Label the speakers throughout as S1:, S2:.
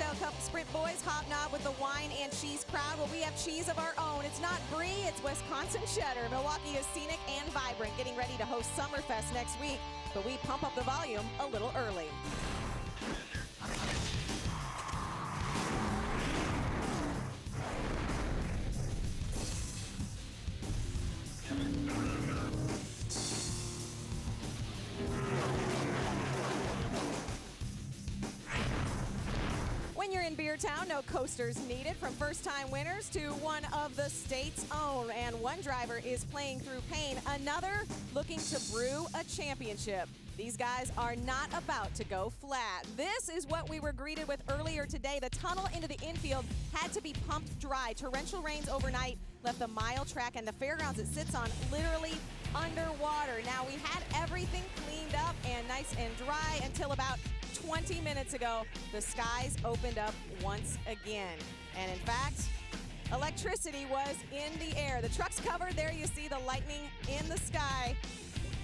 S1: Ohio Cup Sprint boys hobnob with the wine and cheese crowd. Well, we have cheese of our own. It's not brie, it's Wisconsin cheddar. Milwaukee is scenic and vibrant, getting ready to host Summerfest next week, but we pump up the volume a little early. When you're in Beer Town, no coasters needed. From first-time winners to one of the state's own. And one driver is playing through pain, another looking to brew a championship. These guys are not about to go flat. This is what we were greeted with earlier today. The tunnel into the infield had to be pumped dry. Torrential rains overnight left the mile track and the fairgrounds it sits on literally underwater. Now, we had everything cleaned up and nice and dry until about 20 minutes ago. The skies opened up once again. And in fact, electricity was in the air. The truck's covered. There you see the lightning in the sky.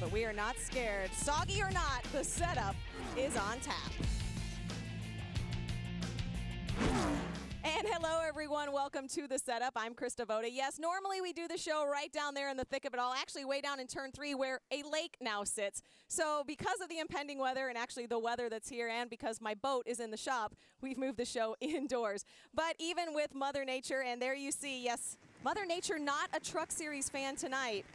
S1: But we are not scared. Soggy or not, the setup is on tap. And hello, everyone. Welcome to The Setup. I'm Krista Voda. Yes, normally we do the show right down there in the thick of it all, actually way down in turn 3 where a lake now sits. So because of the impending weather and actually the weather that's here and because my boat is in the shop, we've moved the show indoors. But even with Mother Nature, and there you see, yes, Mother Nature not a Truck Series fan tonight,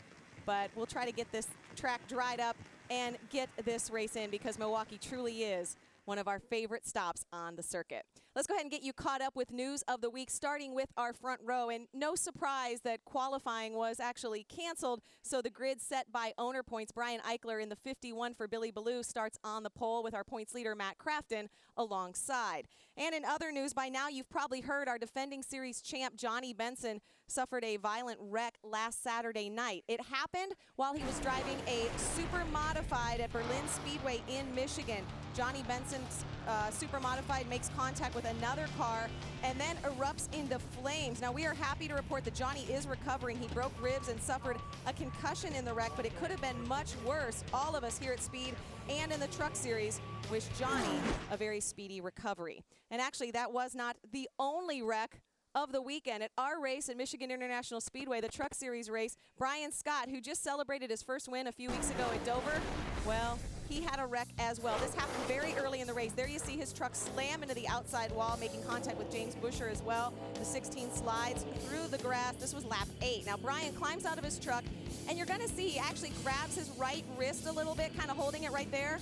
S1: but we'll try to get this track dried up and get this race in because Milwaukee truly is one of our favorite stops on the circuit. Let's go ahead and get you caught up with news of the week, starting with our front row. And no surprise that qualifying was actually canceled, so the grid set by owner points. Brian Eichler in the 51 for Billy Ballou starts on the pole with our points leader Matt Crafton alongside. And in other news, by now you've probably heard our defending series champ Johnny Benson suffered a violent wreck last Saturday night. It happened while he was driving a super modified at Berlin Speedway in Michigan. Johnny Benson's super modified makes contact with another car and then erupts into flames. Now, we are happy to report that Johnny is recovering. He broke ribs and suffered a concussion in the wreck, but it could have been much worse. All of us here at Speed and in the Truck Series wish Johnny a very speedy recovery. And actually, that was not the only wreck of the weekend. At our race at Michigan International Speedway, the Truck Series race, Brian Scott, who just celebrated his first win a few weeks ago at Dover, well, he had a wreck as well. This happened very early in the race. There you see his truck slam into the outside wall, making contact with James Busher as well. The 16 slides through the grass. This was lap 8. Now, Brian climbs out of his truck, and you're going to see he actually grabs his right wrist a little bit, kind of holding it right there.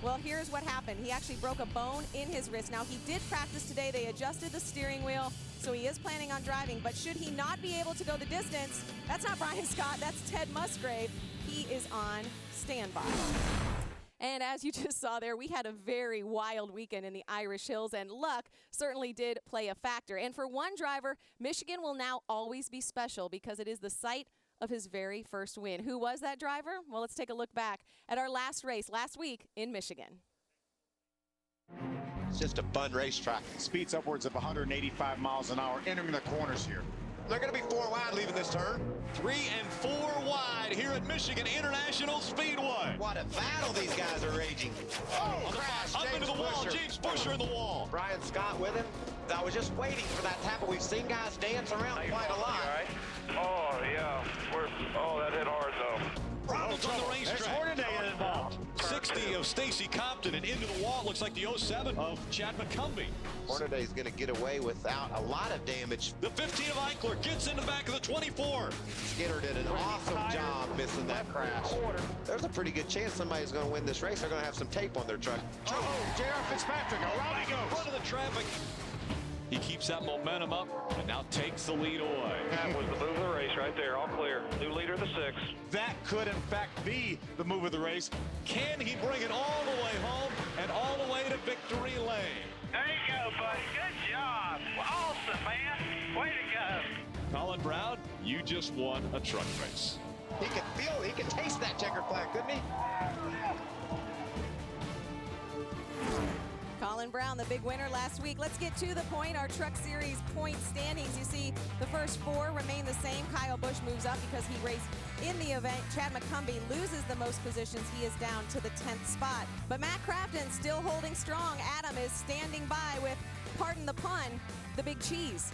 S1: Well, here's what happened. He actually broke a bone in his wrist. Now, he did practice today. They adjusted the steering wheel, so he is planning on driving. But should he not be able to go the distance, that's not Brian Scott, that's Ted Musgrave. He is on standby. And as you just saw there, we had a very wild weekend in the Irish Hills, and luck certainly did play a factor. And for one driver, Michigan will now always be special because it is the site of his very first win. Who was that driver? Well, let's take a look back at our last race last week in Michigan.
S2: It's just a fun racetrack.
S3: Speeds upwards of 185 miles an hour entering the corners here.
S2: They're going to be 4 wide leaving this turn.
S4: 3 and 4 wide here at Michigan International Speedway.
S2: What a battle these guys are raging. Oh, crash.
S4: Up into the wall. James Busher in the wall.
S2: Brian Scott with him. I was just waiting for that to happen. We've seen guys dance around quite a lot.
S5: Right? Oh, yeah. That hit hard, though.
S4: Problems on the racetrack.
S3: Hornaday involved.
S4: 60 of Stacy Compton and into the wall. Looks like the 07 of Chad McCumbee.
S2: Hornaday's going to get away without a lot of damage.
S4: The 15 of Eichler gets in the back of the 24.
S2: Skinner did an awesome job missing that crash. There's a pretty good chance somebody's going to win this race. They're going to have some tape on their truck.
S3: Oh, J.R. Fitzpatrick, around he goes.
S4: Front of the traffic. He keeps that momentum up and now takes the lead away.
S5: That was the move of the race right there, all clear. New leader of the 6.
S3: That could, in fact, be the move of the race.
S4: Can he bring it all the way home and all the way to victory lane?
S5: There you go, buddy. Good job. Awesome, man. Way to go.
S4: Colin Brown, you just won a truck race.
S2: He could taste that checkered flag, couldn't he?
S1: Colin Brown, the big winner last week. Let's get to the point. Our Truck Series point standings. You see the first 4 remain the same. Kyle Busch moves up because he raced in the event. Chad McCumbee loses the most positions. He is down to the 10th spot. But Matt Crafton still holding strong. Adam is standing by with pardon the pun, the big cheese.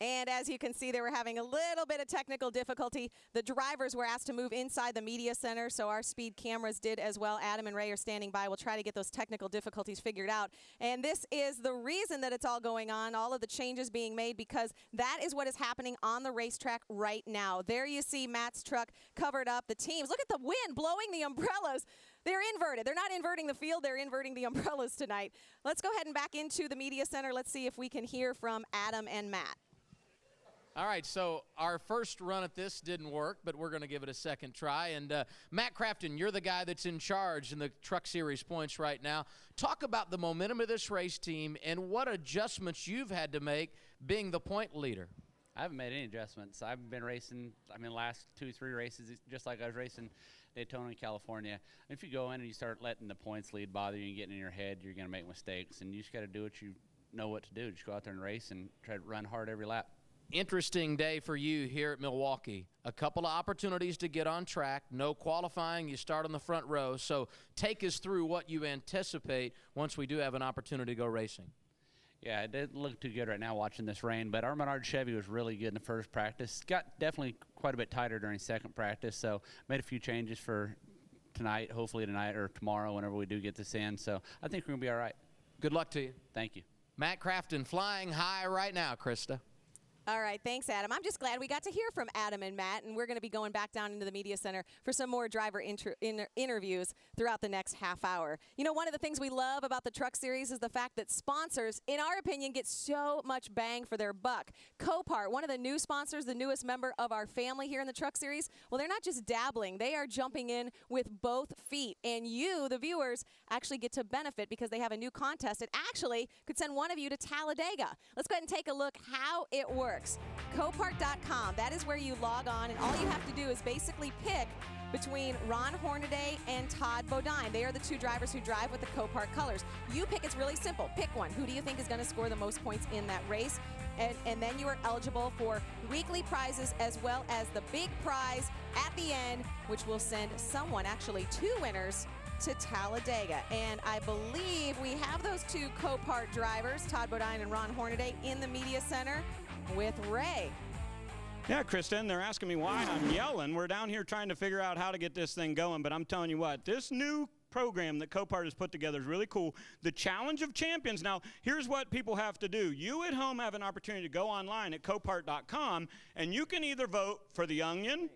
S1: And as you can see, they were having a little bit of technical difficulty. The drivers were asked to move inside the media center, so our speed cameras did as well. Adam and Ray are standing by. We'll try to get those technical difficulties figured out. And this is the reason that it's all going on, all of the changes being made, because that is what is happening on the racetrack right now. There you see Matt's truck covered up. The teams, look at the wind blowing the umbrellas. They're inverted. They're not inverting the field. They're inverting the umbrellas tonight. Let's go ahead and back into the media center. Let's see if we can hear from Adam and Matt.
S6: All right, so our first run at this didn't work, but we're going to give it a second try. And Matt Crafton, you're the guy that's in charge in the Truck Series points right now. Talk about the momentum of this race team and what adjustments you've had to make being the point leader.
S7: I haven't made any adjustments. I've been racing, the last 2-3 races, just like I was racing Daytona, California. If you go in and you start letting the points lead bother you and getting in your head, you're going to make mistakes. And you just got to do what you know what to do. Just go out there and race and try to run hard every lap.
S6: Interesting day for you here at Milwaukee. A couple of opportunities to get on track. No qualifying. You start on the front row. So take us through what you anticipate once we do have an opportunity to go racing.
S7: Yeah, it didn't look too good right now watching this rain, but our Menard Chevy was really good in the first practice. Got definitely quite a bit tighter during second practice, so made a few changes for tonight, hopefully tonight or tomorrow whenever we do get this in. So I think we're going to be all right.
S6: Good luck to you.
S7: Thank you.
S6: Matt Crafton flying high right now, Krista.
S1: All right, thanks, Adam. I'm just glad we got to hear from Adam and Matt, and we're going to be going back down into the media center for some more driver interviews throughout the next half hour. You know, one of the things we love about the Truck Series is the fact that sponsors, in our opinion, get so much bang for their buck. Copart, one of the new sponsors, the newest member of our family here in the Truck Series, well, they're not just dabbling. They are jumping in with both feet, and you, the viewers, actually get to benefit because they have a new contest. It actually could send one of you to Talladega. Let's go ahead and take a look how it works. Copart.com, that is where you log on, and all you have to do is basically pick between Ron Hornaday and Todd Bodine. They are the two drivers who drive with the Copart colors. You pick, it's really simple. Pick one. Who do you think is going to score the most points in that race? And then you are eligible for weekly prizes as well as the big prize at the end, which will send someone, actually two winners, to Talladega. And I believe we have those two Copart drivers, Todd Bodine and Ron Hornaday, in the media center with Ray.
S8: Yeah, Kristen, they're asking me why I'm yelling. We're down here trying to figure out how to get this thing going, but I'm telling you what, this new program that Copart has put together is really cool. The Challenge of Champions. Now, here's what people have to do. You at home have an opportunity to go online at Copart.com, and you can either vote for the Onion,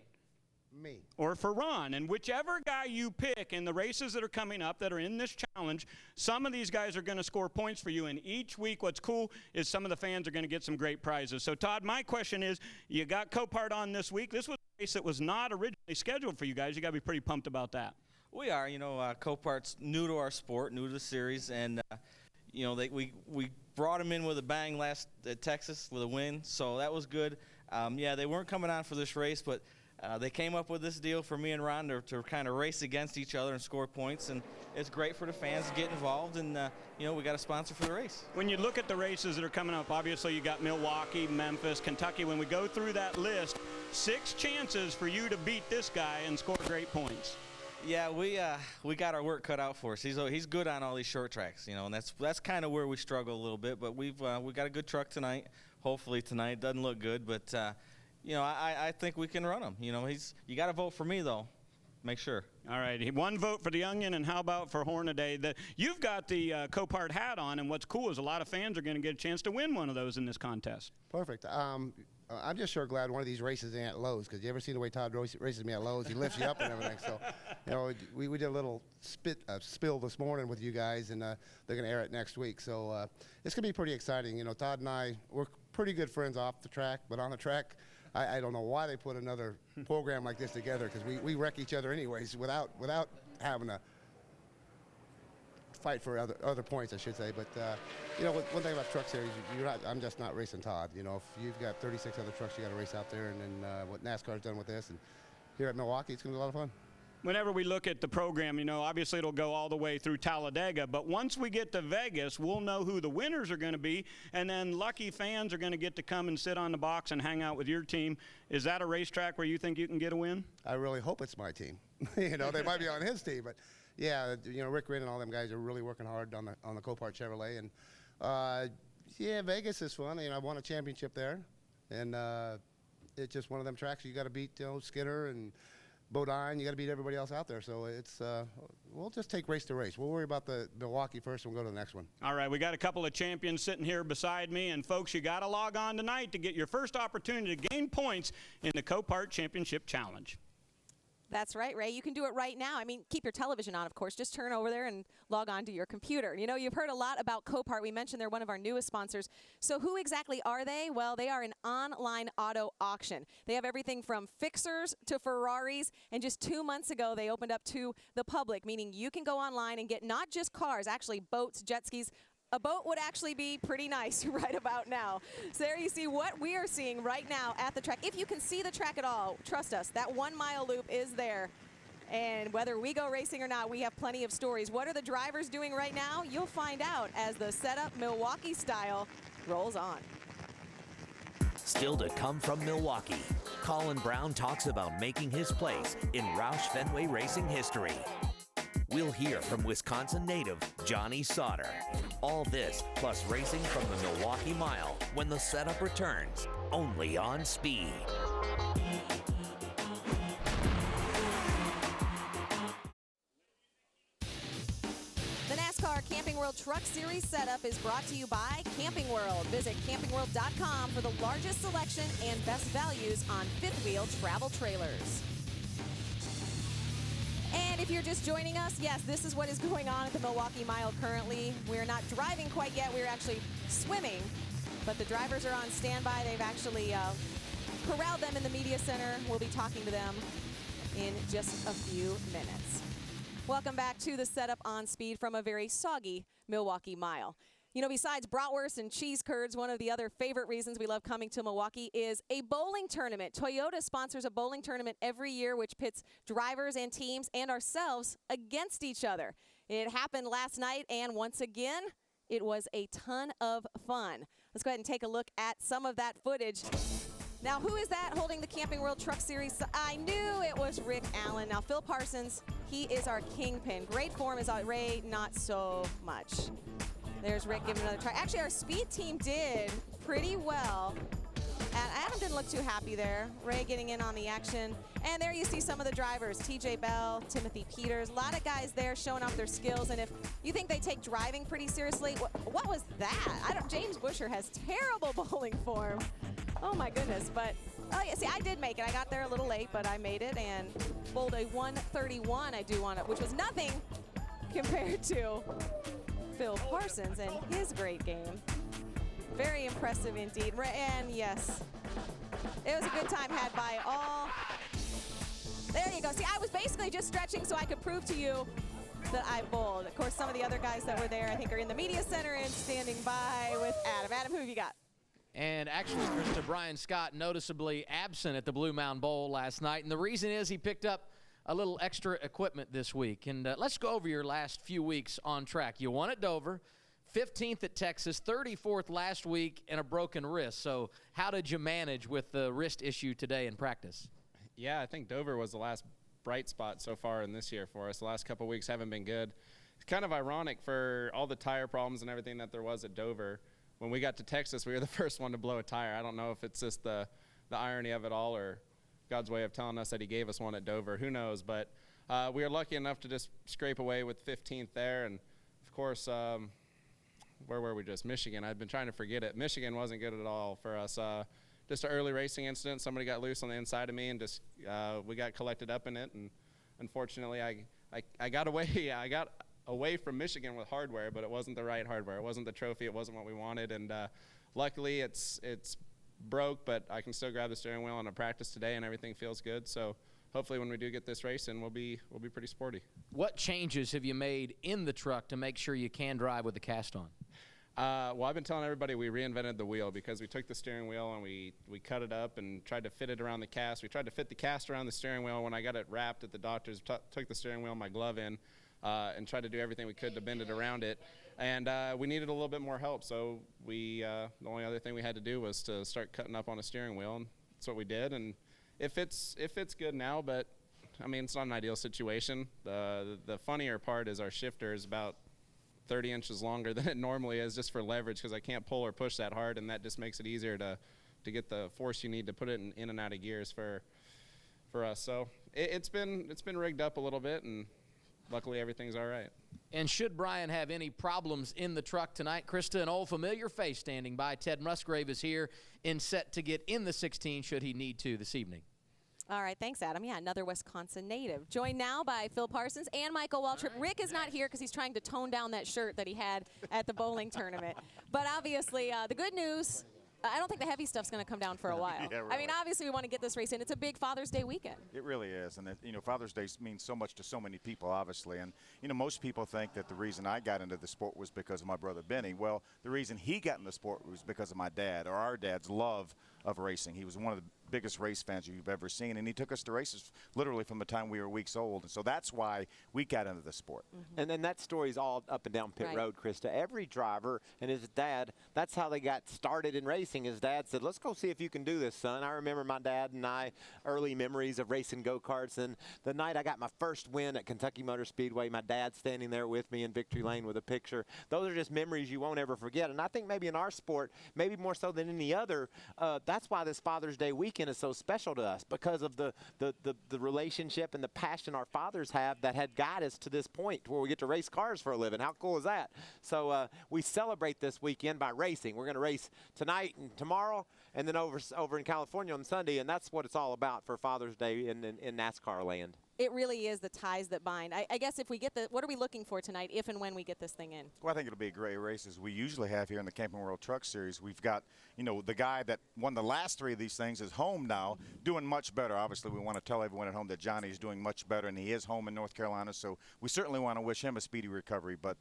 S9: me,
S8: or for Ron, and whichever guy you pick in the races that are coming up that are in this challenge, some of these guys are going to score points for you, and each week what's cool is some of the fans are going to get some great prizes. So Todd, my question is, you got Copart on this week. This was a race that was not originally scheduled for you guys. You got to be pretty pumped about that.
S10: We are. Copart's new to our sport, new to the series, and we brought them in with a bang last at Texas with a win, so that was good. They weren't coming on for this race, but they came up with this deal for me and Ron to kind of race against each other and score points, and it's great for the fans to get involved, and we got a sponsor for the race.
S8: When you look at the races that are coming up, obviously you got Milwaukee, Memphis, Kentucky. When we go through that list, 6 chances for you to beat this guy and score great points.
S10: Yeah, we got our work cut out for us. He's good on all these short tracks, and that's kind of where we struggle a little bit, but we got a good truck tonight. Hopefully tonight. Doesn't look good, but I think we can run him. You got to vote for me, though. Make sure.
S8: All right. One vote for the Onion, and how about for Hornaday? You've got the Copart hat on, and what's cool is a lot of fans are going to get a chance to win one of those in this contest.
S9: Perfect. I'm just sure glad one of these races ain't at Lowe's, because you ever seen the way Todd races me at Lowe's? He lifts you up and everything. So, we did a little spill this morning with you guys, and they're going to air it next week. So it's going to be pretty exciting. Todd and I, we're pretty good friends off the track, but on the track, I don't know why they put another program like this together, because we wreck each other anyways without having to fight for other points, I should say. But one thing about Truck Series, I'm just not racing Todd. If you've got 36 other trucks you got to race out there, and then what NASCAR's done with this, and here at Milwaukee, it's going to be a lot of fun.
S8: Whenever we look at the program, you know, obviously it'll go all the way through Talladega, but once we get to Vegas, we'll know who the winners are going to be, and then lucky fans are going to get to come and sit on the box and hang out with your team. Is that a racetrack where you think you can get a win?
S9: I really hope it's my team. You know, they might be on his team, but yeah, you know, Rick Rinn and all them guys are really working hard on the Copart Chevrolet, and yeah, Vegas is fun. You know, I won a championship there, and it's just one of them tracks you got to beat, you know, Skinner and Bodine. You got to beat everybody else out there. So it's we'll just take race to race. We'll worry about the Milwaukee first, and we'll go to the next one.
S8: All right, we got a couple of champions sitting here beside me, and folks, you got to log on tonight to get your first opportunity to gain points in the Copart Championship Challenge.
S1: That's right, Ray. You can do it right now. I mean, keep your television on, of course. Just turn over there and log on to your computer. You know, you've heard a lot about Copart. We mentioned they're one of our newest sponsors. So who exactly are they? Well, they are an online auto auction. They have everything from fixers to Ferraris. And just 2 months ago, they opened up to the public, meaning you can go online and get not just cars, actually boats, jet skis. A boat would actually be pretty nice right about now. So there you see what we are seeing right now at the track. If you can see the track at all, trust us, that 1 mile loop is there. And whether we go racing or not, we have plenty of stories. What are the drivers doing right now? You'll find out as the setup Milwaukee style rolls on.
S11: Still to come from Milwaukee, Colin Brown talks about making his place in Roush Fenway racing history. We'll hear from Wisconsin native Johnny Sauter. All this plus racing from the Milwaukee Mile when the setup returns, only on Speed.
S1: The NASCAR Camping World Truck Series setup is brought to you by Camping World. Visit campingworld.com for the largest selection and best values on fifth-wheel travel trailers. And if you're just joining us, yes, this is what is going on at the Milwaukee Mile currently. We're not driving quite yet. We're actually swimming, but the drivers are on standby. They've actually corralled them in the media center. We'll be talking to them in just a few minutes. Welcome back to the setup on Speed from a very soggy Milwaukee Mile. You know, besides bratwurst and cheese curds, one of the other favorite reasons we love coming to Milwaukee is a bowling tournament. Toyota sponsors a bowling tournament every year, which pits drivers and teams and ourselves against each other. It happened last night, and once again, it was a ton of fun. Let's go ahead and take a look at some of that footage. Now, who is that holding the Camping World Truck Series? I knew it was Rick Allen. Now, Phil Parsons, he is our kingpin. Great form is Ray, not so much. There's Rick giving another try. Actually, our speed team did pretty well. And Adam didn't look too happy there. Ray getting in on the action. And there you see some of the drivers. TJ Bell, Timothy Peters, a lot of guys there showing off their skills. And if you think they take driving pretty seriously, what was that? James Busher has terrible bowling form. Oh my goodness. But, oh yeah, see, I did make it. I got there a little late, but I made it and bowled a 131, I do want it, which was nothing compared to Phil Parsons and his great game. Very impressive indeed. And yes, it was a good time had by all. There you go. See, I was basically just stretching so I could prove to you that I bowled. Of course, some of the other guys that were there, I think, are in the media center and standing by with Adam. Adam, who have you got?
S6: And actually, Krista, Brian Scott noticeably absent at the Blue Mound Bowl last night. And the reason is he picked up a little extra equipment this week. And let's go over your last few weeks on track. You won at Dover, 15th at Texas, 34th last week, and a broken wrist. So how did you manage with the wrist issue today in practice?
S12: Yeah, I think Dover was the last bright spot so far in this year for us. The last couple of weeks haven't been good. It's kind of ironic for all the tire problems and everything that there was at Dover. When we got to Texas, we were the first one to blow a tire. I don't know if it's just the irony of it all or God's way of telling us that he gave us one at Dover. Who knows? But we were lucky enough to just scrape away with 15th there. And, of course, where were we just? Michigan. I've been trying to forget it. Michigan wasn't good at all for us. Just an early racing incident. Somebody got loose on the inside of me, and just we got collected up in it. And, unfortunately, I got away. I got away from Michigan with hardware, but it wasn't the right hardware. It wasn't the trophy. It wasn't what we wanted. And luckily, it's broke, but I can still grab the steering wheel in a practice today, and everything feels good. So hopefully when we do get this race in, we'll be pretty sporty.
S6: What changes have you made in the truck to make sure you can drive with the cast on?
S12: Well, I've been telling everybody we reinvented the wheel because we took the steering wheel and we cut it up and tried to fit it around the cast. We tried to fit the cast around the steering wheel. When I got it wrapped at the doctor's, took the steering wheel, my glove in, and tried to do everything we could to bend it around it. And we needed a little bit more help, so the only other thing we had to do was to start cutting up on a steering wheel, and that's what we did. And it fits good now, but I mean, it's not an ideal situation. The funnier part is our shifter is about 30 inches longer than it normally is, just for leverage, because I can't pull or push that hard, and that just makes it easier to get the force you need to put it in and out of gears for us. So it's been rigged up a little bit, and luckily everything's all right.
S6: And should Brian have any problems in the truck tonight, Krista, an old familiar face standing by. Ted Musgrave is here and set to get in the 16 should he need to this evening.
S1: All right, thanks, Adam. Yeah, another Wisconsin native. Joined now by Phil Parsons and Michael Waltrip. Rick is not here because he's trying to tone down that shirt that he had at the bowling tournament. But obviously, the good news, I don't think the heavy stuff's going to come down for a while.
S3: Yeah, really.
S1: I mean, obviously, we want to get this race in. It's a big Father's Day weekend.
S3: It really is. And, Father's Day means so much to so many people, obviously. And, most people think that the reason I got into the sport was because of my brother Benny. Well, the reason he got in the sport was because of my dad, or our dad's love of racing. He was one of the biggest race fans you've ever seen, and he took us to races literally from the time we were weeks old, and so that's why we got into the sport.
S13: And then that story's all up and down pit road, Krista. Every driver and his dad, that's how they got started in racing. His dad said, let's go see if you can do this, son. I remember my dad and I, early memories of racing go-karts, and the night I got my first win at Kentucky Motor Speedway, my dad standing there with me in victory lane with a picture. Those are just memories you won't ever forget, and I think maybe in our sport, maybe more so than any other, that's why this Father's Day weekend is so special to us, because of the relationship and the passion our fathers have that had got us to this point where we get to race cars for a living. How cool is that? So we celebrate this weekend by racing. We're going to race tonight and tomorrow, and then over in California on Sunday, and that's what it's all about for Father's Day in NASCAR land.
S1: It really is the ties that bind. I guess if we get what are we looking for tonight if and when we get this thing in?
S3: Well, I think it'll be a great race, as we usually have here in the Camping World Truck Series. We've got, the guy that won the last three of these things is home now, doing much better. Obviously, we want to tell everyone at home that Johnny is doing much better, and he is home in North Carolina, so we certainly want to wish him a speedy recovery. But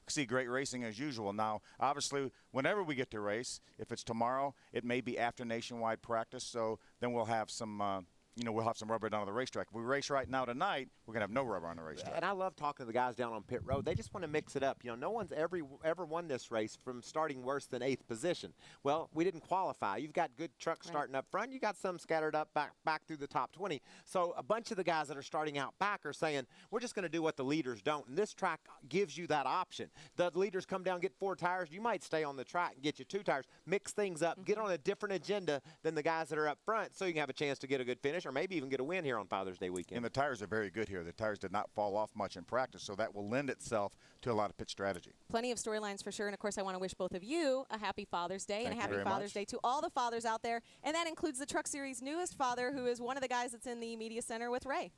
S3: see great racing as usual. Now, obviously, whenever we get to race, if it's tomorrow, it may be after nationwide practice, so then we'll have some we'll have some rubber down on the racetrack. If we race right now tonight, we're going to have no rubber on the racetrack.
S13: And I love talking to the guys down on pit road. They just want to mix it up. No one's ever won this race from starting worse than 8th position. Well, we didn't qualify. You've got good trucks starting up front. You got some scattered up back through the top 20. So a bunch of the guys that are starting out back are saying, we're just going to do what the leaders don't. And this track gives you that option. The leaders come down, get 4 tires. You might stay on the track and get you 2 tires. Mix things up. Get on a different agenda than the guys that are up front, so you can have a chance to get a good finish, or maybe even get a win here on Father's Day weekend.
S3: And the tires are very good here. The tires did not fall off much in practice, so that will lend itself to a lot of pit strategy.
S1: Plenty of storylines for sure, and of course I want to wish both of you a happy Father's Day. And a happy Father's Day to all the fathers out there, and that includes the Truck Series' newest father, who is one of the guys that's in the media center with Ray.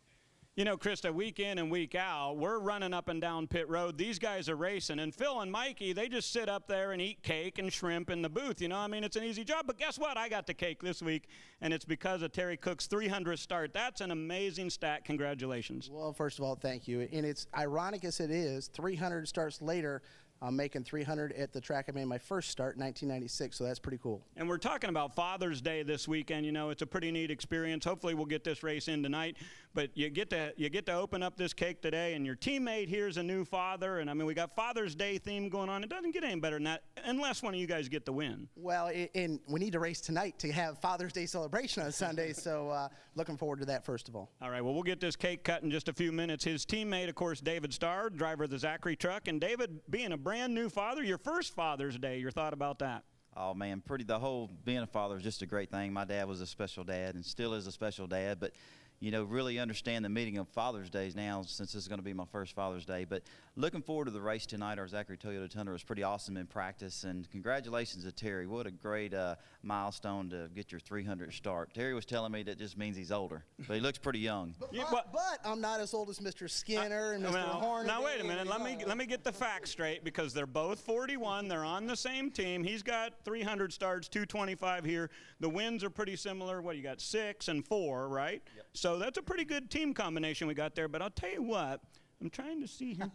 S8: Krista, week in and week out, we're running up and down pit road. These guys are racing. And Phil and Mikey, they just sit up there and eat cake and shrimp in the booth. It's an easy job. But guess what? I got the cake this week, and it's because of Terry Cook's 300th start. That's an amazing stat. Congratulations.
S14: Well, first of all, thank you. And it's ironic as it is, 300 starts later, I'm making 300 at the track I made my first start in 1996, so that's pretty cool.
S8: And we're talking about Father's Day this weekend. It's a pretty neat experience. Hopefully we'll get this race in tonight. But you get to open up this cake today, and your teammate here's a new father. And, we got Father's Day theme going on. It doesn't get any better than that unless one of you guys get the win.
S14: Well, and we need to race tonight to have Father's Day celebration on Sunday, so looking forward to that first of all.
S8: All right, well, we'll get this cake cut in just a few minutes. His teammate, of course, David Starr, driver of the Zachary truck. And David, being a brand new father, your first Father's Day, your thought about that?
S15: Oh, man, the whole being a father is just a great thing. My dad was a special dad and still is a special dad, but really understand the meaning of Father's Days now, since this is going to be my first Father's Day. But looking forward to the race tonight. Our Zachary Toyota Tundra was pretty awesome in practice, and congratulations to Terry. What a great milestone to get your 300 start. Terry was telling me that just means he's older, but he looks pretty young.
S14: But I'm not as old as Mr. Skinner and Mr. Horner.
S8: Now, wait a minute. Let me get the facts straight, because they're both 41. They're on the same team. He's got 300 starts, 225 here. The wins are pretty similar. What, you got 6 and 4, right? Yep. So that's a pretty good team combination we got there. But I'll tell you what, I'm trying to see here.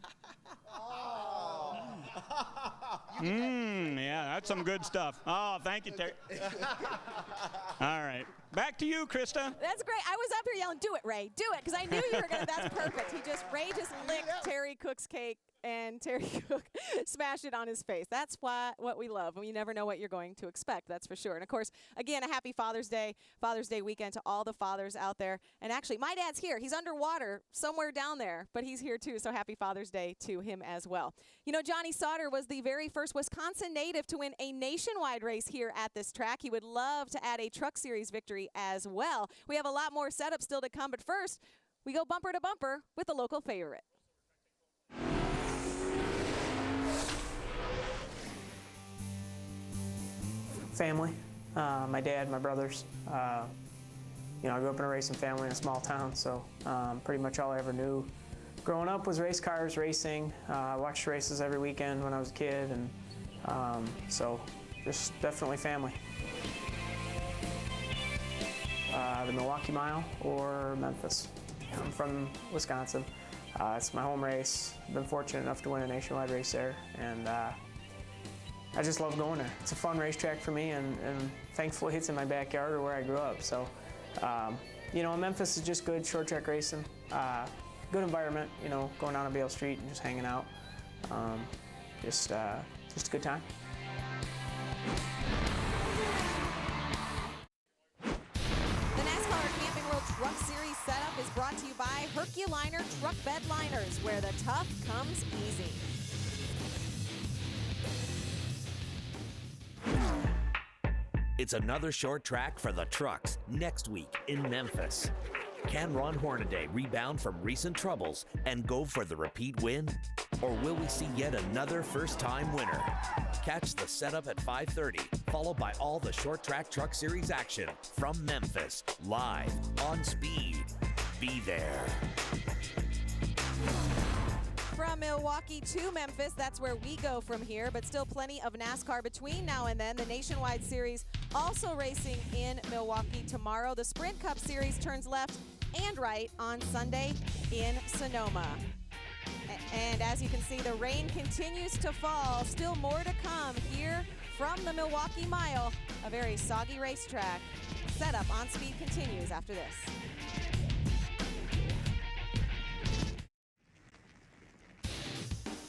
S8: Yeah, that's some good stuff. Oh, thank you, Terry. All right. Back to you, Krista.
S1: That's great. I was up here yelling, do it, Ray. Do it, because I knew you were going to. That's perfect. Ray just licked Terry Cook's cake, and Terry Cook smashed it on his face. That's what we love. You never know what you're going to expect, that's for sure. And, of course, again, a happy Father's Day weekend to all the fathers out there. And, actually, my dad's here. He's underwater somewhere down there, but he's here, too. So happy Father's Day to him as well. You know, Johnny Sauter was the very first Wisconsin native to win a nationwide race here at this track. He would love to add a Truck Series victory as well. We have a lot more setup still to come, but first, we go bumper to bumper with the local favorite.
S16: Family, my dad, my brothers. I grew up in a racing family in a small town, so pretty much all I ever knew growing up was race cars, racing. I watched races every weekend when I was a kid, and so just definitely family. The Milwaukee Mile or Memphis. I'm from Wisconsin. It's my home race. I've been fortunate enough to win a nationwide race there, and I just love going there. It's a fun racetrack for me, and thankfully it's in my backyard or where I grew up. So, Memphis is just good short track racing. Good environment, going down to Bale Street and just hanging out. Just a good time.
S1: The NASCAR Camping World Truck Series setup is brought to you by Herculiner Truck Bed Liners, where the tough comes easy.
S11: It's another short track for the trucks next week in Memphis. Can Ron Hornaday rebound from recent troubles and go for the repeat win? Or will we see yet another first-time winner? Catch the setup at 5:30, followed by all the short track Truck Series action from Memphis, live on Speed. Be there.
S1: From Milwaukee to Memphis, that's where we go from here, but still plenty of NASCAR between now and then. The Nationwide Series also racing in Milwaukee tomorrow. The Sprint Cup Series turns left and right on Sunday in Sonoma. And as you can see, the rain continues to fall. Still more to come here from the Milwaukee Mile, a very soggy racetrack. Setup on Speed continues after this.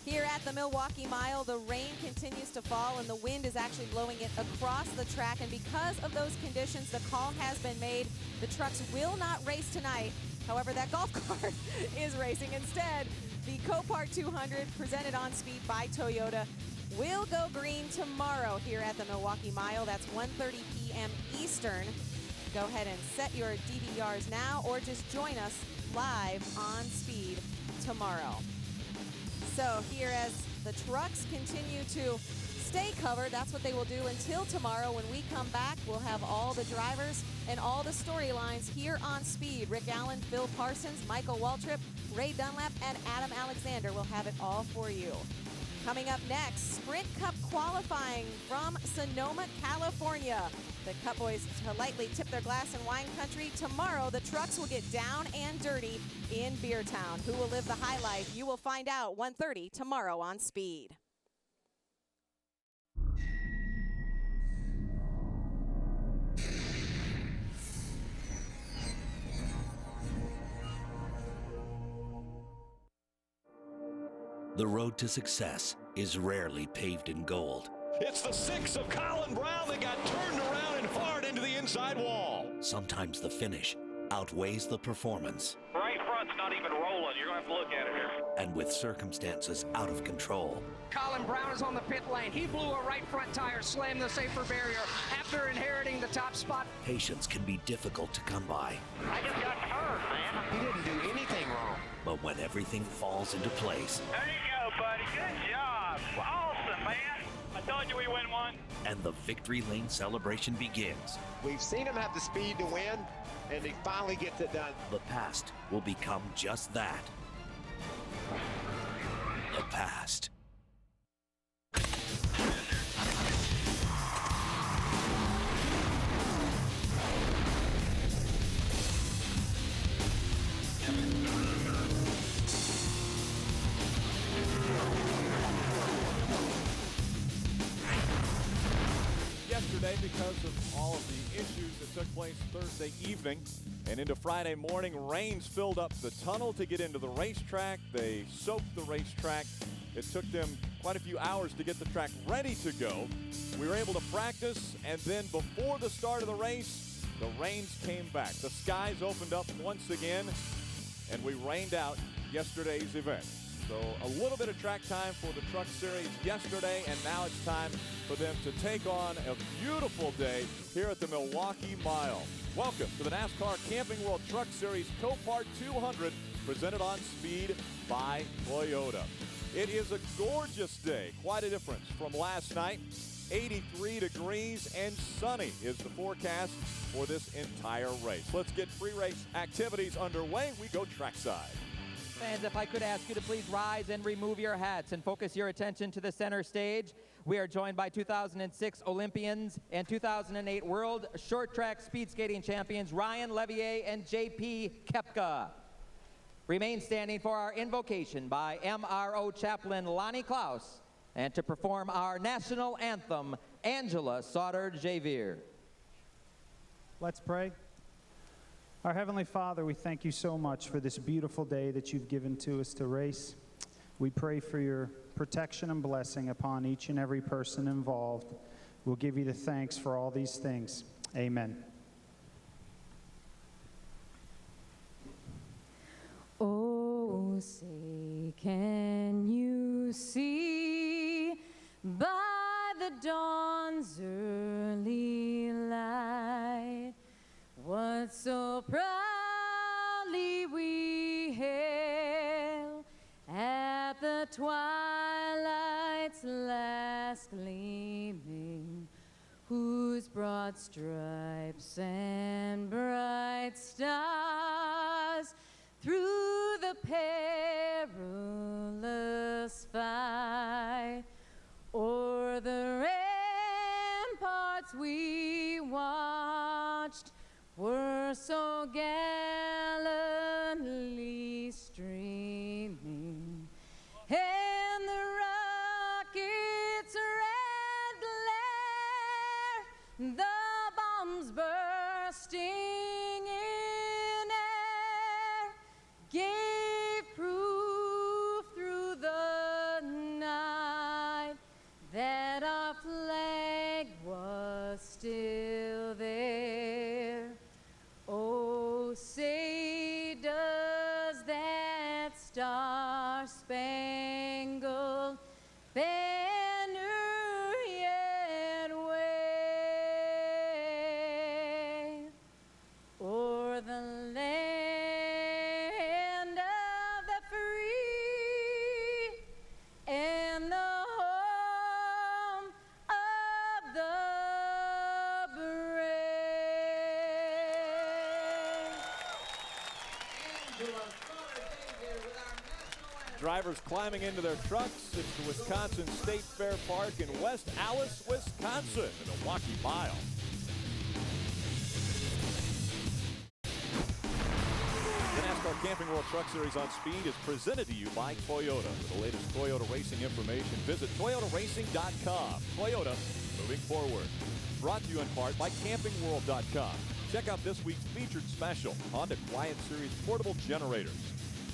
S1: Here at the Milwaukee Mile, the rain continues to fall and the wind is actually blowing it across the track. And because of those conditions, the call has been made. The trucks will not race tonight. However, that golf cart is racing. Instead, the Copart 200, presented on Speed by Toyota, will go green tomorrow here at the Milwaukee Mile. That's 1:30 p.m. Eastern. Go ahead and set your DVRs now or just join us live on Speed tomorrow. So here, as the trucks continue to stay covered, that's what they will do until tomorrow. When we come back, we'll have all the drivers and all the storylines here on Speed. Rick Allen, Phil Parsons, Michael Waltrip, Ray Dunlap, and Adam Alexander will have it all for you. Coming up next, Sprint Cup qualifying from Sonoma, California. The Cup boys lightly tip their glass in wine country. Tomorrow, the trucks will get down and dirty in Beer Town. Who will live the high life? You will find out 1:30 tomorrow on Speed.
S11: The road to success is rarely paved in gold.
S4: It's the 6 of Colin Brown that got turned around and hard into the inside wall.
S11: Sometimes the finish outweighs the performance.
S5: Right front's not even rolling. You're going to have to look at it here.
S11: And with circumstances out of control,
S17: Colin Brown is on the pit lane. He blew a right front tire, slammed the safer barrier after inheriting the top spot.
S11: patience can be difficult to come by.
S5: I just got turned, man.
S13: He didn't do anything wrong.
S11: But when everything falls into place
S5: There you go, buddy. Good job. Awesome, man. I told you we win one.
S11: and the victory lane celebration begins,
S2: We've seen him have the speed to win, and he finally gets it done.
S11: the past will become just that. The past.
S18: today because of all of the issues that took place Thursday evening and into Friday morning. Rains filled up the tunnel to get into the racetrack. They soaked the racetrack. It took them quite a few hours to get the track ready to go. We were able to practice, and then before the start of the race, the rains came back. The skies opened up once again, and we rained out yesterday's event. So a little bit of track time for the Truck Series yesterday, and now it's time for them to take on a beautiful day here at the Milwaukee Mile. Welcome to the NASCAR Camping World Truck Series Copart 200, presented on Speed by Toyota. It is a gorgeous day, quite a difference from last night. 83 degrees and sunny is the forecast for this entire race. Let's get pre-race activities underway. We go trackside.
S19: Fans, if I could ask you to please rise and remove your hats and focus your attention to the center stage. We are joined by 2006 Olympians and 2008 World Short Track Speed Skating Champions Ryan Levier and J.P. Kepka. Remain standing for our invocation by MRO Chaplain Lonnie Klaus, and to perform our national anthem, Angela Sauter-Javier.
S20: Let's pray. Our Heavenly Father, we thank you so much for this beautiful day that you've given to us to race. We pray for your protection and blessing upon each and every person involved. We'll give you the thanks for all these things. Amen.
S21: Oh, say, can you see by the dawn's early light what so proudly we hail at the twilight's last gleaming, whose broad stripes and bright stars through the perilous fight o'er the ramparts we watched were so gallantly streaming, and the rocket's red glare, the bombs bursting in air, gave proof through the night that our flag was still there. Oh, say, does that star-spangled banner yet wave o'er the land of the free and the home of the brave?
S18: Drivers climbing into their trucks. It's the Wisconsin State Fair Park in West Allis, Wisconsin, the Milwaukee Mile. The NASCAR Camping World Truck Series on Speed is presented to you by Toyota. For the latest Toyota racing information, visit toyotaracing.com. Toyota, moving forward. Brought to you in part by campingworld.com. Check out this week's featured special, Honda Quiet Series portable generators.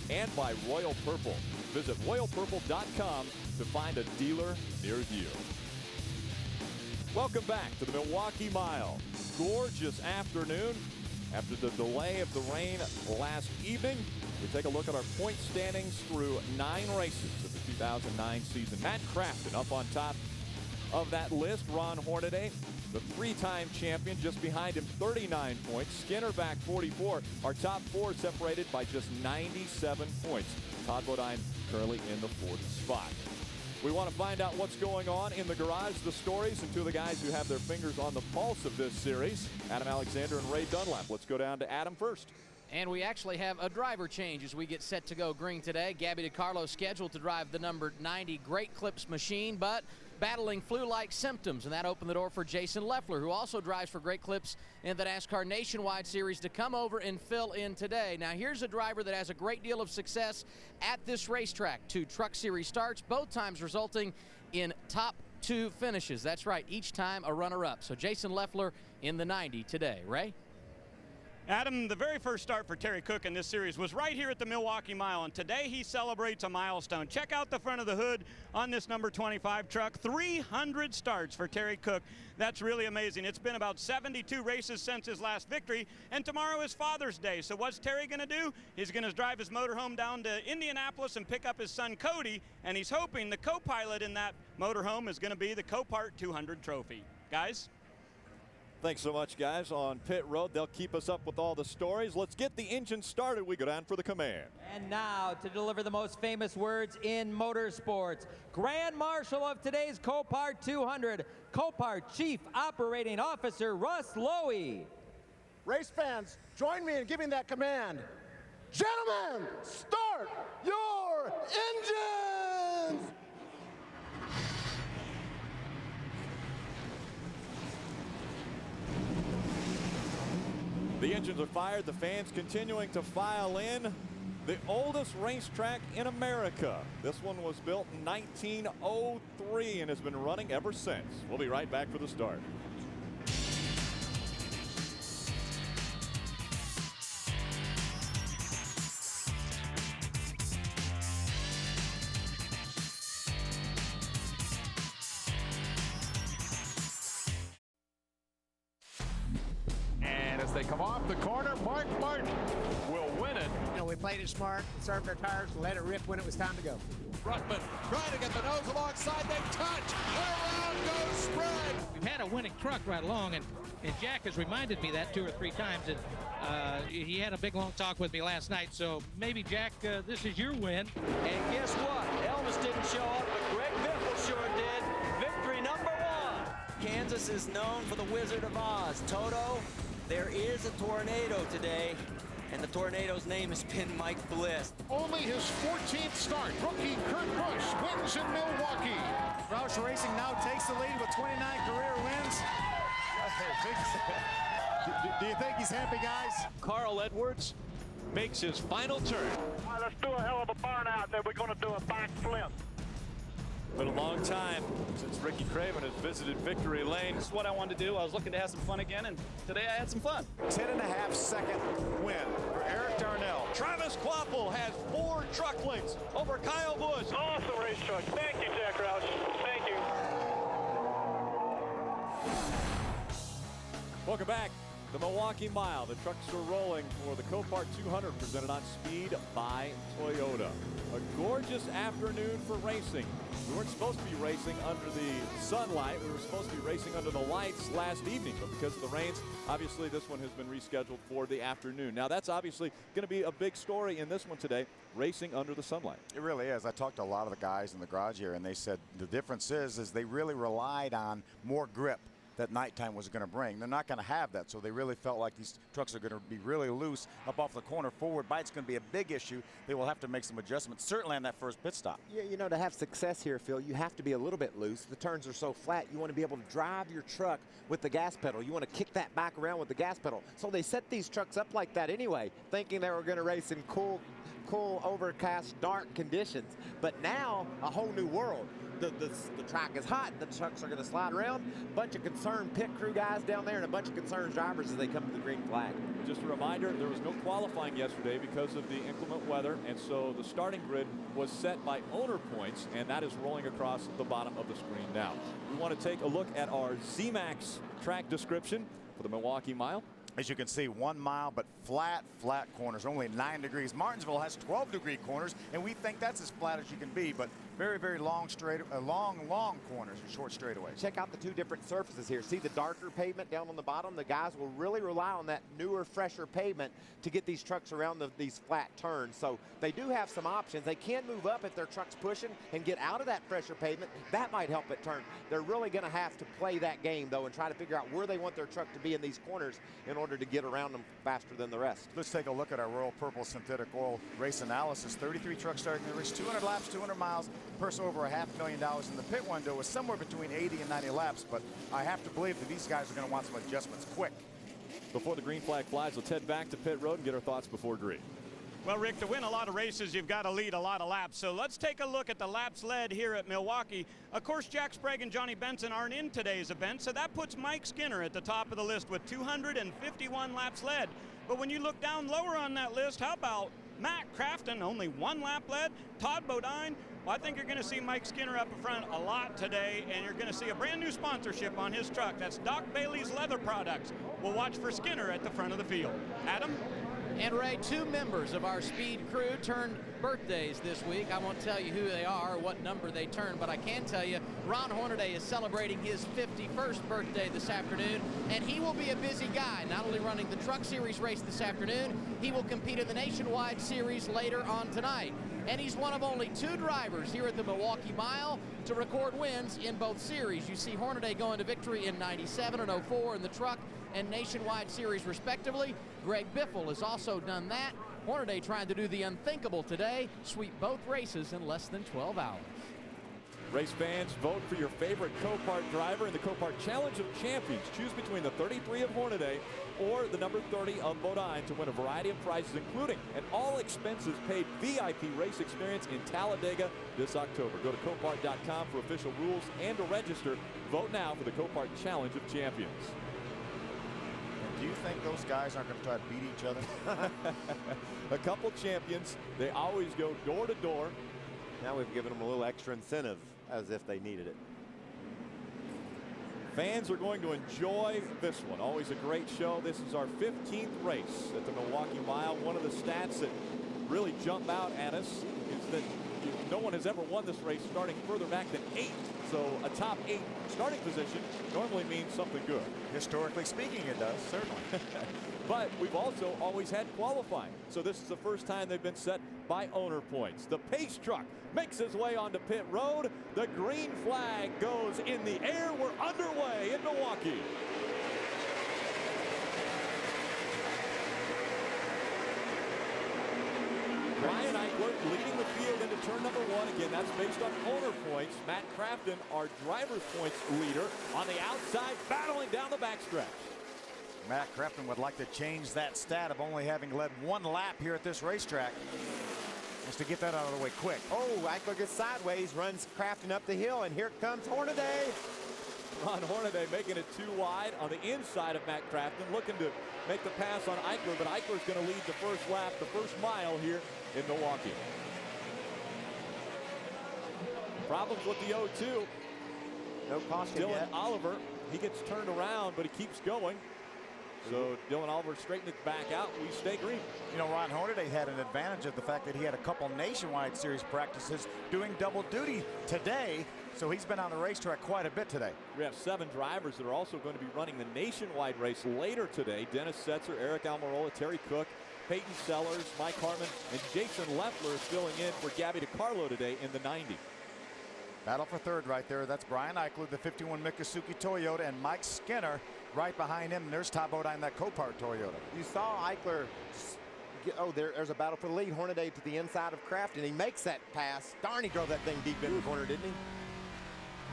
S18: And by Royal Purple. Visit royalpurple.com to find a dealer near you. Welcome back to the Milwaukee Mile. Gorgeous afternoon. After the delay of the rain last evening, we take a look at our point standings through 9 races of the 2009 season. Matt Crafton up on top of that list. Ron Hornaday, the 3-time champion, just behind him, 39 points. Skinner back 44. Our top 4 separated by just 97 points. Todd Bodine currently in the 4th spot. We want to find out what's going on in the garage, the stories, and 2 of the guys who have their fingers on the pulse of this series, Adam Alexander and Ray Dunlap. Let's go down to Adam first.
S6: And we actually have a driver change as we get set to go green today. Gabby DiCarlo scheduled to drive the number 90 Great Clips machine, but battling flu-like symptoms, and that opened the door for Jason Leffler, who also drives for Great Clips in the NASCAR Nationwide Series, to come over and fill in today. Now, here's a driver that has a great deal of success at this racetrack. 2 Truck Series starts, both times resulting in top 2 finishes. That's right, each time a runner-up. So Jason Leffler in the 90 today. Ray?
S8: Adam, the very first start for Terry Cook in this series was right here at the Milwaukee Mile, and today he celebrates a milestone. Check out the front of the hood on this number 25 truck. 300 starts for Terry Cook. That's really amazing. It's been about 72 races since his last victory, and tomorrow is Father's Day. So what's Terry going to do? He's going to drive his motorhome down to Indianapolis and pick up his son Cody, and he's hoping the co-pilot in that motorhome is going to be the Copart 200 trophy. Guys?
S18: Thanks so much, guys. On pit road, they'll keep us up with all the stories. Let's get the engine started. We go down for the command.
S19: And now to deliver the most famous words in motorsports, Grand Marshal of today's Copart 200, Copart Chief Operating Officer Russ Lowy.
S7: Race fans, join me in giving that command. Gentlemen, start your engines!
S18: The engines are fired, the fans continuing to file in. The oldest racetrack in America. This one was built in 1903 and has been running ever since. We'll be right back for the start.
S22: They come off the corner. Mark Martin will win it.
S23: You know, we played it smart, conserved our tires, and let it rip when it was time to go.
S22: Ruckman trying to get the nose alongside. They touch. Around goes Spread.
S24: We've had a winning truck right along, and Jack has reminded me that 2 or 3 times. And he had a big long talk with me last night. So maybe, Jack, this is your win.
S25: And guess what? Elvis didn't show up, but Greg Biffle sure did. Victory number 1. Kansas is known for the Wizard of Oz. Toto. There is a tornado today, and the tornado's name has been Mike Bliss.
S22: Only his 14th start. Rookie Kurt Busch wins in Milwaukee.
S26: Roush Racing now takes the lead with 29 career wins. Do you think he's happy, guys?
S4: Carl Edwards makes his final turn.
S5: All right, let's do a hell of a burnout, then we're going to do a backflip.
S4: Been a long time since Ricky Craven has visited Victory Lane.
S27: This is what I wanted to do. I was looking to have some fun again, and today I had some fun.
S3: 10.5-second win for Eric Darnell.
S4: Travis Kvapil has 4 truck lengths over Kyle Busch.
S5: Awesome race truck. Thank you, Jack Roush. Thank you.
S18: Welcome back. The Milwaukee Mile. The trucks are rolling for the Copart 200 presented on Speed by Toyota. A gorgeous afternoon for racing. We weren't supposed to be racing under the sunlight. We were supposed to be racing under the lights last evening, but because of the rains, obviously this one has been rescheduled for the afternoon. Now that's obviously going to be a big story in this one today, racing under the sunlight.
S3: It really is. I talked to a lot of the guys in the garage here, and they said the difference is they really relied on more grip that nighttime was going to bring. They're not going to have that, so they really felt like these trucks are going to be really loose up off the corner. Forward bite's going to be a big issue. They will have to make some adjustments, certainly on that first pit stop.
S13: Yeah, you know, to have success here, Phil, you have to be a little bit loose. The turns are so flat, you want to be able to drive your truck with the gas pedal. You want to kick that back around with the gas pedal. So they set these trucks up like that anyway, thinking they were going to race in cool, overcast, dark conditions. But now, a whole new world. The track is hot. The trucks are going to slide around. A bunch of concerned pit crew guys down there and a bunch of concerned drivers as they come to the green flag.
S18: Just a reminder, there was no qualifying yesterday because of the inclement weather, and so the starting grid was set by owner points, and that is rolling across the bottom of the screen now. We want to take a look at our ZMAX track description for the Milwaukee Mile.
S3: As you can see, 1 mile, but flat corners, only 9 degrees. Martinsville has 12-degree corners, and we think that's as flat as you can be, but very, very long corners and short straightaways.
S13: Check out the 2 different surfaces here. See the darker pavement down on the bottom? The guys will really rely on that newer, fresher pavement to get these trucks around these flat turns. So they do have some options. They can move up if their truck's pushing and get out of that fresher pavement. That might help it turn. They're really going to have to play that game, though, and try to figure out where they want their truck to be in these corners in order to get around them faster than the rest.
S3: Let's take a look at our Royal Purple Synthetic Oil race analysis. 33 trucks starting the race, 200 laps, 200 miles, purse over $500,000 in the pit window was somewhere between 80 and 90 laps, but I have to believe that these guys are going to want some adjustments quick.
S18: Before the green flag flies, let's head back to pit road and get our thoughts before green.
S8: Well, Rick, to win a lot of races, you've got to lead a lot of laps. So let's take a look at the laps led here at Milwaukee. Of course, Jack Sprague and Johnny Benson aren't in today's event, so that puts Mike Skinner at the top of the list with 251 laps led. But when you look down lower on that list, how about Matt Crafton, only 1 lap led? Todd Bodine, well, I think you're going to see Mike Skinner up in front a lot today, and you're going to see a brand new sponsorship on his truck. That's Doc Bailey's Leather Products. We'll watch for Skinner at the front of the field. Adam?
S6: And Ray, 2 members of our speed crew turned birthdays this week. I won't tell you who they are or what number they turned, but I can tell you Ron Hornaday is celebrating his 51st birthday this afternoon, and he will be a busy guy, not only running the Truck Series race this afternoon, he will compete in the Nationwide Series later on tonight. And he's one of only 2 drivers here at the Milwaukee Mile to record wins in both series. You see Hornaday going to victory in 97 and 04 in the Truck and Nationwide Series respectively. Greg Biffle has also done that. Hornaday trying to do the unthinkable today, sweep both races in less than 12 hours.
S18: Race fans, vote for your favorite Copart driver in the Copart Challenge of Champions. Choose between the 33 of Hornaday or the number 30 of Bodine to win a variety of prizes, including an all-expenses-paid VIP race experience in Talladega this October. Go to Copart.com for official rules and to register. Vote now for the Copart Challenge of Champions.
S3: Do you think those guys aren't going to try to beat each other?
S18: A couple champions, they always go door to door.
S13: Now we've given them a little extra incentive as if they needed it.
S18: Fans are going to enjoy this one. Always a great show. This is our 15th race at the Milwaukee Mile. One of the stats that really jump out at us is that no one has ever won this race starting further back than 8. So a top 8 starting position normally means something good.
S3: Historically speaking, it does, certainly.
S18: But we've also always had qualifying. So this is the first time they've been set by owner points. The pace truck makes his way onto pit road. The green flag goes in the air. We're underway in Milwaukee. Brian Eichler leading the field into turn number 1. Again, that's based on owner points. Matt Crafton, our driver's points leader, on the outside, battling down the backstretch.
S3: Matt Crafton would like to change that stat of only having led 1 lap here at this racetrack. Just to get that out of the way quick.
S13: Oh, Eichler gets sideways, runs Crafton up the hill, and here comes Hornaday.
S18: Ron Hornaday making it too wide on the inside of Matt Crafton, looking to make the pass on Eichler, but Eichler's going to lead the first lap, the first mile here in Milwaukee. Problems with the 0-2.
S13: No caution
S18: Dylan
S13: yet.
S18: Oliver, he gets turned around, but he keeps going. So Dylan Oliver straightened it back out. We stay green.
S3: You know, Ron Hornaday had an advantage of the fact that he had a couple Nationwide Series practices doing double duty today. So he's been on the racetrack quite a bit today.
S18: We have 7 drivers that are also going to be running the Nationwide race later today. Dennis Setzer, Eric Almirola, Terry Cook, Peyton Sellers, Mike Harmon, and Jason Leffler is filling in for Gabby DiCarlo today in the 90.
S3: Battle for third right there. That's Brian Eichler, the 51 Miccosukee Toyota, and Mike Skinner right behind him. And there's Todd Bodine, that Copart Toyota.
S13: You saw Eichler. Oh, there's a battle for the lead. Hornaday to the inside of Crafton. He makes that pass. Darn, he drove that thing deep in the corner, didn't he?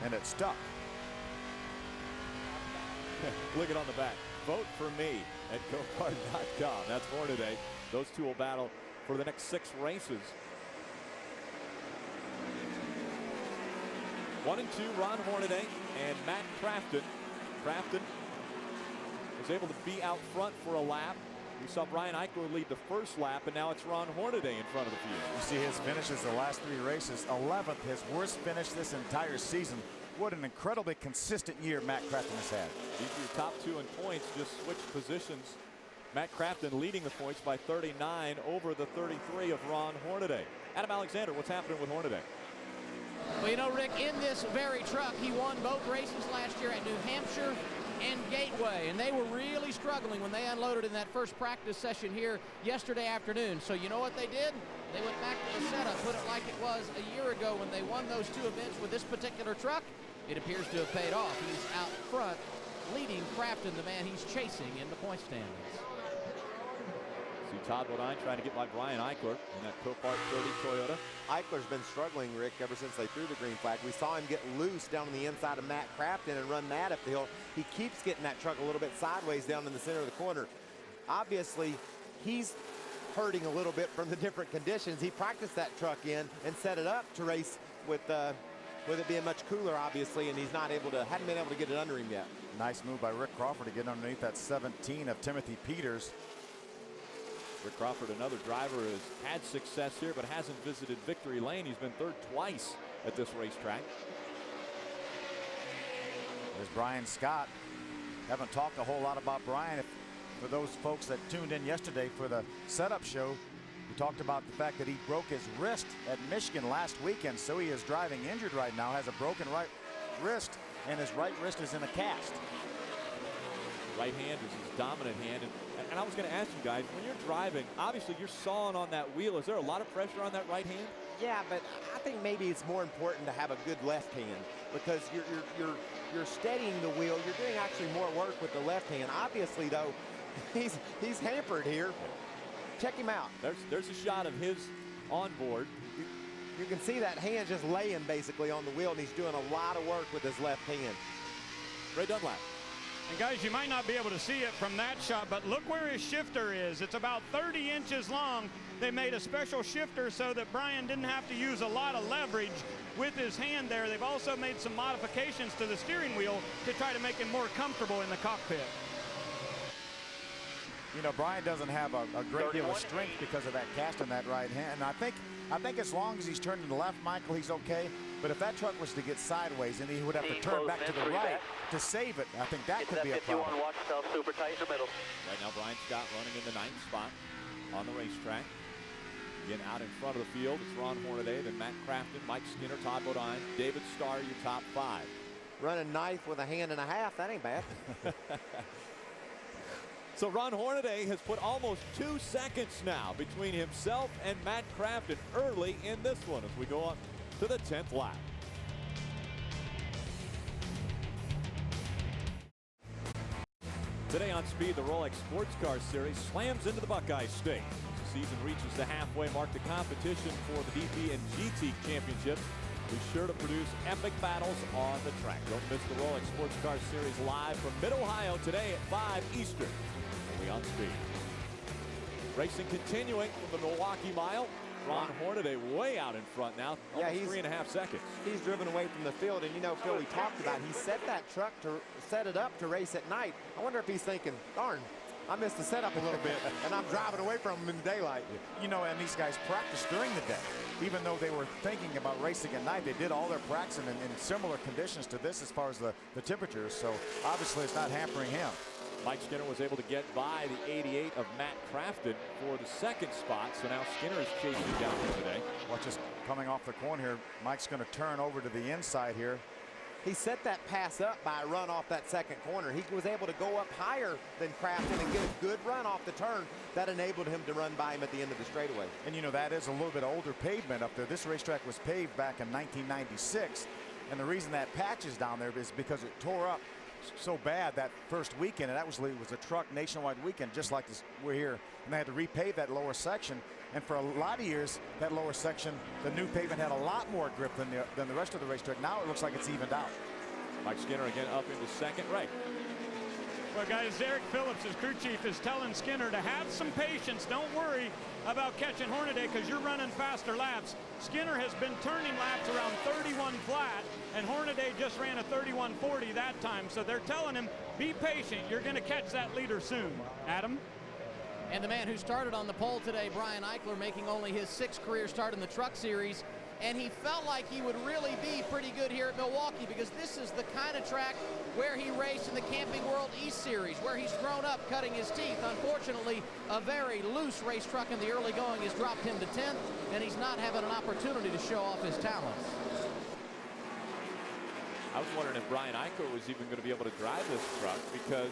S3: And it stuck.
S18: Look it on the back. Vote for me at Copart.com. That's Hornaday. Those two will battle for the next 6 races. 1 and 2, Ron Hornaday and Matt Crafton. Crafton was able to be out front for a lap. We saw Brian Eichler lead the first lap, and now it's Ron Hornaday in front of the field.
S3: You see his finishes the last 3 races. 11th, his worst finish this entire season. What an incredibly consistent year Matt Crafton has had.
S18: These are your top 2 in points, just switched positions. Matt Crafton leading the points by 39 over the 33 of Ron Hornaday. Adam Alexander, what's happening with Hornaday?
S6: Well, you know, Rick, in this very truck, he won both races last year at New Hampshire and Gateway, and they were really struggling when they unloaded in that first practice session here yesterday afternoon. So you know what they did? They went back to the setup, put it like it was a year ago when they won those 2 events with this particular truck. It appears to have paid off. He's out front, leading Crafton, the man he's chasing, in the point standings.
S18: See Todd Bodine trying to get by Brian Eichler in that Copart 30 Toyota.
S13: Eichler's been struggling, Rick, ever since they threw the green flag. We saw him get loose down on the inside of Matt Crafton and run that up the hill. He keeps getting that truck a little bit sideways down in the center of the corner. Obviously, he's hurting a little bit from the different conditions. He practiced that truck in and set it up to race with it being much cooler, obviously, and hadn't been able to get it under him yet.
S3: Nice move by Rick Crawford to get underneath that 17 of Timothy Peters.
S18: Rick Crawford, another driver, has had success here but hasn't visited victory lane. He's been third twice at this racetrack.
S3: There's Brian Scott. Haven't talked a whole lot about Brian. For those folks that tuned in yesterday for the setup show, we talked about the fact that he broke his wrist at Michigan last weekend, so he is driving injured right now, has a broken right wrist, and his right wrist is in a cast.
S18: Right hand is his dominant hand. And I was going to ask you guys, when you're driving, obviously you're sawing on that wheel. Is there a lot of pressure on that right hand?
S13: Yeah, but I think maybe it's more important to have a good left hand because you're steadying the wheel. You're doing actually more work with the left hand. Obviously, though, he's hampered here. Check him out.
S18: There's a shot of his on board.
S13: You can see that hand just laying basically on the wheel, and he's doing a lot of work with his left hand.
S18: Ray Dunlap.
S8: And guys, you might not be able to see it from that shot, but look where his shifter is. It's about 30 inches long. They made a special shifter so that Brian didn't have to use a lot of leverage with his hand there. They've also made some modifications to the steering wheel to try to make him more comfortable in the cockpit.
S3: You know, Brian doesn't have a great deal of strength because of that cast in that right hand. And I think as long as he's turning to the left, Michael, he's okay. But if that truck was to get sideways and he would have to turn back to the right to save it, I think that could be a problem.
S25: Watch yourself, super tight in the middle.
S18: Right now, Brian Scott running in the 9th spot on the racetrack. Again, out in front of the field, it's Ron Hornaday, then Matt Crafton, Mike Skinner, Todd Bodine, David Starr, your top 5.
S13: Running 9th with a hand and a half, that ain't bad.
S18: So Ron Hornaday has put almost 2 seconds now between himself and Matt Crafton early in this one as we go on to the 10th lap. Today on Speed, the Rolex Sports Car Series slams into the Buckeye State. As the season reaches the halfway mark, the competition for the DP and GT championships is sure to produce epic battles on the track. Don't miss the Rolex Sports Car Series live from Mid-Ohio today at 5 Eastern. Only on Speed. Racing continuing from the Milwaukee Mile. Ron Hornaday way out in front now.
S13: Yeah,
S18: he's 3.5 seconds.
S13: He's driven away from the field, and you know, Phil, we talked about he set that truck to set it up to race at night. I wonder if he's thinking, darn, I missed the setup a little bit, and I'm driving away from him in the daylight.
S3: You know, and these guys practiced during the day. Even though they were thinking about racing at night, they did all their practicing in similar conditions to this as far as the temperatures. So obviously it's not hampering him.
S18: Mike Skinner was able to get by the 88 of Matt Crafton for the 2nd spot. So now Skinner is chasing down here today.
S3: Watch us coming off the corner here. Mike's going to turn over to the inside here.
S13: He set that pass up by a run off that 2nd corner. He was able to go up higher than Crafton and get a good run off the turn. That enabled him to run by him at the end of the straightaway.
S3: And you know, that is a little bit older pavement up there. This racetrack was paved back in 1996. And the reason that patch is down there is because it tore up so bad that first weekend, and that was a truck nationwide weekend just like this we're here, and they had to repave that lower section. And for a lot of years, that lower section, the new pavement had a lot more grip than the rest of the racetrack. Now it looks like it's evened out.
S18: Mike Skinner again up into 2nd. Right.
S8: Well, guys, Eric Phillips, his crew chief, is telling Skinner to have some patience. Don't worry about catching Hornaday because you're running faster laps. Skinner has been turning laps around 31 flat, and Hornaday just ran a 31.40 that time. So they're telling him, be patient. You're going to catch that leader soon. Adam?
S6: And the man who started on the pole today, Brian Eichler, making only his 6th career start in the Truck Series. And he felt like he would really be pretty good here at Milwaukee because this is the kind of track where he raced in the Camping World East Series, where he's grown up cutting his teeth. Unfortunately, a very loose race truck in the early going has dropped him to 10th, and he's not having an opportunity to show off his talents.
S18: I was wondering if Brian Eichler was even going to be able to drive this truck because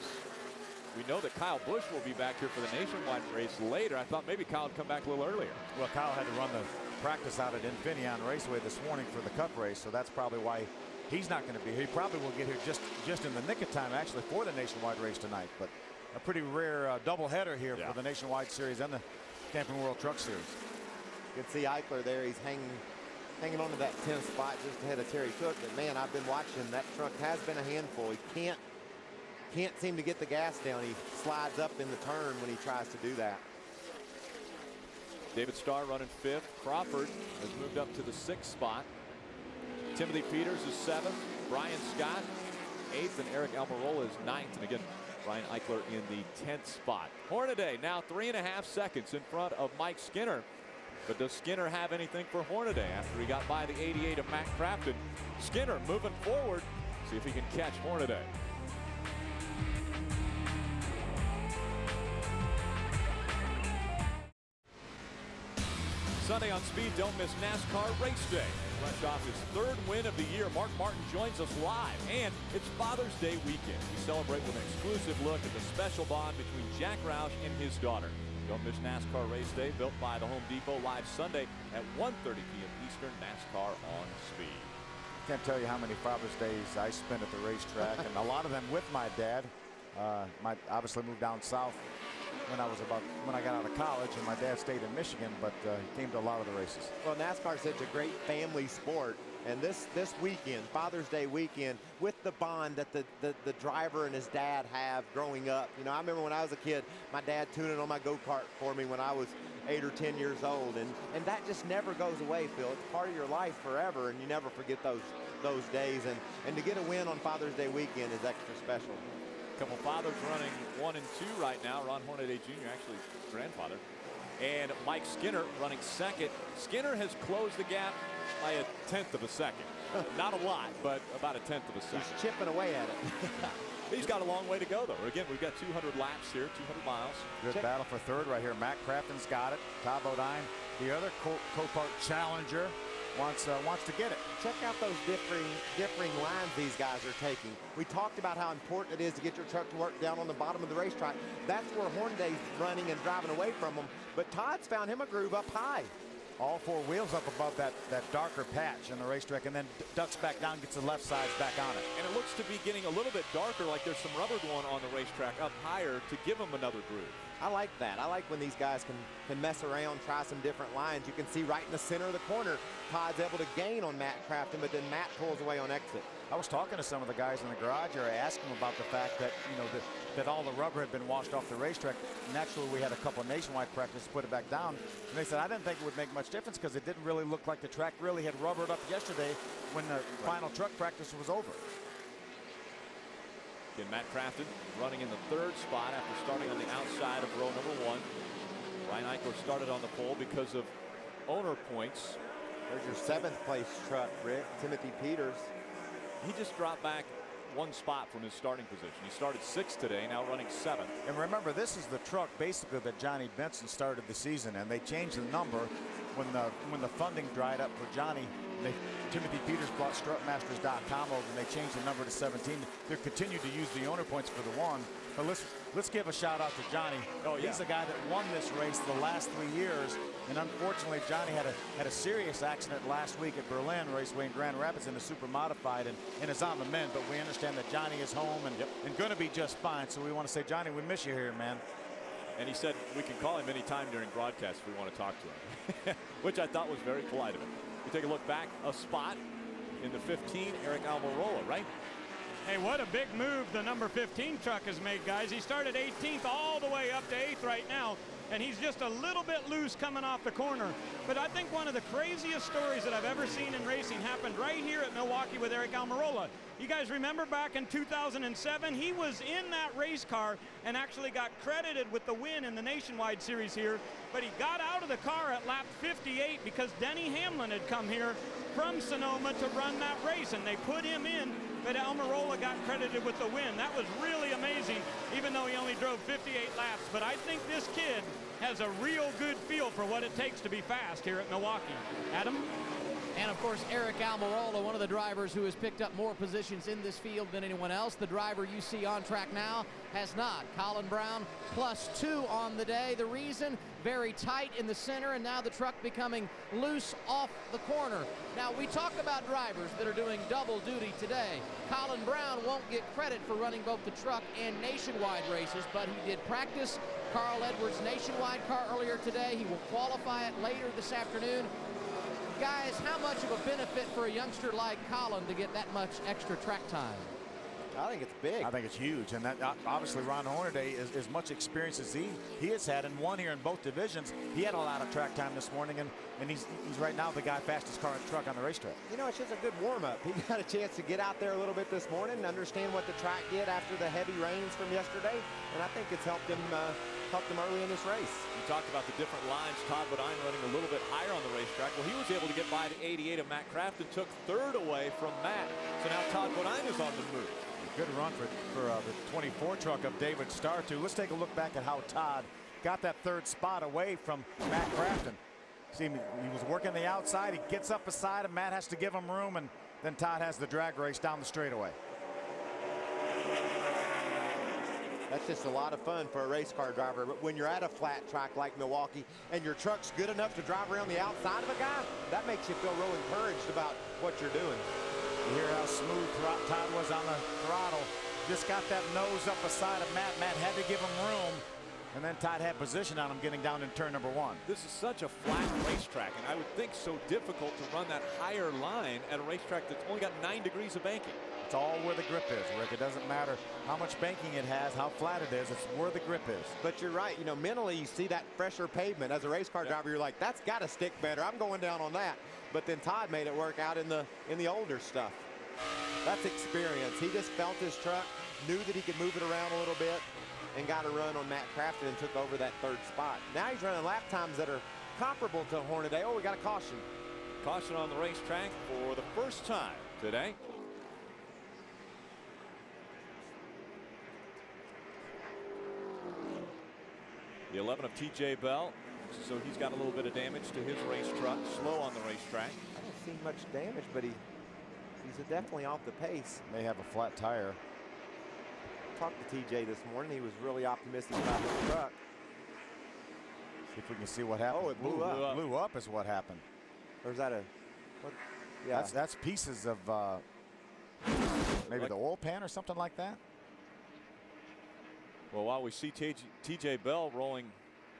S18: we know that Kyle Busch will be back here for the nationwide race later. I thought maybe Kyle would come back a little earlier.
S3: Well, Kyle had to run the practice out at Infineon Raceway this morning for the Cup race, so that's probably why he's not going to be here. He probably will get here just in the nick of time, actually, for the nationwide race tonight. But a pretty rare doubleheader here for the Nationwide Series and the Camping World Truck Series.
S13: You can see Eichler there. He's hanging on to that 10th spot just ahead of Terry Cook. But man, I've been watching. That truck has been a handful. He can't seem to get the gas down. He slides up in the turn when he tries to do that.
S18: David Starr running 5th. Crawford has moved up to the 6th spot. Timothy Peters is 7th. Brian Scott 8th, and Eric Almirola is 9th. And again, Ryan Eichler in the 10th spot. Hornaday now 3.5 seconds in front of Mike Skinner. But does Skinner have anything for Hornaday after he got by the 88 of Matt Crafton? Skinner moving forward. See if he can catch Hornaday. Sunday on Speed, don't miss NASCAR Race Day. Fresh off his 3rd win of the year, Mark Martin joins us live. And it's Father's Day weekend. We celebrate with an exclusive look at the special bond between Jack Roush and his daughter. Don't miss NASCAR Race Day, built by the Home Depot, live Sunday at 1:30 p.m. Eastern. NASCAR on Speed.
S3: Can't tell you how many Father's Days I spent at the racetrack, and a lot of them with my dad. Obviously moved down south when I got out of college, and my dad stayed in Michigan, but he came to a lot of the races.
S13: Well, NASCAR is such a great family sport, and this weekend, Father's Day weekend, with the bond that the driver and his dad have growing up. You know, I remember when I was a kid, my dad tuning on my go-kart for me when I was 8 or 10 years old, and that just never goes away, Phil. It's part of your life forever, and you never forget those days, and to get a win on Father's Day weekend is extra special.
S18: Couple fathers running 1 and 2 right now. Ron Hornaday Jr., actually grandfather. And Mike Skinner running 2nd. Skinner has closed the gap by 1/10 of a second. Not a lot, but about 1/10 of a second.
S13: He's chipping away at it.
S18: He's got a long way to go, though. Again, we've got 200 laps here, 200 miles.
S3: Good battle for 3rd right here. Matt Crafton's got it. Todd Bodine, the other Copart challenger, wants to get it.
S13: Check out those differing lines these guys are taking. We talked about how important it is to get your truck to work down on the bottom of the racetrack. That's where Hornaday's running and driving away from them. But Todd's found him a groove up high.
S3: All 4 wheels up above that darker patch in the racetrack, and then ducks back down, gets the left sides back on it.
S18: And it looks to be getting a little bit darker, like there's some rubber going on the racetrack up higher to give them another groove.
S13: I like that. I like when these guys can mess around, try some different lines. You can see right in the center of the corner, Todd's able to gain on Matt Crafton, but then Matt pulls away on exit.
S3: I was talking to some of the guys in the garage area, asking them about the fact that, you know, that all the rubber had been washed off the racetrack. Naturally, we had a couple of nationwide practices, put it back down. And they said, I didn't think it would make much difference because it didn't really look like the track really had rubbered up yesterday when the final truck practice was over.
S18: Again, Matt Crafton running in the 3rd spot after starting on the outside of row number 1. Ryan Eichler started on the pole because of owner points.
S13: There's your 7th place truck, Rick. Timothy Peters.
S18: He just dropped back 1 spot from his starting position. He started 6th today, now running 7th.
S3: And remember, this is the truck basically that Johnny Benson started the season, and they changed the number when the funding dried up for Johnny. Timothy Peters brought strutmasters.com over, and they changed the number to 17. They continued to use the owner points for the 1. But let's give a shout out to Johnny.
S18: Oh, yeah.
S3: He's the guy that won this race the last 3 years, and unfortunately Johnny had a serious accident last week at Berlin Raceway in Grand Rapids in a super modified, and is on the mend. But we understand that Johnny is home and going to be just fine. So we want to say, Johnny, we miss you here, man.
S18: And he said we can call him anytime during broadcast if we want to talk to him, which I thought was very polite of him. We take a look back, a spot in the 15, Eric Almirola, right?
S8: Hey, what a big move the number 15 truck has made, guys. He started 18th all the way up to 8th right now, and he's just a little bit loose coming off the corner. But I think one of the craziest stories that I've ever seen in racing happened right here at Milwaukee with Eric Almirola. You guys remember back in 2007, he was in that race car and actually got credited with the win in the Nationwide Series here, but he got out of the car at lap 58 because Denny Hamlin had come here from Sonoma to run that race, and they put him in, but Almirola got credited with the win. That was really amazing, even though he only drove 58 laps. But I think this kid has a real good feel for what it takes to be fast here at Milwaukee. Adam?
S6: And of course, Eric Almirola, one of the drivers who has picked up more positions in this field than anyone else. The driver you see on track now has not. Colin Brown +2 on the day. The reason, very tight in the center, and now the truck becoming loose off the corner. Now, we talk about drivers that are doing double duty today. Colin Brown won't get credit for running both the truck and nationwide races, but he did practice Carl Edwards' nationwide car earlier today. He will qualify it later this afternoon. Guys, how much of a benefit for a youngster like Colin to get that much extra track time?
S13: I think it's big.
S3: I think it's huge, and that obviously Ron Hornaday is as much experience as he has had and won here in both divisions. He had a lot of track time this morning, and he's right now the guy fastest car and truck on the racetrack.
S13: You know, it's just a good warm-up. He got a chance to get out there a little bit this morning and understand what the track did after the heavy rains from yesterday, and I think it's helped him early in this race.
S18: You talked about the different lines. Todd Bodine running a little bit higher on the racetrack. Well, he was able to get by the 88 of Matt Kraft and took third away from Matt. So now Todd Bodine is on the move.
S3: Good run for the 24 truck of David Starr, too. Let's take a look back at how Todd got that third spot away from Matt Crafton. See, he was working the outside. He gets up beside him. Matt has to give him room, and then Todd has the drag race down the straightaway.
S13: That's just a lot of fun for a race car driver. But when you're at a flat track like Milwaukee and your truck's good enough to drive around the outside of a guy, that makes you feel real encouraged about what you're doing.
S3: You hear how smooth Todd was on the throttle. Just got that nose up beside of Matt. Matt had to give him room. And then Todd had position on him getting down in turn number 1.
S18: This is such a flat racetrack, and I would think so difficult to run that higher line at a racetrack that's only got 9 degrees of banking.
S3: It's all where the grip is, Rick. It doesn't matter how much banking it has, how flat it is. It's where the grip is.
S13: But you're right. You know, mentally, you see that fresher pavement. As a race car driver, you're like, that's got to stick better. I'm going down on that. But then Todd made it work out in the older stuff. That's experience. He just felt his truck, knew that he could move it around a little bit, and got a run on Matt Crafton and took over that third spot. Now he's running lap times that are comparable to Hornaday. Oh, we got a caution.
S18: Caution on the racetrack for the first time today. The 11 of TJ Bell, so he's got a little bit of damage to his race truck. Slow on the racetrack.
S13: I don't see much damage, but he's definitely off the pace.
S3: May have a flat tire.
S13: Talked to TJ this morning. He was really optimistic about his truck.
S3: See if we can see what happened.
S13: Oh, it blew up.
S3: Blew up is what happened.
S13: Or is that a? What? Yeah.
S3: That's pieces of maybe like the oil pan or something like that.
S18: Well, while we see TJ Bell rolling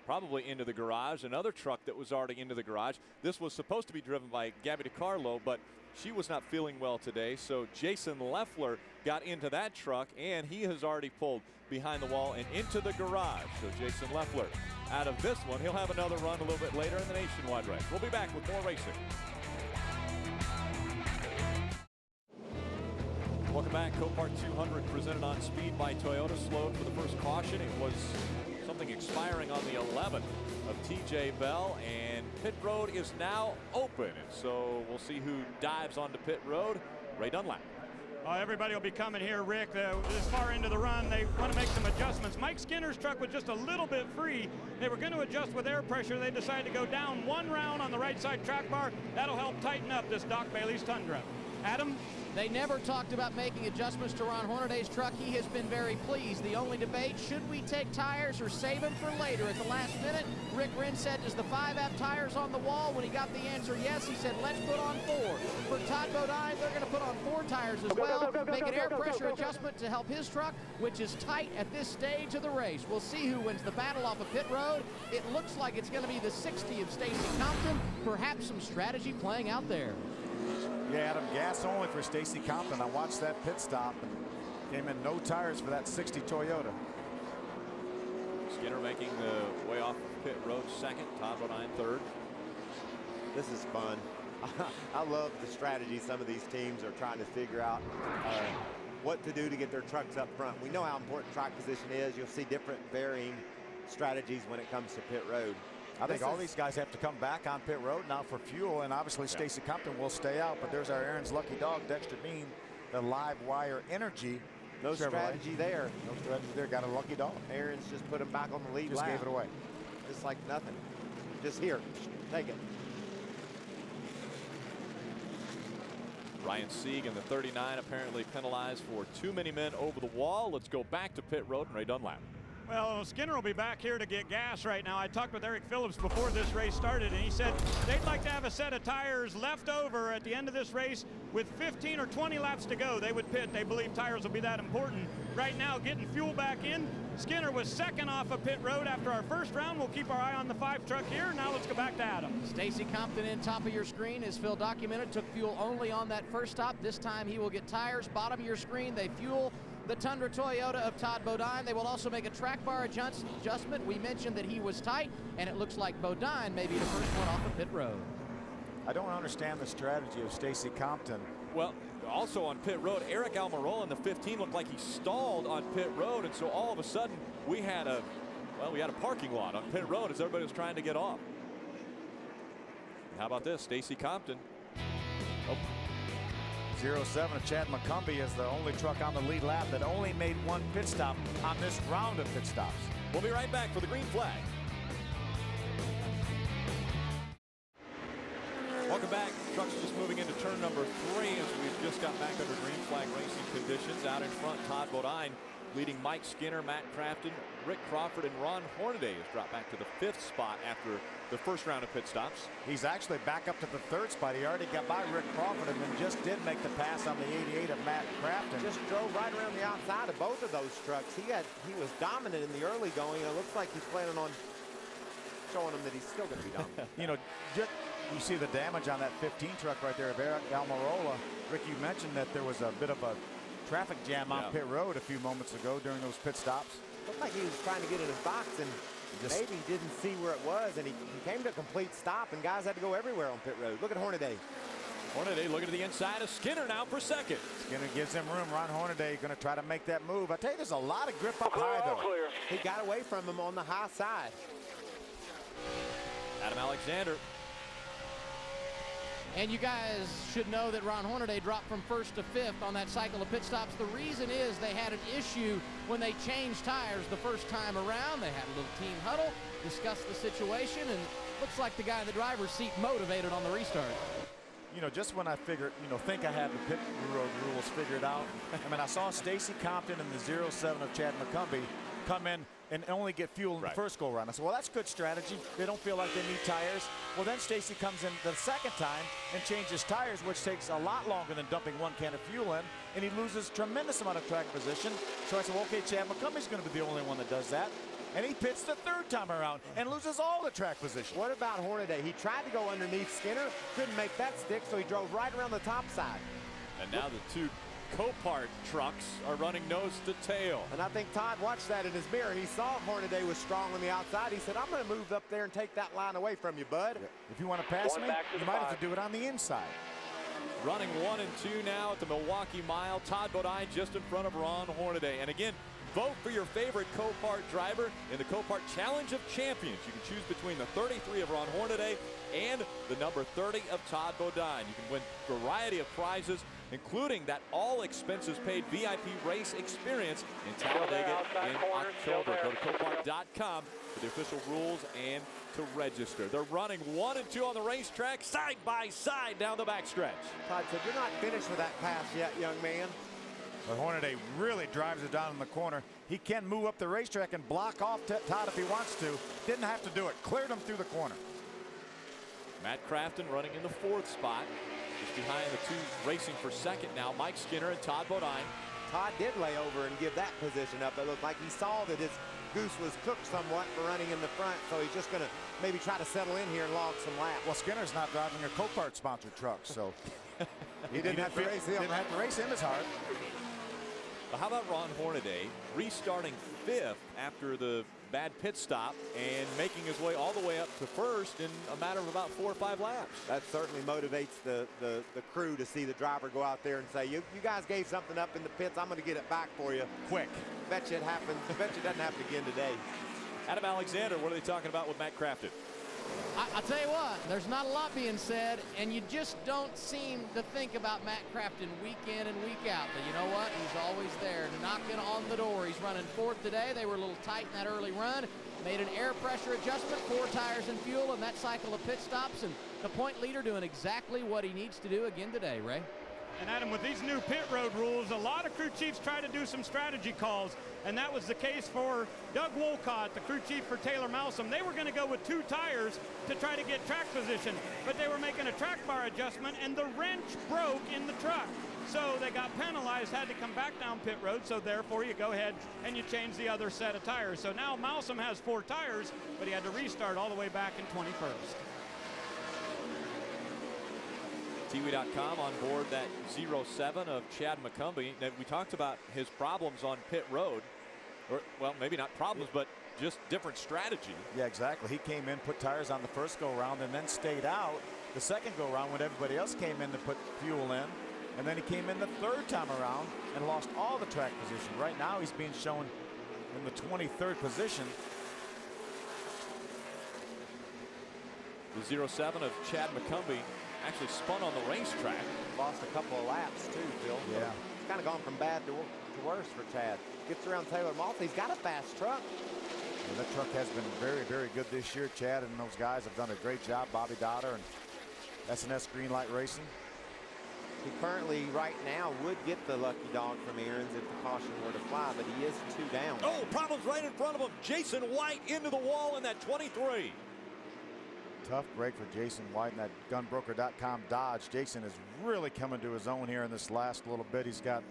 S18: probably into the garage, another truck that was already into the garage. This was supposed to be driven by Gabby DiCarlo, but she was not feeling well today. So Jason Leffler got into that truck, and he has already pulled behind the wall and into the garage. So Jason Leffler out of this one. He'll have another run a little bit later in the nationwide race. We'll be back with more racing. Welcome back. Copart 200 presented on speed by Toyota. Slowed for the first caution. It was something expiring on the 11th of TJ Bell, and pit road is now open. And so we'll see who dives onto pit road. Ray Dunlap.
S8: Everybody will be coming here, Rick. This far into the run, they want to make some adjustments. Mike Skinner's truck was just a little bit free. They were going to adjust with air pressure. They decided to go down one round on the right side track bar. That'll help tighten up this Doc Bailey's Tundra. Adam?
S6: They never talked about making adjustments to Ron Hornaday's truck. He has been very pleased. The only debate, should we take tires or save them for later at the last minute? Rick Wren said, is the 5-app tires on the wall? When he got the answer yes, he said, let's put on 4. For Todd Bodine, they're going to put on 4 tires as well. Make an air pressure adjustment to help his truck, which is tight at this stage of the race. We'll see who wins the battle off of pit road. It looks like it's going to be the 60 of Stacy Compton. Perhaps some strategy playing out there.
S3: Yeah, Adam, gas only for Stacy Compton. I watched that pit stop and came in no tires for that 60 Toyota.
S18: Skinner making the way off pit road second, Todd Bodine third.
S13: This is fun. I love the strategy some of these teams are trying to figure out what to do to get their trucks up front. We know how important track position is. You'll see different varying strategies when it comes to pit road.
S3: I think all these guys have to come back on pit road now for fuel, and obviously Stacy Compton will stay out, but there's our Aaron's lucky dog, Dexter Bean, the live wire energy.
S13: No strategy there.
S3: No strategy there. Got a lucky dog.
S13: Aaron's just put him back on the lead
S3: Just
S13: lap.
S3: gave it away.
S13: Just like nothing. Just here. Take it.
S18: Ryan Sieg in the 39 apparently penalized for too many men over the wall. Let's go back to pit road and Ray Dunlap.
S8: Well, Skinner will be back here to get gas right now. I talked with Eric Phillips before this race started, and he said they'd like to have a set of tires left over at the end of this race with 15 or 20 laps to go. They would pit. They believe tires will be that important. Right now, getting fuel back in. Skinner was second off of pit road after our first round. We'll keep our eye on the 5 truck here. Now let's go back to Adam.
S6: Stacy Compton in top of your screen, as Phil documented, took fuel only on that first stop. This time he will get tires. Bottom of your screen, they fuel the Tundra Toyota of Todd Bodine. They will also make a track bar adjustment. We mentioned that he was tight, and it looks like Bodine may be the first one off of pit road.
S3: I don't understand the strategy of Stacy Compton.
S18: Well, also on pit road, Eric Almirola in the 15 looked like he stalled on pit road, and so all of a sudden we had a parking lot on pit road as everybody was trying to get off. How about this, Stacy Compton? Oh.
S3: 07 of Chad McCumbee is the only truck on the lead lap that only made one pit stop on this round of pit stops.
S18: We'll be right back for the green flag. Welcome back. Trucks just moving into turn number 3 as we've just got back under green flag racing conditions. Out in front, Todd Bodine leading Mike Skinner, Matt Crafton, Rick Crawford, and Ron Hornaday has dropped back to the 5th spot after the first round of pit stops.
S3: He's actually back up to the 3rd spot. He already got by Rick Crawford and then just did make the pass on the 88 of Matt Crafton.
S13: Just drove right around the outside of both of those trucks. He was dominant in the early going, and it looks like he's planning on showing them that he's still going to be dominant.
S3: You know, you see the damage on that 15 truck right there of Eric Almirola. Rick, you mentioned that there was a bit of a traffic jam on pit road a few moments ago during those pit stops.
S13: Looked like he was trying to get in his box and maybe didn't see where it was, and he came to a complete stop, and guys had to go everywhere on pit road. Look at Hornaday.
S18: Hornaday looking to the inside of Skinner now for second.
S3: Skinner gives him room. Ron Hornaday going to try to make that move. I tell you, there's a lot of grip up high, though.
S13: Clear. He got away from him on the high side.
S18: Adam Alexander.
S6: And you guys should know that Ron Hornaday dropped from 1st to 5th on that cycle of pit stops. The reason is they had an issue when they changed tires the first time around. They had a little team huddle, discussed the situation, and looks like the guy in the driver's seat motivated on the restart.
S3: You know, just when I figured, think I had the pit road rules figured out. I mean, I saw Stacy Compton in the 07 of Chad McCumbee come in and only get fuel in the first go round. I said, well, that's good strategy. They don't feel like they need tires. Well, then Stacy comes in the second time and changes tires, which takes a lot longer than dumping one can of fuel in, and he loses tremendous amount of track position. So I said, well, okay, Chad McCumbee's going to be the only one that does that. And he pits the 3rd time around and loses all the track position.
S13: What about Hornaday? He tried to go underneath Skinner, couldn't make that stick, so he drove right around the top side.
S18: And now the 2 Copart trucks are running nose to tail.
S13: And I think Todd watched that in his mirror. He saw Hornaday was strong on the outside. He said, I'm going to move up there and take that line away from you, bud.
S3: If you want to pass me, you might have to do it on the inside.
S18: Running 1 and 2 now at the Milwaukee Mile. Todd Bodine just in front of Ron Hornaday. And again, vote for your favorite Copart driver in the Copart Challenge of Champions. You can choose between the 33 of Ron Hornaday and the number 30 of Todd Bodine. You can win a variety of prizes, including that all-expenses paid VIP race experience in Talladega in October. Go to Copart.com for the official rules and to register. They're running 1 and 2 on the racetrack, side by side down the backstretch.
S13: Todd said, you're not finished with that pass yet, young man.
S3: But Hornaday really drives it down in the corner. He can move up the racetrack and block off Todd if he wants to. Didn't have to do it. Cleared him through the corner.
S18: Matt Crafton running in the 4th spot. Just behind the 2 racing for second now, Mike Skinner and Todd Bodine.
S13: Todd did lay over and give that position up. It looked like he saw that his goose was cooked somewhat for running in the front, so he's just going to maybe try to settle in here and log some laps.
S3: Well, Skinner's not driving a Copart-sponsored truck, so
S13: he didn't have to race him.
S3: Didn't have to race him as hard.
S18: But how about Ron Hornaday restarting 5th after the bad pit stop and making his way all the way up to 1st in a matter of about 4 or 5 laps?
S13: That certainly motivates the crew to see the driver go out there and say, you guys gave something up in the pits. I'm going to get it back for you.
S3: Quick.
S13: Bet you it happens. Bet you it doesn't happen again today.
S18: Adam Alexander, what are they talking about with Matt Crafton?
S6: I tell you what, there's not a lot being said, and you just don't seem to think about Matt Crafton week in and week out. But you know what? He's always there, knocking on the door. He's running 4th today. They were a little tight in that early run. Made an air pressure adjustment, 4 tires and fuel, and that cycle of pit stops. And the point leader doing exactly what he needs to do again today, Ray.
S8: And Adam, with these new pit road rules, a lot of crew chiefs try to do some strategy calls, and that was the case for Doug Wolcott, the crew chief for Taylor Malsom. They were going to go with 2 tires to try to get track position, but they were making a track bar adjustment, and the wrench broke in the truck. So they got penalized, had to come back down pit road, so therefore you go ahead and you change the other set of tires. So now Malsom has 4 tires, but he had to restart all the way back in 21st.
S18: TV.com on board that 07 of Chad McCumbee. We talked about his problems on pit road. Or, well, maybe not problems, but just different strategy.
S3: Yeah, exactly. He came in, put tires on the first go-around, and then stayed out the second go-around when everybody else came in to put fuel in. And then he came in the 3rd time around and lost all the track position. Right now he's being shown in the 23rd position.
S18: The 07 of Chad McCumbee actually spun on the racetrack.
S13: Lost a couple of laps too, Phil.
S3: Yeah.
S13: It's kind of gone from bad to worse for Chad. Gets around Taylor Malta. He's got a fast truck.
S3: Yeah, that truck has been very, very good this year. Chad and those guys have done a great job. Bobby Dotter and SNS Greenlight Racing.
S13: He currently, right now, would get the lucky dog from Aaron's if the caution were to fly, but he is 2 down.
S18: Oh, problems right in front of him. Jason White into the wall in that 23.
S3: Tough break for Jason White in that gunbroker.com Dodge. Jason is really coming to his own here in this last little bit. He's got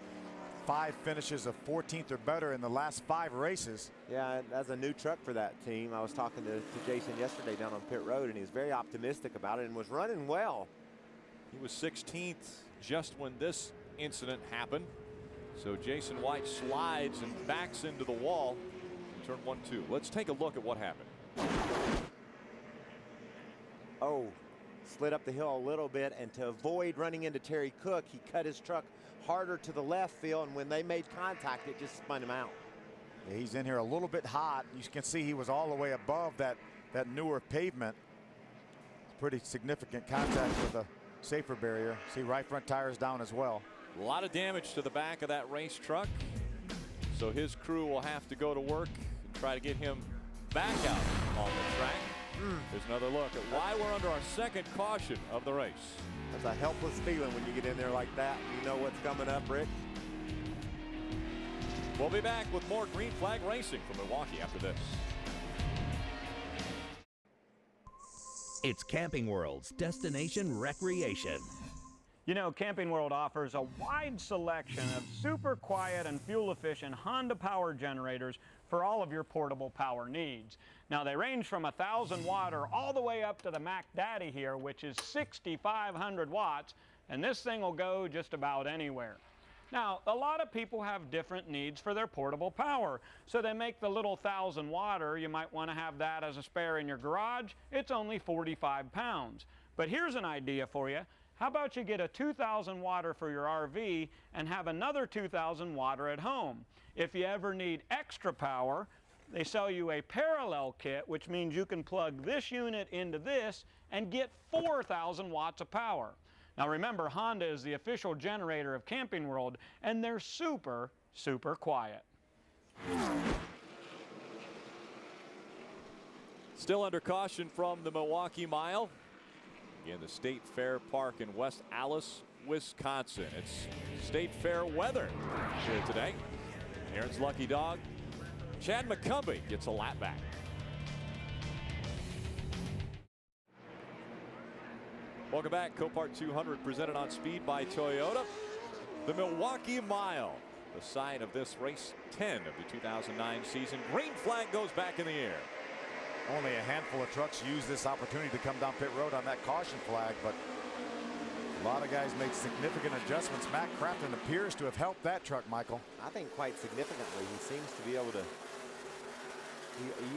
S3: 5 finishes of 14th or better in the last 5 races.
S13: Yeah, that's a new truck for that team. I was talking to Jason yesterday down on pit road, and he's very optimistic about it and was running well.
S18: He was 16th just when this incident happened. So Jason White slides and backs into the wall in turn 1-2. Let's take a look at what happened.
S13: Oh, slid up the hill a little bit, and to avoid running into Terry Cook, he cut his truck harder to the left, Phil, and when they made contact, it just spun him out.
S3: Yeah, he's in here a little bit hot. You can see he was all the way above that newer pavement. It's pretty significant contact with a safer barrier. See, right front tires down as well.
S18: A lot of damage to the back of that race truck. So his crew will have to go to work and try to get him back out on the track. There's another look at why we're under our 2nd caution of the race.
S13: That's a helpless feeling when you get in there like that. You know what's coming up, Rick.
S18: We'll be back with more Green Flag Racing from Milwaukee after this.
S11: It's Camping World's Destination Recreation.
S8: You know, Camping World offers a wide selection of super quiet and fuel-efficient Honda power generators for all of your portable power needs. Now, they range from 1,000 watt or all the way up to the Mac Daddy here, which is 6,500 watts, and this thing will go just about anywhere. Now, a lot of people have different needs for their portable power, so they make the little 1,000 watter. You might want to have that as a spare in your garage. It's only 45 pounds. But here's an idea for you. How about you get a 2,000 watter for your RV and have another 2,000 watter at home? If you ever need extra power, they sell you a parallel kit, which means you can plug this unit into this and get 4,000 watts of power. Now remember, Honda is the official generator of Camping World, and they're super, super quiet.
S18: Still under caution from the Milwaukee Mile. Again, the State Fair Park in West Allis, Wisconsin. It's State Fair weather here today. Aaron's lucky dog, Chad McCumbee, gets a lap back. Welcome back. Copart 200 presented on speed by Toyota. The Milwaukee Mile, the site of this race 10 of the 2009 season. Green flag goes back in the air.
S3: Only a handful of trucks use this opportunity to come down pit road on that caution flag, but a lot of guys made significant adjustments. Matt Crafton appears to have helped that truck, Michael.
S13: I think quite significantly. He seems to be able to.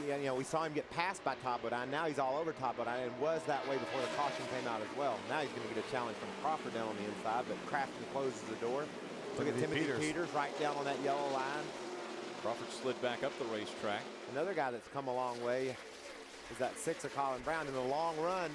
S13: You know, we saw him get passed by Todd Bodine. Now he's all over Todd Bodine, and was that way before the caution came out as well. Now he's going to get a challenge from Crawford down on the inside, but Crafton closes the door. Look at Timothy Peters right down on that yellow line.
S18: Crawford slid back up the racetrack.
S13: Another guy that's come a long way is that 6 of Colin Brown. In the long run,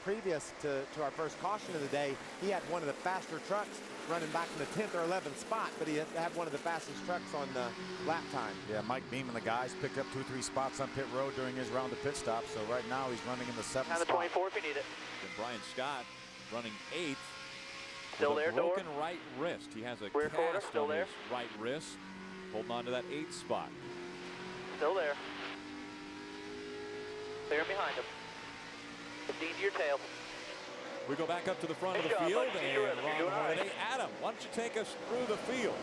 S13: previous to our first caution of the day, he had one of the faster trucks running back in the 10th or 11th spot, but he had one of the fastest trucks on the lap time.
S3: Yeah, Mike Beam and the guys picked up 2-3 spots on pit road during his round of pit stop, so right now he's running in the 7th spot.
S17: On the 24 if you need it.
S18: And Brian Scott running 8th.
S1: Still
S18: with
S1: there,
S18: a broken
S1: door.
S18: right wrist. He has a
S1: Rear quarter,
S18: cast
S1: still
S18: on
S1: there.
S18: his right wrist, holding on to that 8th spot.
S1: Still there. Clear behind him. 15 to your tail.
S18: We go back up to the front of the
S1: Good job,
S18: field,
S1: buddy.
S18: and
S1: You're doing all right.
S18: Hornaday. Adam, why don't you take us through the field?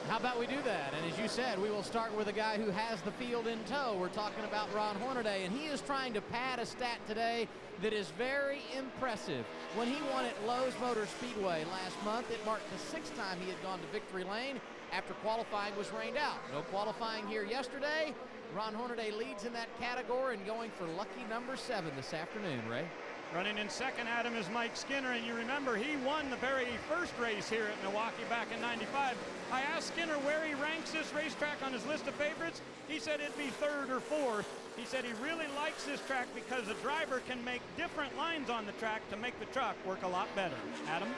S6: How about we do that? And as you said, we will start with a guy who has the field in tow. We're talking about Ron Hornaday, and he is trying to pad a stat today that is very impressive. When he won at Lowe's Motor Speedway last month, it marked the 6th time he had gone to victory lane after qualifying was rained out. No qualifying here yesterday. Ron Hornaday leads in that category and going for lucky number 7 this afternoon, Ray.
S8: Running in second, Adam, is Mike Skinner, and you remember he won the very first race here at Milwaukee back in '95. I asked Skinner where he ranks this racetrack on his list of favorites. He said it'd be 3rd or 4th. He said he really likes this track because a driver can make different lines on the track to make the truck work a lot better. Adam?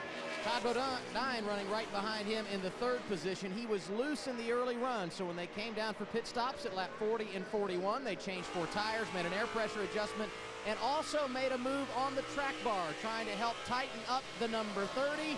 S6: Todd Bodine running right behind him in the 3rd position. He was loose in the early run, so when they came down for pit stops at lap 40 and 41, they changed 4 tires, made an air pressure adjustment, and also made a move on the track bar, trying to help tighten up the number 30.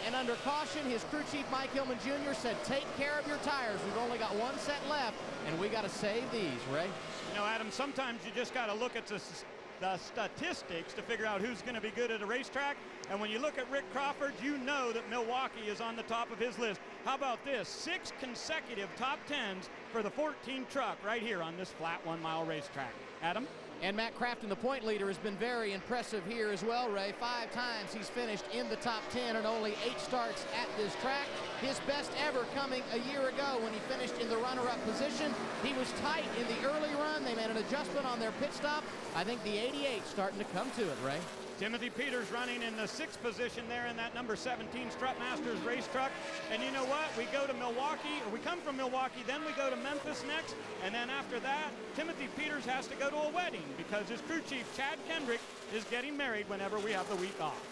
S6: And under caution, his crew chief, Mike Hillman Jr., said, take care of your tires. We've only got 1 set left, and we got to save these, Ray.
S8: You know, Adam, sometimes you just got to look at the statistics to figure out who's going to be good at a racetrack. And when you look at Rick Crawford, you know that Milwaukee is on the top of his list. How about this? 6 consecutive top 10s for the 14 truck right here on this flat 1-mile racetrack. Adam?
S6: And Matt Crafton, the point leader, has been very impressive here as well, Ray. 5 times he's finished in the top 10 and only 8 starts at this track. His best ever coming a year ago when he finished in the runner-up position. He was tight in the early run. They made an adjustment on their pit stop. I think the 88 starting to come to it, Ray.
S8: Timothy Peters running in the 6th position there in that number 17 Strutmasters race truck. And you know what? We go to Milwaukee, or we come from Milwaukee, then we go to Memphis next. And then after that, Timothy Peters has to go to a wedding because his crew chief, Chad Kendrick, is getting married whenever we have the week off.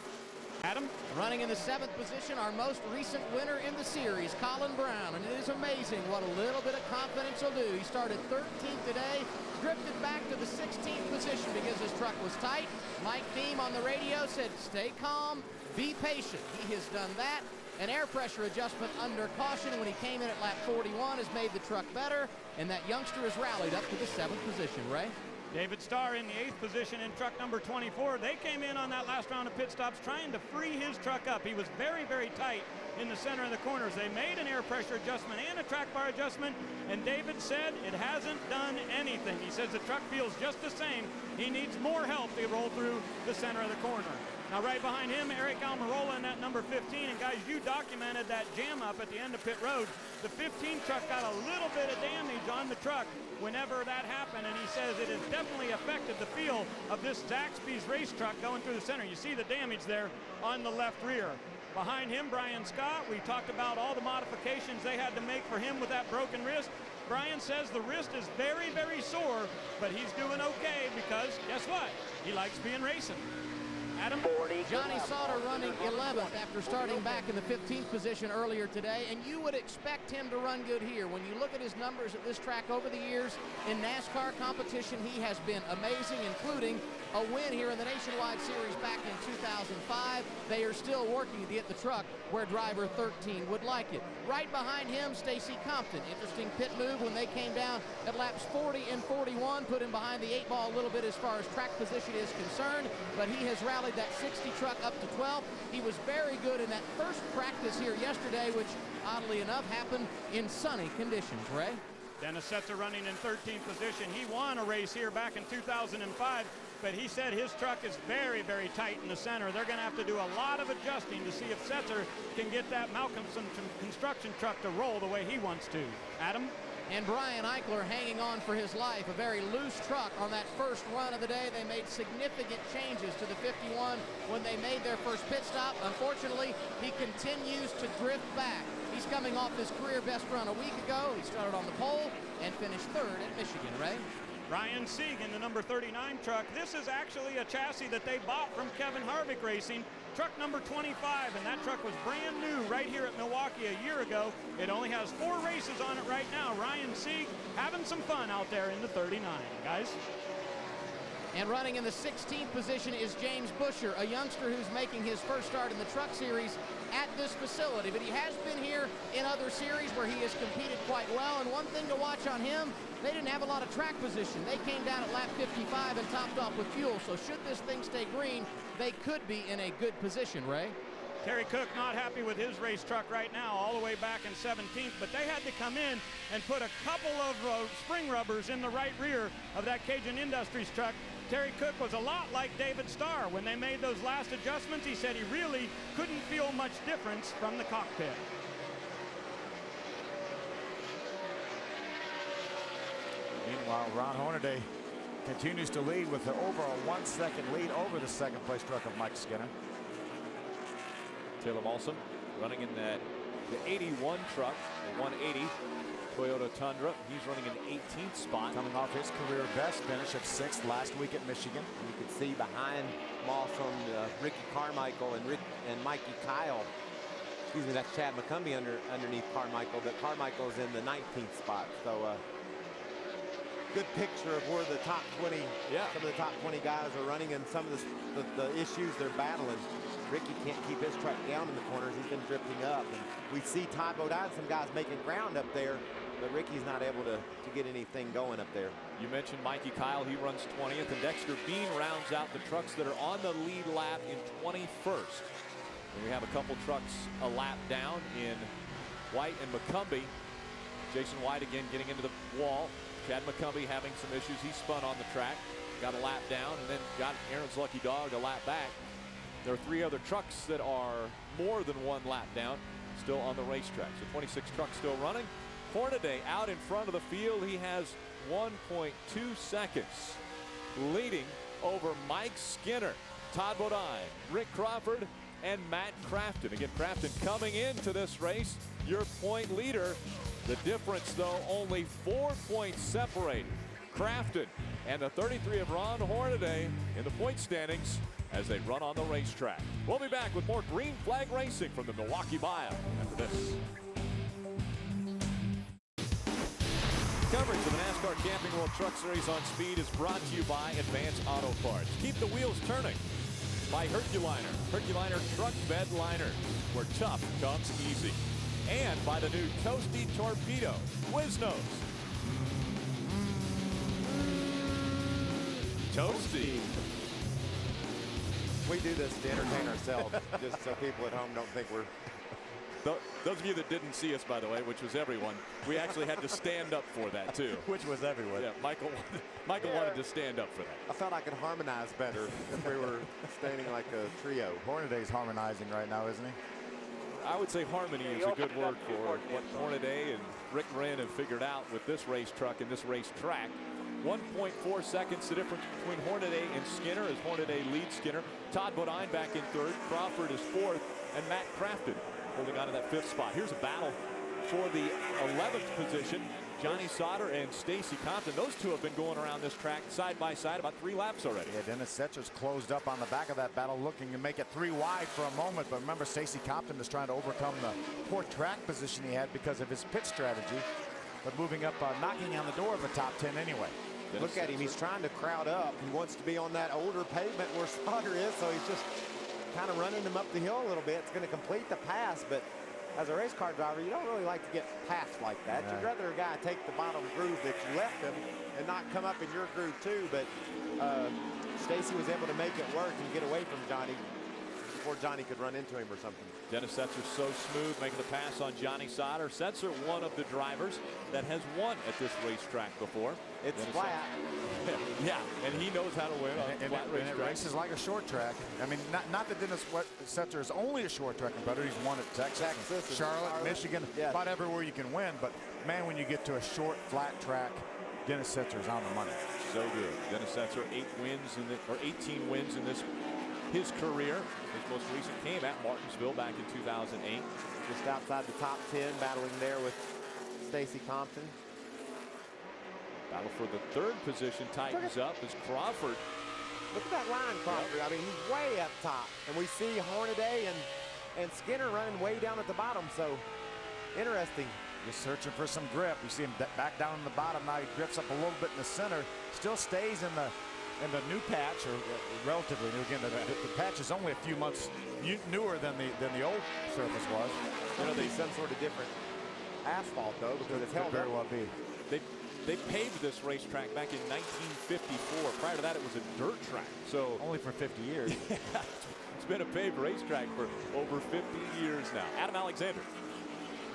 S8: Adam?
S6: Running in the 7th position, our most recent winner in the series, Colin Brown. And it is amazing what a little bit of confidence will do. He started 13th today, drifted back to the 16th position because his truck was tight. Mike Thiem on the radio said, stay calm, be patient. He has done that. An air pressure adjustment under caution when he came in at lap 41 has made the truck better, and that youngster has rallied up to the 7th position, Ray.
S8: David Starr in the 8th position in truck number 24. They came in on that last round of pit stops trying to free his truck up. He was very, very tight in the center of the corners. They made an air pressure adjustment and a track bar adjustment, and David said it hasn't done anything. He says the truck feels just the same. He needs more help to roll through the center of the corner. Now right behind him, Eric Almirola in that number 15. And guys, you documented that jam up at the end of pit road. The 15 truck got a little bit of damage on the truck whenever that happened, and he says it has definitely affected the feel of this Zaxby's race truck going through the center. You see the damage there on the left rear. Behind him, Brian Scott. We talked about all the modifications they had to make for him with that broken wrist. Brian says the wrist is very, very sore, but he's doing okay because guess what? He likes being racing. Adam?
S6: Johnny Sauter running 11th after starting back in the 15th position earlier today, and you would expect him to run good here. When you look at his numbers at this track over the years in NASCAR competition, he has been amazing, including a win here in the Nationwide Series back in 2005. They are still working to get the truck where driver 13 would like it. Right behind him, Stacy Compton. Interesting pit move when they came down at laps 40 and 41, put him behind the 8 ball a little bit as far as track position is concerned, but he has rallied that 60 truck up to 12th. He was very good in that first practice here yesterday, which oddly enough happened in sunny conditions, Ray.
S8: Dennis Setzer running in 13th position. He won a race here back in 2005, but he said his truck is very, very tight in the center. They're going to have to do a lot of adjusting to see if Setzer can get that Malcolmson construction truck to roll the way he wants to. Adam?
S6: And Brian Eichler hanging on for his life. A very loose truck on that first run of the day. They made significant changes to the 51 when they made their first pit stop. Unfortunately, he continues to drift back. He's coming off his career best run a week ago. He started on the pole and finished 3rd at Michigan, Ray.
S8: Ryan Sieg in the number 39 truck. This is actually a chassis that they bought from Kevin Harvick Racing. Truck number 25, and that truck was brand new right here at Milwaukee a year ago. It only has 4 races on it right now. Ryan Sieg having some fun out there in the 39, guys.
S6: And running in the 16th position is James Busher, a youngster who's making his first start in the Truck Series at this facility. But he has been here in other series where he has competed quite well. And one thing to watch on him, they didn't have a lot of track position. They came down at lap 55 and topped off with fuel. So should this thing stay green, they could be in a good position, Ray.
S8: Terry Cook not happy with his race truck right now, all the way back in 17th, but they had to come in and put a couple of spring rubbers in the right rear of that Cajun Industries truck. Terry Cook was a lot like David Starr. When they made those last adjustments, he said he really couldn't feel much difference from the cockpit.
S3: Meanwhile, Ron Hornaday continues to lead with over a 1 second lead over the second place truck of Mike Skinner.
S18: Taylor Molson running in the 81 truck, the 180 Toyota Tundra. He's running in 18th spot.
S3: Coming off his career best finish of 6th last week at Michigan.
S13: You can see behind Molson, Ricky Carmichael and Mikey Kyle. Excuse me, that's Chad McCumbee underneath Carmichael, but Carmichael's in the 19th spot. So good picture of where the top 20, some of the top 20 guys are running and some of the issues they're battling. Ricky can't keep his truck down in the corners. He's been drifting up. And we see Todd Bodine, some guys making ground up there, but Ricky's not able to get anything going up there.
S18: You mentioned Mikey Kyle. He runs 20th, and Dexter Bean rounds out the trucks that are on the lead lap in 21st. And we have a couple trucks a lap down in White and McCumbee. Jason White again getting into the wall. Chad McCumbee having some issues. He spun on the track, got a lap down, and then got Aaron's lucky dog a lap back. There are 3 other trucks that are more than 1 lap down still on the racetrack. So 26 trucks still running. Hornaday out in front of the field. He has 1.2 seconds leading over Mike Skinner, Todd Bodine, Rick Crawford, and Matt Crafton. Again, Crafton coming into this race, your point leader. The difference, though, only 4 points separate Crafton and the 33 of Ron Hornaday in the point standings as they run on the racetrack. We'll be back with more green flag racing from the Milwaukee Mile after this. Coverage of the NASCAR Camping World Truck Series on Speed is brought to you by Advance Auto Parts. Keep the wheels turning. By Herculiner, Herculiner truck bed liners, where tough comes easy. And by the new Toasty Torpedo Quiznos. Toasty.
S13: We do this to entertain ourselves, just so people at home don't think we're...
S18: Those of you that didn't see us, by the way, which was everyone, we actually had to stand up for that, too.
S3: Which was everyone.
S18: Yeah, Michael wanted to stand up for that.
S13: I felt I could harmonize better if we were standing like a trio.
S3: Hornaday's harmonizing right now, isn't he?
S18: I would say harmony is a good word for what Hornaday and Rick Wren have figured out with this race truck and this race track. 1.4 seconds the difference between Hornaday and Skinner as Hornaday leads Skinner. Todd Bodine back in 3rd. Crawford is 4th. And Matt Crafton holding on to that 5th spot. Here's a battle for the 11th position. Johnny Sauter and Stacy Compton. Those two have been going around this track side by side about 3 laps already.
S3: Yeah, Dennis Setzer's closed up on the back of that battle, looking to make it 3 wide for a moment. But remember, Stacy Compton is trying to overcome the poor track position he had because of his pit strategy. But moving up, knocking on the door of the top 10 anyway.
S13: Look at him. He's trying to crowd up. He wants to be on that older pavement where Sauter is, so he's just kind of running him up the hill a little bit. It's going to complete the pass, but as a race car driver, you don't really like to get passed like that. You'd rather a guy take the bottom groove that you left him and not come up in your groove too, but Stacy was able to make it work and get away from Johnny before Johnny could run into him or something.
S18: Dennis Setzer so smooth making the pass on Johnny Sauter. Setzer, one of the drivers that has won at this racetrack before.
S13: It's
S18: Dennis
S13: flat.
S18: Yeah, and he knows how to win on flat racetrack.
S3: It races like a short track. I mean, not that Dennis Setzer is only a short track competitor. He's won at Texas, Charlotte, Michigan,
S13: yeah.
S3: about everywhere you can win. But man, when you get to a short, flat track, Dennis Setzer is on the money.
S18: So good. Dennis Setzer, 18 wins in his career. His most recent came at Martinsville back in 2008.
S13: Just outside the top 10, battling there with Stacy Compton.
S18: Battle for the 3rd position tightens up as Crawford.
S13: Look at that line, Crawford. I mean, he's way up top. And we see Hornaday and Skinner running way down at the bottom. So, interesting.
S3: Just searching for some grip. You see him back down in the bottom. Now he drifts up a little bit in the center. Still stays in the And the new patch, or relatively new, again, the patch is only a few months newer than the old surface was.
S13: It'll be some sort of different asphalt, though, because it's held
S3: very
S13: up.
S3: well be.
S18: They paved this racetrack back in 1954. Prior to that, it was a dirt track. So
S3: only for 50 years.
S18: It's been a paved racetrack for over 50 years now. Adam Alexander.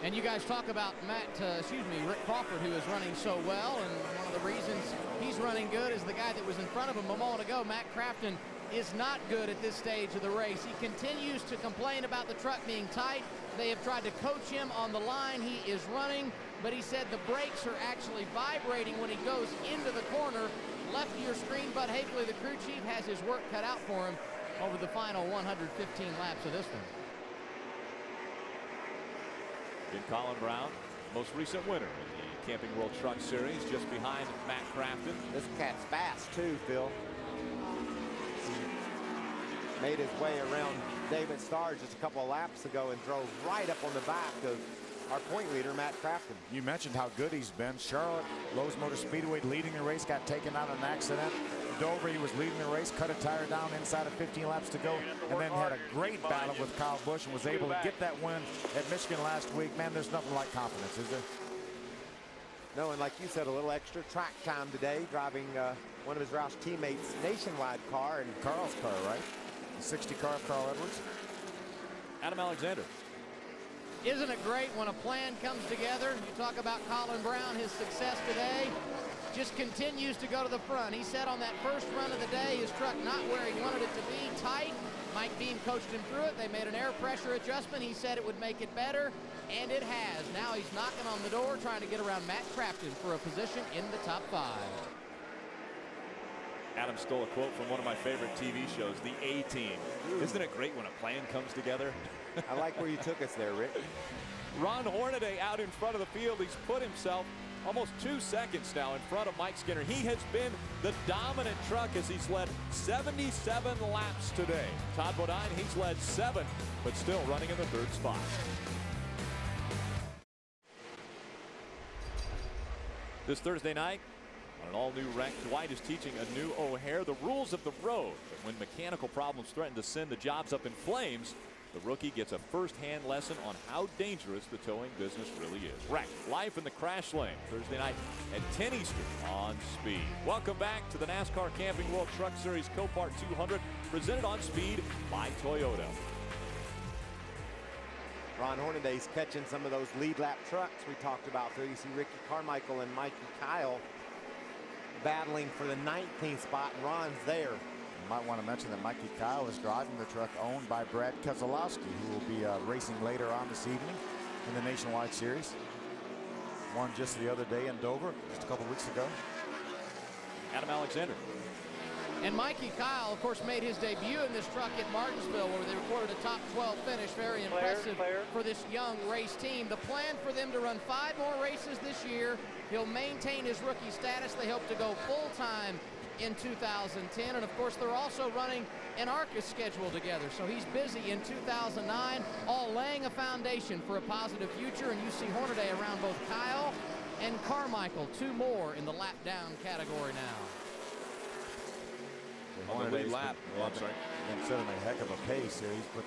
S6: And you guys talk about Rick Crawford, who is running so well, and one of the reasons he's running good is the guy that was in front of him a moment ago, Matt Crafton, is not good at this stage of the race. He continues to complain about the truck being tight. They have tried to coach him on the line. He is running, but he said the brakes are actually vibrating when he goes into the corner. Left of your screen, Bud Haefele, the crew chief, has his work cut out for him over the final 115 laps of this one.
S18: In Colin Brown, most recent winner in the Camping World Truck Series, just behind Matt Crafton.
S13: This cat's fast too, Phil. Made his way around David Starr just a couple of laps ago and drove right up on the back of our point leader, Matt Crafton.
S3: You mentioned how good he's been. Charlotte, Lowe's Motor Speedway, leading the race, got taken out in an accident. Dover, he was leading the race, cut a tire down inside of 15 laps to go, and then had a great battle with Kyle Busch and was able to get that win at Michigan last week. Man, there's nothing like confidence, is there?
S13: No, and like you said, a little extra track time today, driving one of his Roush teammates' nationwide car. And
S3: Carl's car, right? The 60 car of Carl Edwards.
S18: Adam Alexander.
S6: Isn't it great when a plan comes together? You talk about Colin Brown, his success today just continues to go to the front. He said on that first run of the day, his truck not where he wanted it to be, tight. Mike Beam coached him through it. They made an air pressure adjustment. He said it would make it better, and it has. Now he's knocking on the door, trying to get around Matt Crafton for a position in the top 5.
S18: Adam stole a quote from one of my favorite TV shows, The A-Team. Isn't it great when a plan comes together?
S13: I like where you took us there, Rick.
S18: Ron Hornaday out in front of the field. He's put himself almost 2 seconds now in front of Mike Skinner. He has been the dominant truck as he's led 77 laps today. Todd Bodine, he's led 7, but still running in the 3rd spot. This Thursday night, on an all-new wreck, Dwight is teaching a new O'Hare the rules of the road. But when mechanical problems threaten to send the jobs up in flames, the rookie gets a first-hand lesson on how dangerous the towing business really is. Wreck live in the crash lane Thursday night at 10 Eastern on Speed. Welcome back to the NASCAR Camping World Truck Series Copart 200, presented on Speed by Toyota.
S13: Ron Hornaday's catching some of those lead lap trucks we talked about. So you see Ricky Carmichael and Mikey Kyle battling for the 19th spot, and Ron's there.
S3: You might want to mention that Mikey Kyle is driving the truck owned by Brad Keselowski, who will be racing later on this evening in the Nationwide Series. Won just the other day in Dover, just a couple weeks ago.
S18: Adam Alexander.
S6: And Mikey Kyle, of course, made his debut in this truck at Martinsville, where they recorded a top 12 finish. Very impressive for this young race team. The plan for them to run 5 more races this year. He'll maintain his rookie status. They hope to go full-time in 2010. And, of course, they're also running an ARCA schedule together. So he's busy in 2009, all laying a foundation for a positive future. And you see Hornaday around both Kyle and Carmichael, 2 more in the lap down category now.
S18: On the lead lap.
S3: I'm sorry. Been setting a heck of a pace here. He's put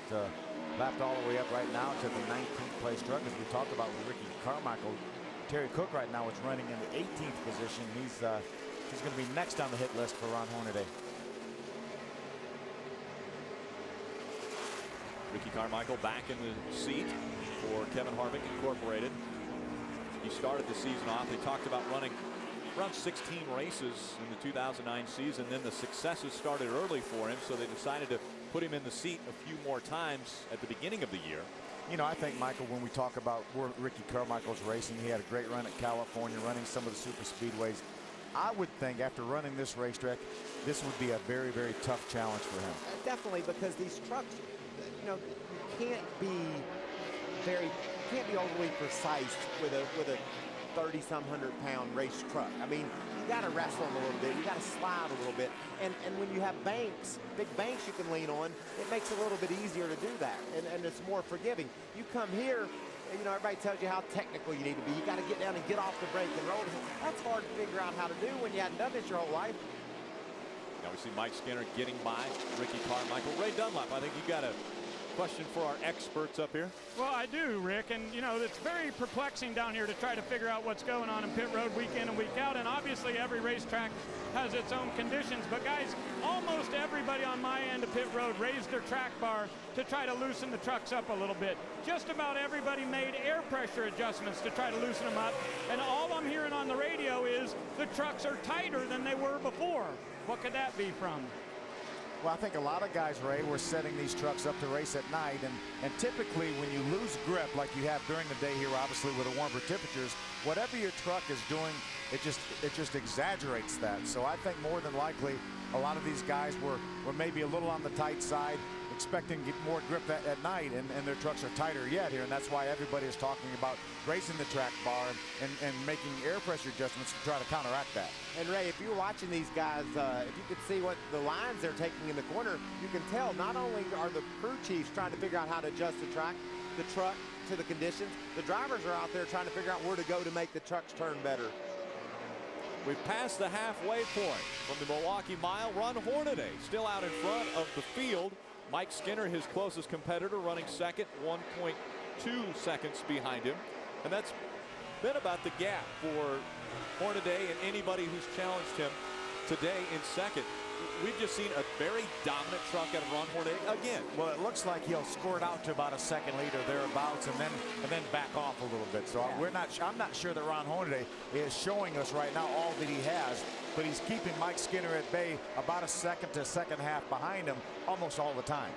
S3: lapped all the way up right now to the 19th place truck, as we talked about with Ricky Carmichael. Terry Cook right now is running in the 18th position. He's going to be next on the hit list for Ron Hornaday.
S18: Ricky Carmichael back in the seat for Kevin Harvick Incorporated. He started the season off. They talked about running around 16 races in the 2009 season. Then the successes started early for him, so they decided to put him in the seat a few more times at the beginning of the year.
S3: You know, I think, Michael, when we talk about where Ricky Carmichael's racing, he had a great run at California, running some of the super speedways. I would think after running this racetrack, this would be a very, very tough challenge for him.
S13: Definitely, because these trucks, you know, can't be overly precise with a 30-some 100-pound race truck. I mean, you got to wrestle them a little bit. You got to slide a little bit. And when you have banks, big banks you can lean on, it makes it a little bit easier to do that. And it's more forgiving. You come here, you know, everybody tells you how technical you need to be. You got to get down and get off the brake and roll. That's hard to figure out how to do when you hadn't done this your whole life.
S18: Now Now we see Mike Skinner getting by Ricky Carmichael. Ray Dunlap, I think you got a question for our experts up here.
S8: Well, I do, Rick, and you know, it's very perplexing down here to try to figure out what's going on in pit road week in and week out, and obviously every racetrack has its own conditions, but guys, almost everybody on my end of pit road raised their track bar to try to loosen the trucks up a little bit. Just about everybody made air pressure adjustments to try to loosen them up, and all I'm hearing on the radio is the trucks are tighter than they were before. What could that be from?
S3: Well, I think a lot of guys, Ray, were setting these trucks up to race at night, and typically when you lose grip like you have during the day here, obviously with the warmer temperatures, whatever your truck is doing, it just exaggerates that. So I think more than likely a lot of these guys were maybe a little on the tight side, expecting to get more grip at night, and their trucks are tighter yet here, and that's why everybody is talking about raising the track bar and making air pressure adjustments to try to counteract that.
S13: And Ray, if you're watching these guys, if you could see what the lines they're taking in the corner, you can tell not only are the crew chiefs trying to figure out how to adjust the truck to the conditions, the drivers are out there trying to figure out where to go to make the trucks turn better.
S18: We've passed the halfway point from the Milwaukee Mile. Ron Hornaday still out in front of the field. Mike Skinner, his closest competitor, running second, 1.2 seconds behind him. And that's been about the gap for Hornaday and anybody who's challenged him today in second. We've just seen a very dominant truck out of Ron Hornaday again.
S3: Well, it looks like he'll score it out to about a second lead or thereabouts, and then back off a little bit. So I'm not sure that Ron Hornaday is showing us right now all that he has, but he's keeping Mike Skinner at bay about a second to second half behind him almost all the time.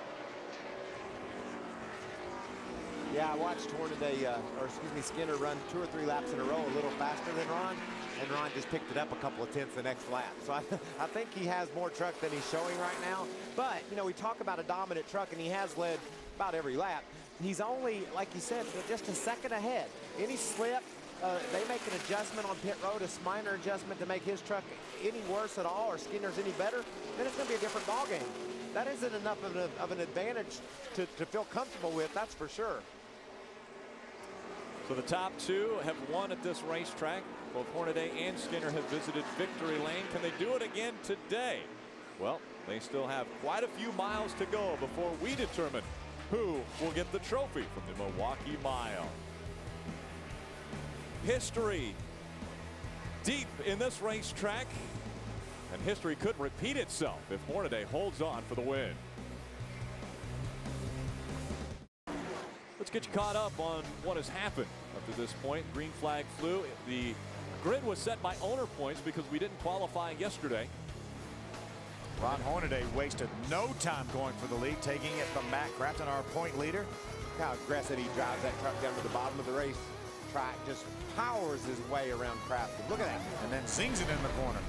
S13: Yeah, I watched Skinner run 2 or 3 laps in a row a little faster than Ron, and Ron just picked it up a couple of tenths the next lap. So I think he has more truck than he's showing right now. But, you know, we talk about a dominant truck, and he has led about every lap. He's only, like you said, just a second ahead. Any slip, they make an adjustment on pit road, a minor adjustment to make his truck any worse at all, or Skinner's any better, then it's going to be a different ballgame. That isn't enough of an advantage to feel comfortable with, that's for sure.
S18: So the top two have won at this racetrack. Both Hornaday and Skinner have visited victory lane. Can they do it again today? Well, they still have quite a few miles to go before we determine who will get the trophy from the Milwaukee Mile. History deep in this racetrack, and history could repeat itself if Hornaday holds on for the win. Let's get you caught up on what has happened up to this point. Green flag flew. The grid was set by owner points because we didn't qualify yesterday.
S3: Ron Hornaday wasted no time going for the lead, taking it from Matt Crafton, our point leader.
S13: Look how aggressive he drives that truck down to the bottom of the race track. Just powers his way around Crafton. Look at that.
S3: And then zings it in the corner.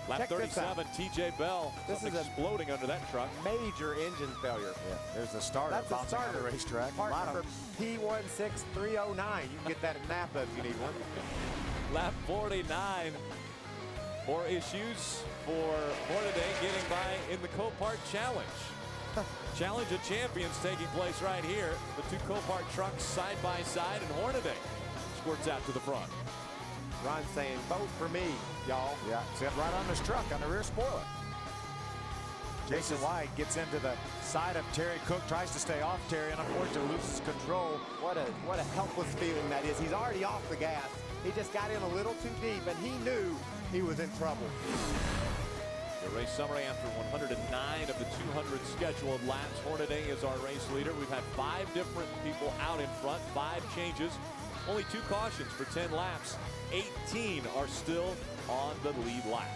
S18: Lap 37, TJ Bell.
S13: This is
S18: exploding under that truck.
S13: Major engine failure.
S3: Yeah, there's the starter.
S13: That's a starter.
S3: On the racetrack.
S13: Part number P16309. You can get that at Napa if you need one.
S18: Lap 49. More issues for Hornaday getting by in the Copart Challenge. Challenge of Champions taking place right here. The two Copart trucks side by side, and Hornaday squirts out to the front.
S13: Ron's saying, vote for me, y'all.
S3: Yeah, set right on this truck on the rear spoiler. Jason White gets into the side of Terry Cook, tries to stay off Terry, and unfortunately loses control.
S13: What a helpless feeling that is. He's already off the gas. He just got in a little too deep, and he knew he was in trouble.
S18: The race summary after 109 of the 200 scheduled laps. Hornaday is our race leader. We've had 5 different people out in front, 5 changes, only 2 cautions for 10 laps. 18 are still on the lead lap.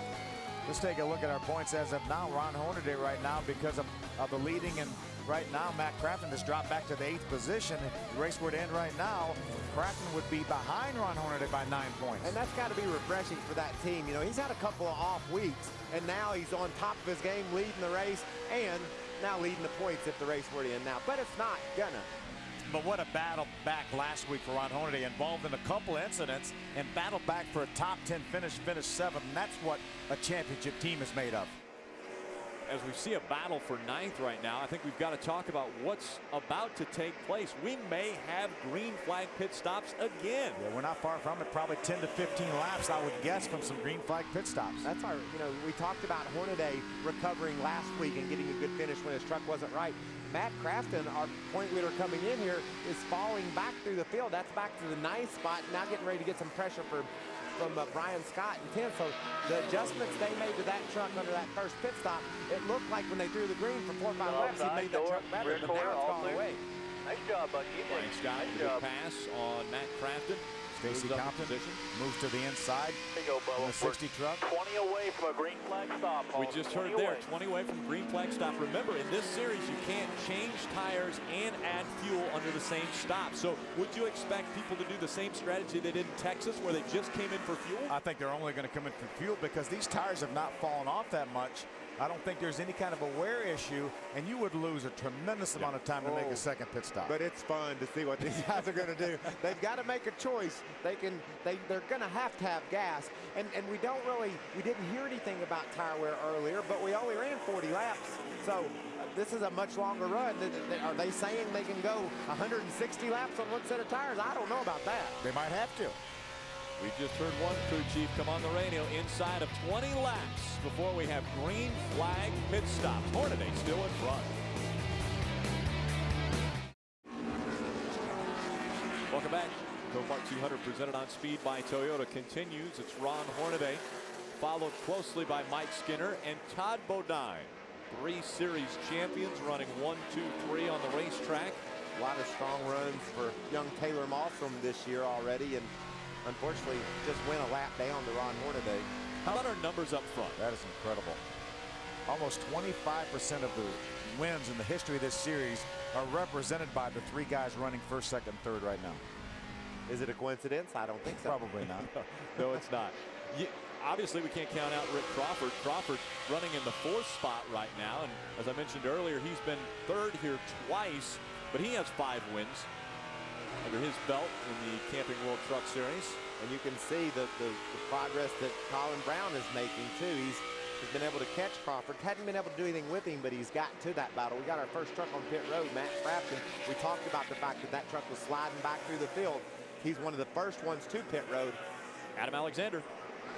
S3: Let's take a look at our points as of now. Ron Hornaday right now, because of the leading, and right now Matt Crafton has dropped back to the 8th position. If the race were to end right now, Crafton would be behind Ron Hornaday by 9 points.
S13: And that's got to be refreshing for that team. You know, he's had a couple of off weeks, and now he's on top of his game, leading the race, and now leading the points if the race were to end now. But it's not gonna.
S3: But what a battle back last week for Ron Hornaday, involved in a couple incidents and battled back for a top 10 finish, finished 7th. And that's what a championship team is made of.
S18: as we see a battle for ninth right now, I think we've got to talk about what's about to take place. We may have green flag pit stops again.
S3: Yeah, we're not far from it. Probably 10 to 15 laps, I would guess, from some green flag pit stops.
S13: That's our, we talked about Hornaday recovering last week and getting a good finish when his truck wasn't right. Matt Crafton, our point leader coming in here, is falling back through the field. That's back to the 9th spot. Now getting ready to get some pressure from Brian Scott in 10th. So the adjustments they made to that truck under that first pit stop, it looked like when they threw the green for 4 or 5 laps, he made that truck better, but now it's gone away.
S1: Nice job, buddy.
S18: Brian Scott with a pass on Matt Crafton.
S3: Stacy Compton moves to the inside.
S1: There you go, Bubba.
S3: In the 60 truck.
S1: 20 away from a green flag stop.
S18: We just heard there, 20 away from green flag stop. Remember, in this series, you can't change tires and add fuel under the same stop. So would you expect people to do the same strategy they did in Texas, where they just came in for fuel?
S3: I think they're only going to come in for fuel because these tires have not fallen off that much. I don't think there's any kind of a wear issue, and you would lose a tremendous amount of time to make a second pit stop.
S13: But it's fun to see what these guys are going to do. They've got to make a choice. They're going to have gas, and we didn't hear anything about tire wear earlier, but we only ran 40 laps. So this is a much longer run. Are they saying they can go 160 laps on one set of tires? I don't know about that.
S3: They might have to.
S18: We just heard one crew chief come on the radio inside of 20 laps before we have green flag pit stops. Hornaday still in front. Welcome back. Copart 200 presented on Speed by Toyota continues. It's Ron Hornaday, followed closely by Mike Skinner and Todd Bodine. 3 series champions running 1, 2, 3 on the racetrack.
S13: A lot of strong runs for young Taylor Mossram this year already, and unfortunately just went a lap down to Ron Hornaday.
S18: How about our numbers up front?
S3: That is incredible. Almost 25% of the wins in the history of this series are represented by the 3 guys running first, second, third right now.
S13: Is it a coincidence? I don't think so.
S3: Probably not.
S18: No, it's not. Obviously, we can't count out Rick Crawford. Crawford running in the 4th spot right now, and as I mentioned earlier, he's been 3rd here twice, but he has 5 wins under his belt in the Camping World Truck Series.
S13: And you can see the progress that Colin Brown is making too. He's been able to catch Crawford. Hadn't been able to do anything with him, but he's gotten to that battle. We got our first truck on pit road, Matt Crafton. We talked about the fact that that truck was sliding back through the field. He's one of the first ones to pit road.
S18: Adam Alexander.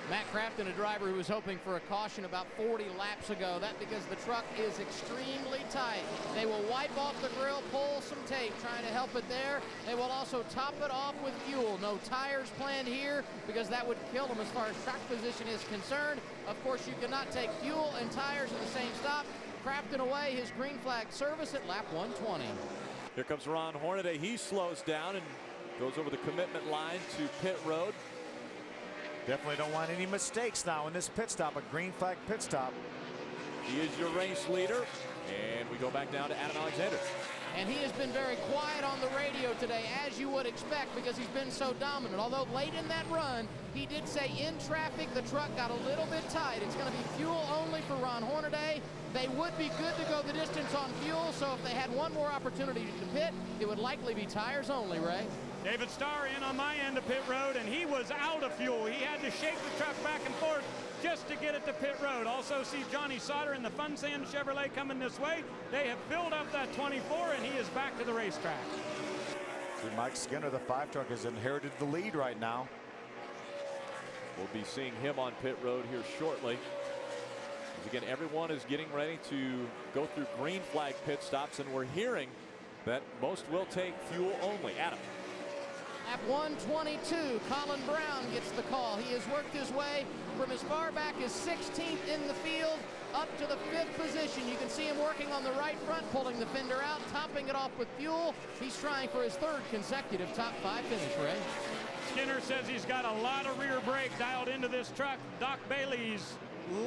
S6: Matt Crafton, a driver who was hoping for a caution about 40 laps ago. That because the truck is extremely tight. They will wipe off the grill, pull some tape, trying to help it there. They will also top it off with fuel. No tires planned here because that would kill them as far as track position is concerned. Of course, you cannot take fuel and tires in the same stop. Crafton away his green flag service at lap 120.
S18: Here comes Ron Hornaday. He slows down and goes over the commitment line to pit road.
S3: Definitely don't want any mistakes now in this pit stop, a green flag pit stop.
S18: He is your race leader, and we go back down to Adam Alexander.
S6: And he has been very quiet on the radio today, as you would expect, because he's been so dominant. Although late in that run, he did say in traffic, the truck got a little bit tight. It's going to be fuel only for Ron Hornaday. They would be good to go the distance on fuel, so if they had one more opportunity to pit, it would likely be tires only, Ray.
S8: David Starr in on my end of pit road, and he was out of fuel. He had to shake the truck back and forth just to get it to pit road. Also see Johnny Sauter in the Fun Sand Chevrolet coming this way. They have filled up that 24, and he is back to the racetrack.
S3: See, Mike Skinner, the 5 truck, has inherited the lead right now.
S18: We'll be seeing him on pit road here shortly. As again, everyone is getting ready to go through green flag pit stops, and we're hearing that most will take fuel only. Adam.
S6: Lap 122, Colin Brown gets the call. He has worked his way from as far back as 16th in the field up to the 5th position. You can see him working on the right front, pulling the fender out, topping it off with fuel. He's trying for his 3rd consecutive top 5 finish, Ray.
S8: Skinner says he's got a lot of rear brake dialed into this truck. Doc Bailey's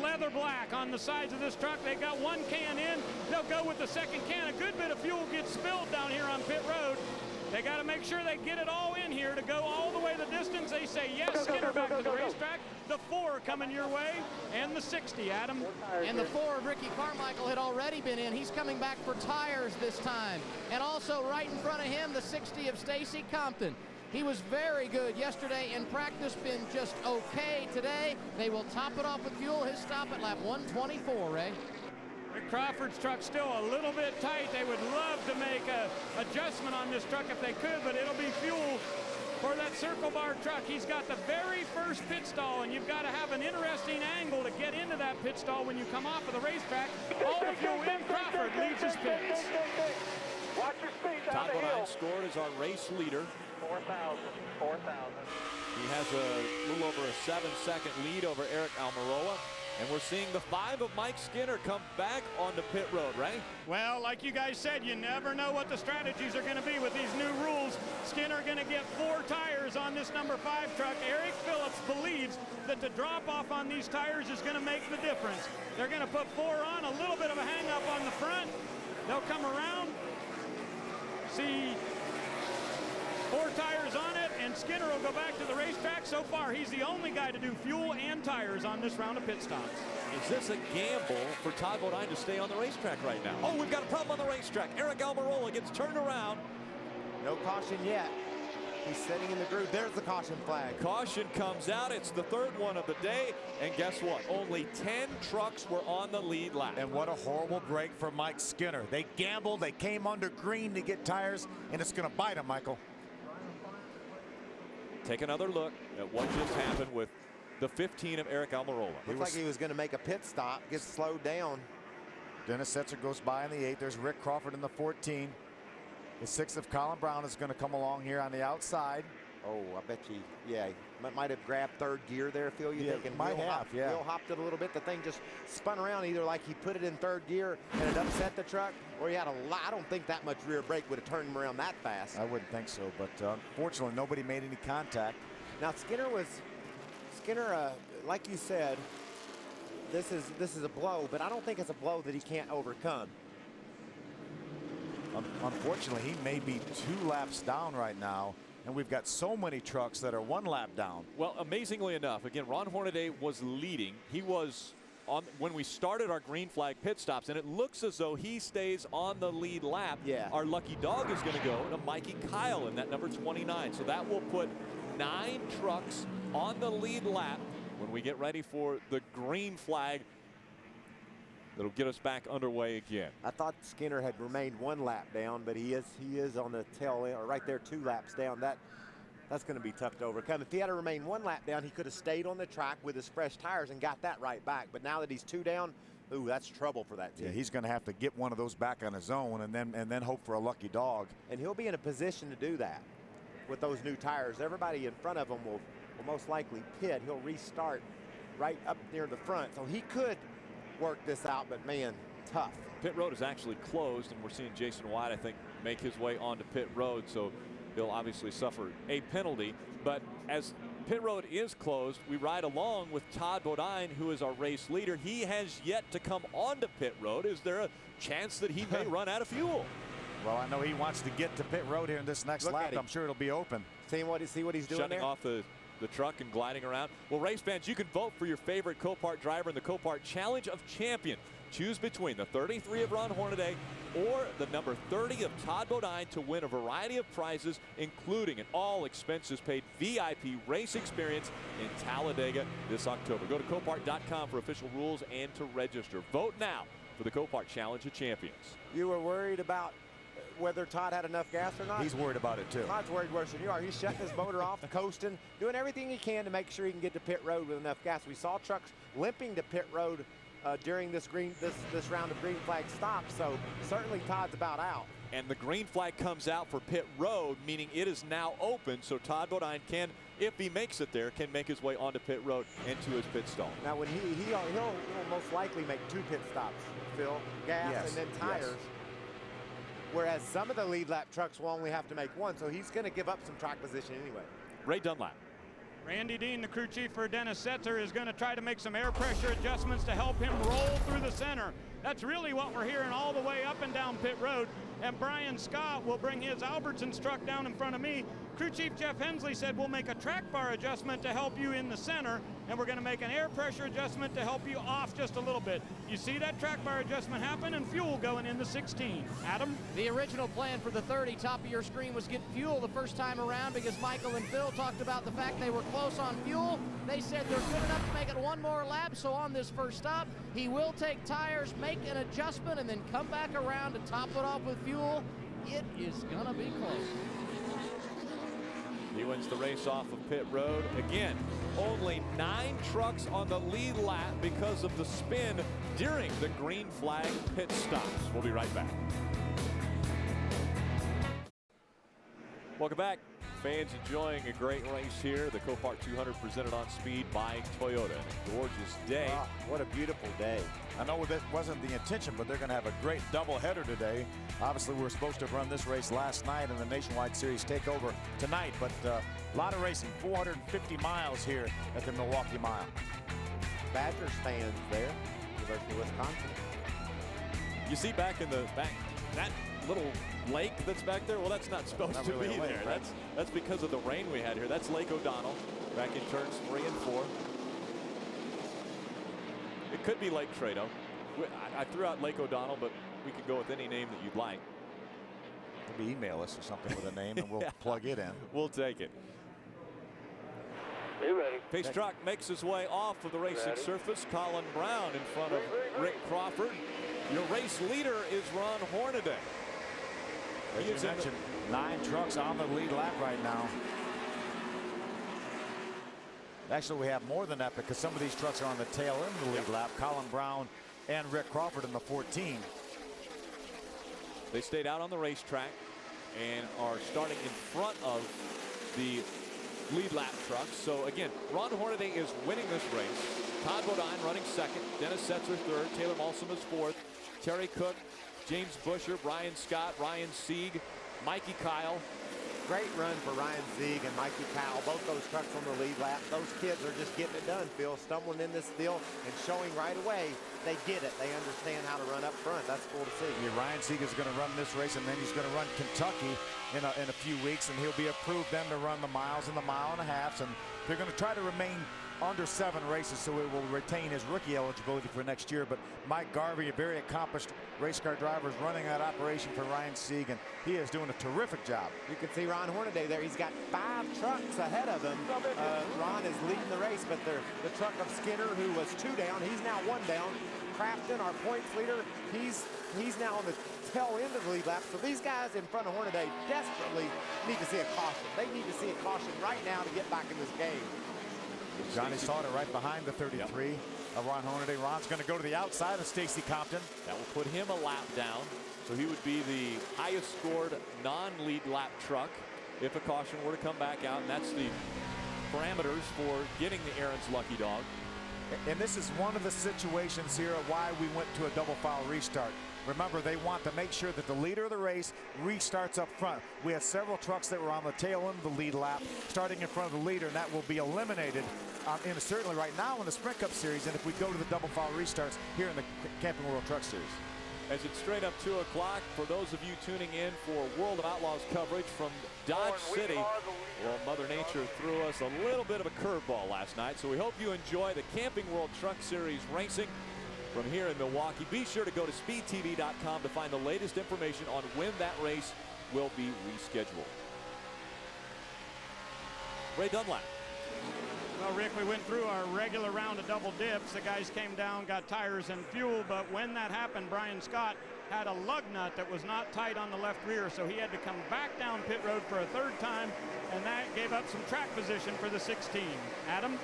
S8: leather black on the sides of this truck. They got 1 can in. They'll go with the 2nd can. A good bit of fuel gets spilled down here on pit road. They got to make sure they get it all in here to go all the way the distance. They say yes, Skinner back to the racetrack. The 4 coming your way, and the 60, Adam.
S6: And the 4 of Ricky Carmichael had already been in. He's coming back for tires this time. And also right in front of him, the 60 of Stacy Compton. He was very good yesterday in practice, been just okay today. They will top it off with fuel. His stop at lap 124, Ray.
S8: Here Crawford's truck's still a little bit tight. They would love to make a adjustment on this truck if they could, but it'll be fuel for that circle bar truck. He's got the very first pit stall, and you've got to have an interesting angle to get into that pit stall when you come off of the racetrack. All the fuel in. Crawford leads his pits.
S5: Watch your speed down
S18: Todd
S5: the hill.
S18: Bodine scored as our race leader.
S5: 4,000.
S18: He has a little over a 7-second lead over Eric Almirola. And we're seeing the 5 of Mike Skinner come back onto pit road, right?
S8: Well, like you guys said, you never know what the strategies are going to be with these new rules. Skinner going to get 4 tires on this number 5 truck. Eric Phillips believes that the drop off on these tires is going to make the difference. They're going to put 4 on, a little bit of a hang up on the front. They'll come around, see 4 tires on it, and Skinner will go back to the racetrack. So far, he's the only guy to do fuel and tires on this round of pit stops.
S18: Is this a gamble for Todd Bodine to stay on the racetrack right now? Oh, we've got a problem on the racetrack. Eric Almirola gets turned around.
S13: No caution yet. He's sitting in the groove. There's the caution flag.
S18: Caution comes out. It's the 3rd one of the day. And guess what? Only 10 trucks were on the lead lap.
S3: And what a horrible break for Mike Skinner. They gambled. They came under green to get tires, and it's going to bite him, Michael.
S18: Take another look at what just happened with the 15 of Eric Almirola.
S13: Looks like he was going to make a pit stop, gets slowed down.
S3: Dennis Setzer goes by in the 8. There's Rick Crawford in the 14. The 6 of Colin Brown is going to come along here on the outside.
S13: Oh, I bet you, yeah, might have grabbed 3rd gear there, Phil. You thinking?
S3: Might have, yeah.
S13: Will hopped it a little bit. The thing just spun around, either like he put it in 3rd gear and it upset the truck, or he had a lot. I don't think that much rear brake would have turned him around that fast.
S3: I wouldn't think so, but unfortunately, nobody made any contact.
S13: Now Skinner, like you said, this is a blow, but I don't think it's a blow that he can't overcome.
S3: Unfortunately, he may be 2 laps down right now, and we've got so many trucks that are 1 lap down.
S18: Well, amazingly enough, again, Ron Hornaday was leading. He was on when we started our green flag pit stops, and it looks as though he stays on the lead lap.
S13: Yeah.
S18: Our lucky dog is going to go to Mikey Kyle in that number 29. So that will put 9 trucks on the lead lap when we get ready for the green flag. That'll get us back underway again.
S13: I thought Skinner had remained 1 lap down, but he is on the tail end, or right there 2 laps down. That's going to be tough to overcome. If he had to remain 1 lap down, he could have stayed on the track with his fresh tires and got that right back. But now that he's 2 down, ooh, that's trouble for that team.
S3: Yeah, he's going to have to get one of those back on his own and then hope for a lucky dog.
S13: And he'll be in a position to do that with those new tires. Everybody in front of him will most likely pit. He'll restart right up near the front, so he could work this out, but man, tough.
S18: Pit road is actually closed, and we're seeing Jason White, I think, make his way onto pit road, so he'll obviously suffer a penalty. But as pit road is closed, we ride along with Todd Bodine, who is our race leader. He has yet to come onto pit road. Is there a chance that he may run out of fuel?
S3: Well, I know he wants to get to pit road here in this next lap. I'm sure it'll be open.
S13: See what he's doing
S18: Shutting
S13: there?
S18: off the truck and gliding around. Well, race fans, you can vote for your favorite Copart driver in the Copart Challenge of Champions. Choose between the 33 of Ron Hornaday or the number 30 of Todd Bodine to win a variety of prizes, including an all-expenses-paid VIP race experience in Talladega this October. Go to Copart.com for official rules and to register. Vote now for the Copart Challenge of Champions.
S13: You were worried about whether Todd had enough gas or not?
S3: He's worried about it too.
S13: Todd's worried worse than you are. He's shutting his motor off, coasting, doing everything he can to make sure he can get to pit road with enough gas. We saw trucks limping to pit road during this round of green flag stops, so certainly Todd's about out.
S18: And the green flag comes out for pit road, meaning it is now open, so Todd Bodine can, if he makes it there, can make his way onto pit road and to his pit stall.
S13: Now, when he'll most likely make 2 pit stops, Phil, gas and then tires. Yes. Whereas some of the lead lap trucks will only have to make 1, so he's going to give up some track position anyway.
S18: Ray Dunlap.
S8: Randy Dean, the crew chief for Dennis Setzer, is going to try to make some air pressure adjustments to help him roll through the center. That's really what we're hearing all the way up and down pit road. And Brian Scott will bring his Albertsons truck down in front of me. Crew chief Jeff Hensley said we'll make a track bar adjustment to help you in the center. and we're going to make an air pressure adjustment to help you off just a little bit. You see that track bar adjustment happen, and fuel going in the 16. Adam?
S6: The original plan for the 30, top of your screen, was get fuel the first time around because Michael and Phil talked about the fact they were close on fuel. They said they're good enough to make it one more lap, so on this first stop, he will take tires, make an adjustment, and then come back around to top it off with fuel. It is going to be close.
S18: He wins the race off of pit road. Again, only 9 trucks on the lead lap because of the spin during the green flag pit stops. We'll be right back. Welcome back. Fans enjoying a great race here. The Copart 200 presented on speed by Toyota. Gorgeous day.
S3: Wow, what a beautiful day. I know that wasn't the intention, but they're going to have a great doubleheader today. Obviously, we were supposed to have run this race last night in the Nationwide Series takeover tonight, but a lot of racing, 450 miles here at the Milwaukee Mile.
S13: Badgers fans there, University of Wisconsin.
S18: You see back in the back, that little lake that's back there, well, that's not supposed to be there.
S3: Right?
S18: That's because of the rain we had here. That's Lake O'Donnell back in turns 3 and 4. It could be Lake Trado. I threw out Lake O'Donnell, but we could go with any name that you'd like.
S3: Maybe email us or something with a name and we'll plug it in.
S18: We'll take it.
S5: You ready?
S18: Pace truck makes his way off of the racing surface. Colin Brown in front of Rick Crawford. Your race leader is Ron Hornaday.
S3: As you mentioned, 9 trucks on the lead lap right now. Actually, we have more than that because some of these trucks are on the tail end of the lead lap. Colin Brown and Rick Crawford in the 14.
S18: They stayed out on the racetrack and are starting in front of the lead lap trucks. So again, Ron Hornaday is winning this race. Todd Bodine running second. Dennis Setzer third. Taylor Malsom is fourth. Terry Cook, James Busher, Brian Scott, Ryan Sieg, Mikey Kyle.
S13: Great run for Ryan Sieg and Mikey Kyle. Both those trucks on the lead lap. Those kids are just getting it done, Phil. Stumbling in this deal and showing right away they get it. They understand how to run up front. That's cool to see.
S3: Yeah, Ryan Sieg is going to run this race, and then he's going to run Kentucky in a few weeks, and he'll be approved then to run the miles and the mile and a halves. And they're going to try to remain under 7 races, so it will retain his rookie eligibility for next year. But Mike Garvey, a very accomplished race car driver, is running that operation for Ryan Sieg, and he is doing a terrific job.
S13: You can see Ron Hornaday there. He's got 5 trucks ahead of him. Ron is leading the race, but the truck of Skinner, who was 2 down, he's now 1 down. Crafton, our points leader, he's now on the tail end of the lead lap. So these guys in front of Hornaday desperately need to see a caution. They need to see a caution right now to get back in this game.
S3: Johnny Sauter right behind the 33 of Ron Hornaday. Ron's going to go to the outside of Stacy Compton.
S18: That will put him a lap down. So he would be the highest scored non-lead lap truck if a caution were to come back out. And that's the parameters for getting the Aaron's Lucky Dog.
S3: And this is one of the situations here of why we went to a double file restart. Remember, they want to make sure that the leader of the race restarts up front. We had several trucks that were on the tail end of the lead lap, starting in front of the leader, and that will be eliminated certainly right now in the Sprint Cup Series, and if we go to the double file restarts here in the Camping World Truck Series.
S18: As it's straight up 2 o'clock, for those of you tuning in for World of Outlaws coverage from Dodge City, well, Mother Nature threw us a little bit of a curveball last night, so we hope you enjoy the Camping World Truck Series racing from here in Milwaukee. Be sure to go to speedtv.com to find the latest information on when that race will be rescheduled. Ray Dunlap.
S8: Well, Rick, we went through our regular round of double dips. The guys came down, got tires and fuel, but when that happened, Brian Scott had a lug nut that was not tight on the left rear, so he had to come back down pit road for a 3rd time, and that gave up some track position for the 16. Adam?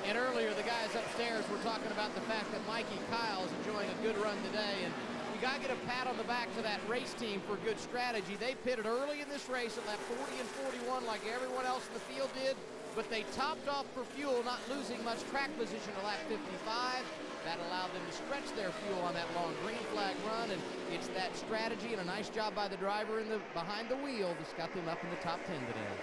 S6: And earlier, the guys upstairs were talking about the fact that Mikey Kyle is enjoying a good run today, and you got to get a pat on the back to that race team for good strategy. They pitted early in this race at lap 40 and 41 like everyone else in the field did, but they topped off for fuel, not losing much track position to lap 55. That allowed them to stretch their fuel on that long green flag run, and it's that strategy and a nice job by the driver behind the wheel that's got them up in the top 10 today.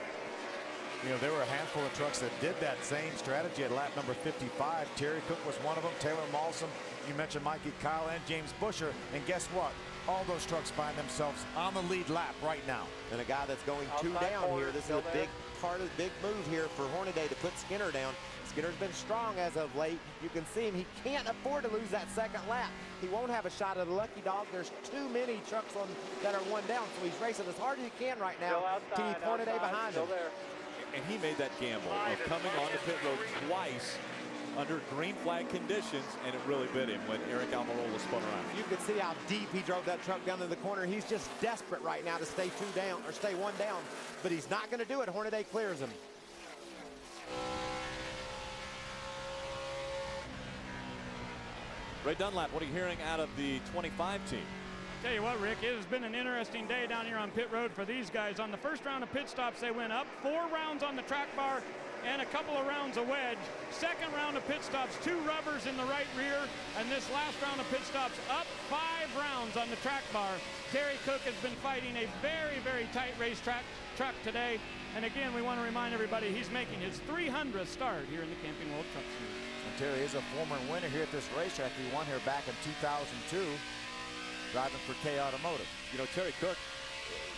S3: You know, there were a handful of trucks that did that same strategy at lap number 55. Terry Cook was one of them. Taylor Malsom, you mentioned Mikey Kyle and James Busher. And guess what? all those trucks find themselves on the lead lap right now.
S13: And a guy that's going two
S1: Outside
S13: down
S1: corner,
S13: here. This is
S1: still
S13: a big part of the big move here for Hornaday to put Skinner down. Skinner's been strong as of late. You can see him. He can't afford to lose that second lap. He won't have a shot at the lucky dog. There's too many trucks that are one down, so he's racing as hard as he can right now to keep Hornaday behind him.
S18: And he made that gamble of coming onto pit road twice under green flag conditions, and it really bit him when Eric Almirola spun around.
S13: You could see how deep he drove that truck down to the corner. He's just desperate right now to stay two down or stay one down, but he's not going to do it. Hornaday clears him.
S18: Ray Dunlap, what are you hearing out of the 25 team?
S8: Tell you what, Rick, it has been an interesting day down here on pit road for these guys. On the first round of pit stops, they went up 4 rounds on the track bar and a couple of rounds of wedge. Second round of pit stops, 2 rubbers in the right rear, and this last round of pit stops up 5 rounds on the track bar. Terry Cook has been fighting a very, very tight racetrack truck today. And again, we want to remind everybody he's making his 300th start here in the Camping World Truck Series.
S3: And Terry is a former winner here at this racetrack. He won here back in 2002, driving for K Automotive.
S18: You know, Terry Cook,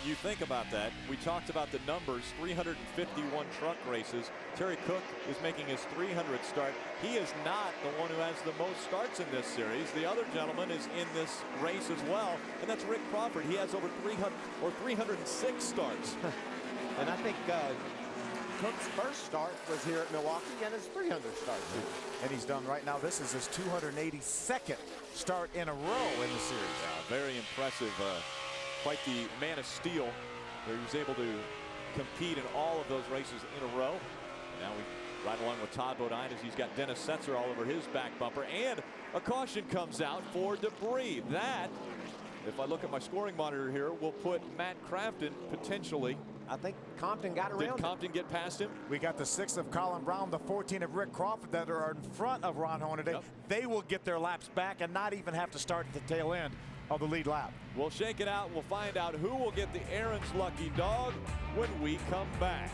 S18: you think about that. We talked about the numbers, 351 truck races. Terry Cook is making his 300th start. He is not the one who has the most starts in this series. The other gentleman is in this race as well, and that's Rick Crawford. He has over 306 starts.
S13: And I think Cook's first start was here at Milwaukee, and his 300th start too.
S3: And he's done right now. This is his 282nd start in a row in the series.
S18: Yeah, very impressive. Quite the man of steel, where he was able to compete in all of those races in a row. And now we ride along with Todd Bodine as he's got Dennis Setzer all over his back bumper. And a caution comes out for debris. That, if I look at my scoring monitor here, will put Matt Crafton potentially.
S13: I think Compton got around.
S18: Did Compton get past him?
S3: We got the 6 of Colin Brown, the 14 of Rick Crawford that are in front of Ron Hornaday.
S18: Yep.
S3: They will get their laps back and not even have to start at the tail end of the lead lap.
S18: We'll shake it out. We'll find out who will get the Aaron's lucky dog when we come back.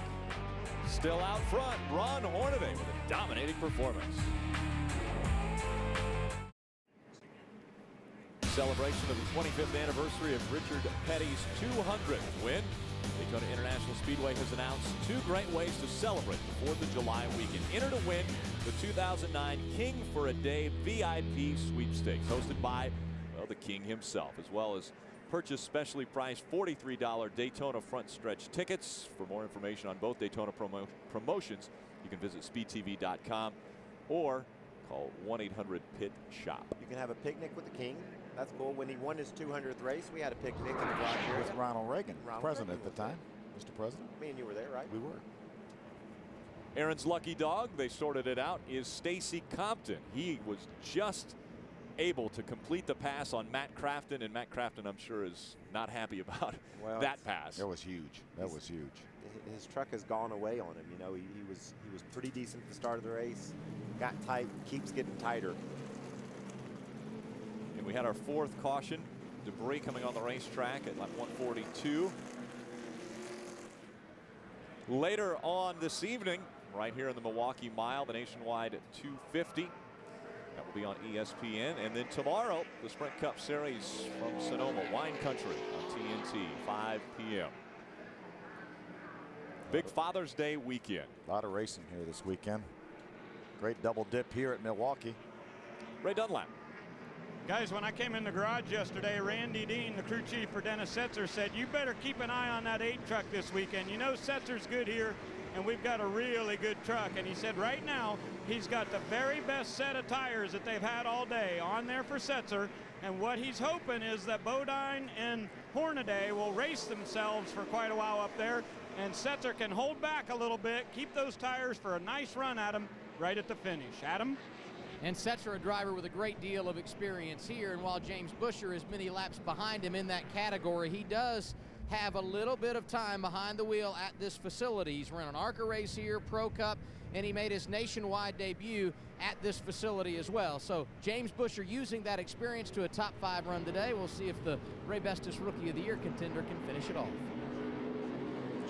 S18: Still out front, Ron Hornaday with a dominating performance. Celebration of the 25th anniversary of Richard Petty's 200th win. Daytona International Speedway has announced 2 great ways to celebrate the 4th of July weekend. Enter to win the 2009 King for a Day VIP Sweepstakes, hosted by, well, the King himself, as well as purchase specially priced $43 Daytona front stretch tickets. For more information on both Daytona promotions, you can visit speedtv.com or call 1-800-PIT-SHOP.
S13: You can have a picnic with the King. That's cool. When he won his 200th race, we had a picnic in the garage here.
S3: With Ronald Reagan, president at the time. Mr. President.
S13: Me and you were there, right?
S3: We were.
S18: Aaron's lucky dog, they sorted it out, is Stacy Compton. He was just able to complete the pass on Matt Crafton, and Matt Crafton, I'm sure, is not happy about that pass.
S3: That was huge. That was huge.
S13: His truck has gone away on him. You know, he was pretty decent at the start of the race. Got tight, keeps getting tighter.
S18: And we had our 4th caution. Debris coming on the racetrack at lap 142. Later on this evening, right here in the Milwaukee Mile, the Nationwide 250. That will be on ESPN. And then tomorrow, the Sprint Cup Series from Sonoma, Wine Country on TNT, 5 p.m. Big Father's Day weekend.
S3: A lot of racing here this weekend. Great double dip here at Milwaukee.
S18: Ray Dunlap.
S8: Guys, when I came in the garage yesterday, Randy Dean, the crew chief for Dennis Setzer, said, you better keep an eye on that 8 truck this weekend. You know Setzer's good here, and we've got a really good truck. And he said right now he's got the very best set of tires that they've had all day on there for Setzer. And what he's hoping is that Bodine and Hornaday will race themselves for quite a while up there, and Setzer can hold back a little bit, keep those tires for a nice run at him right at the finish. Adam?
S6: And Setzer, a driver with a great deal of experience here, and while James Busher is many laps behind him in that category, he does have a little bit of time behind the wheel at this facility. He's run an ARCA race here, Pro Cup, and he made his nationwide debut at this facility as well. So James Busher using that experience to a top 5 run today. We'll see if the Ray Bestis Rookie of the Year contender can finish it off.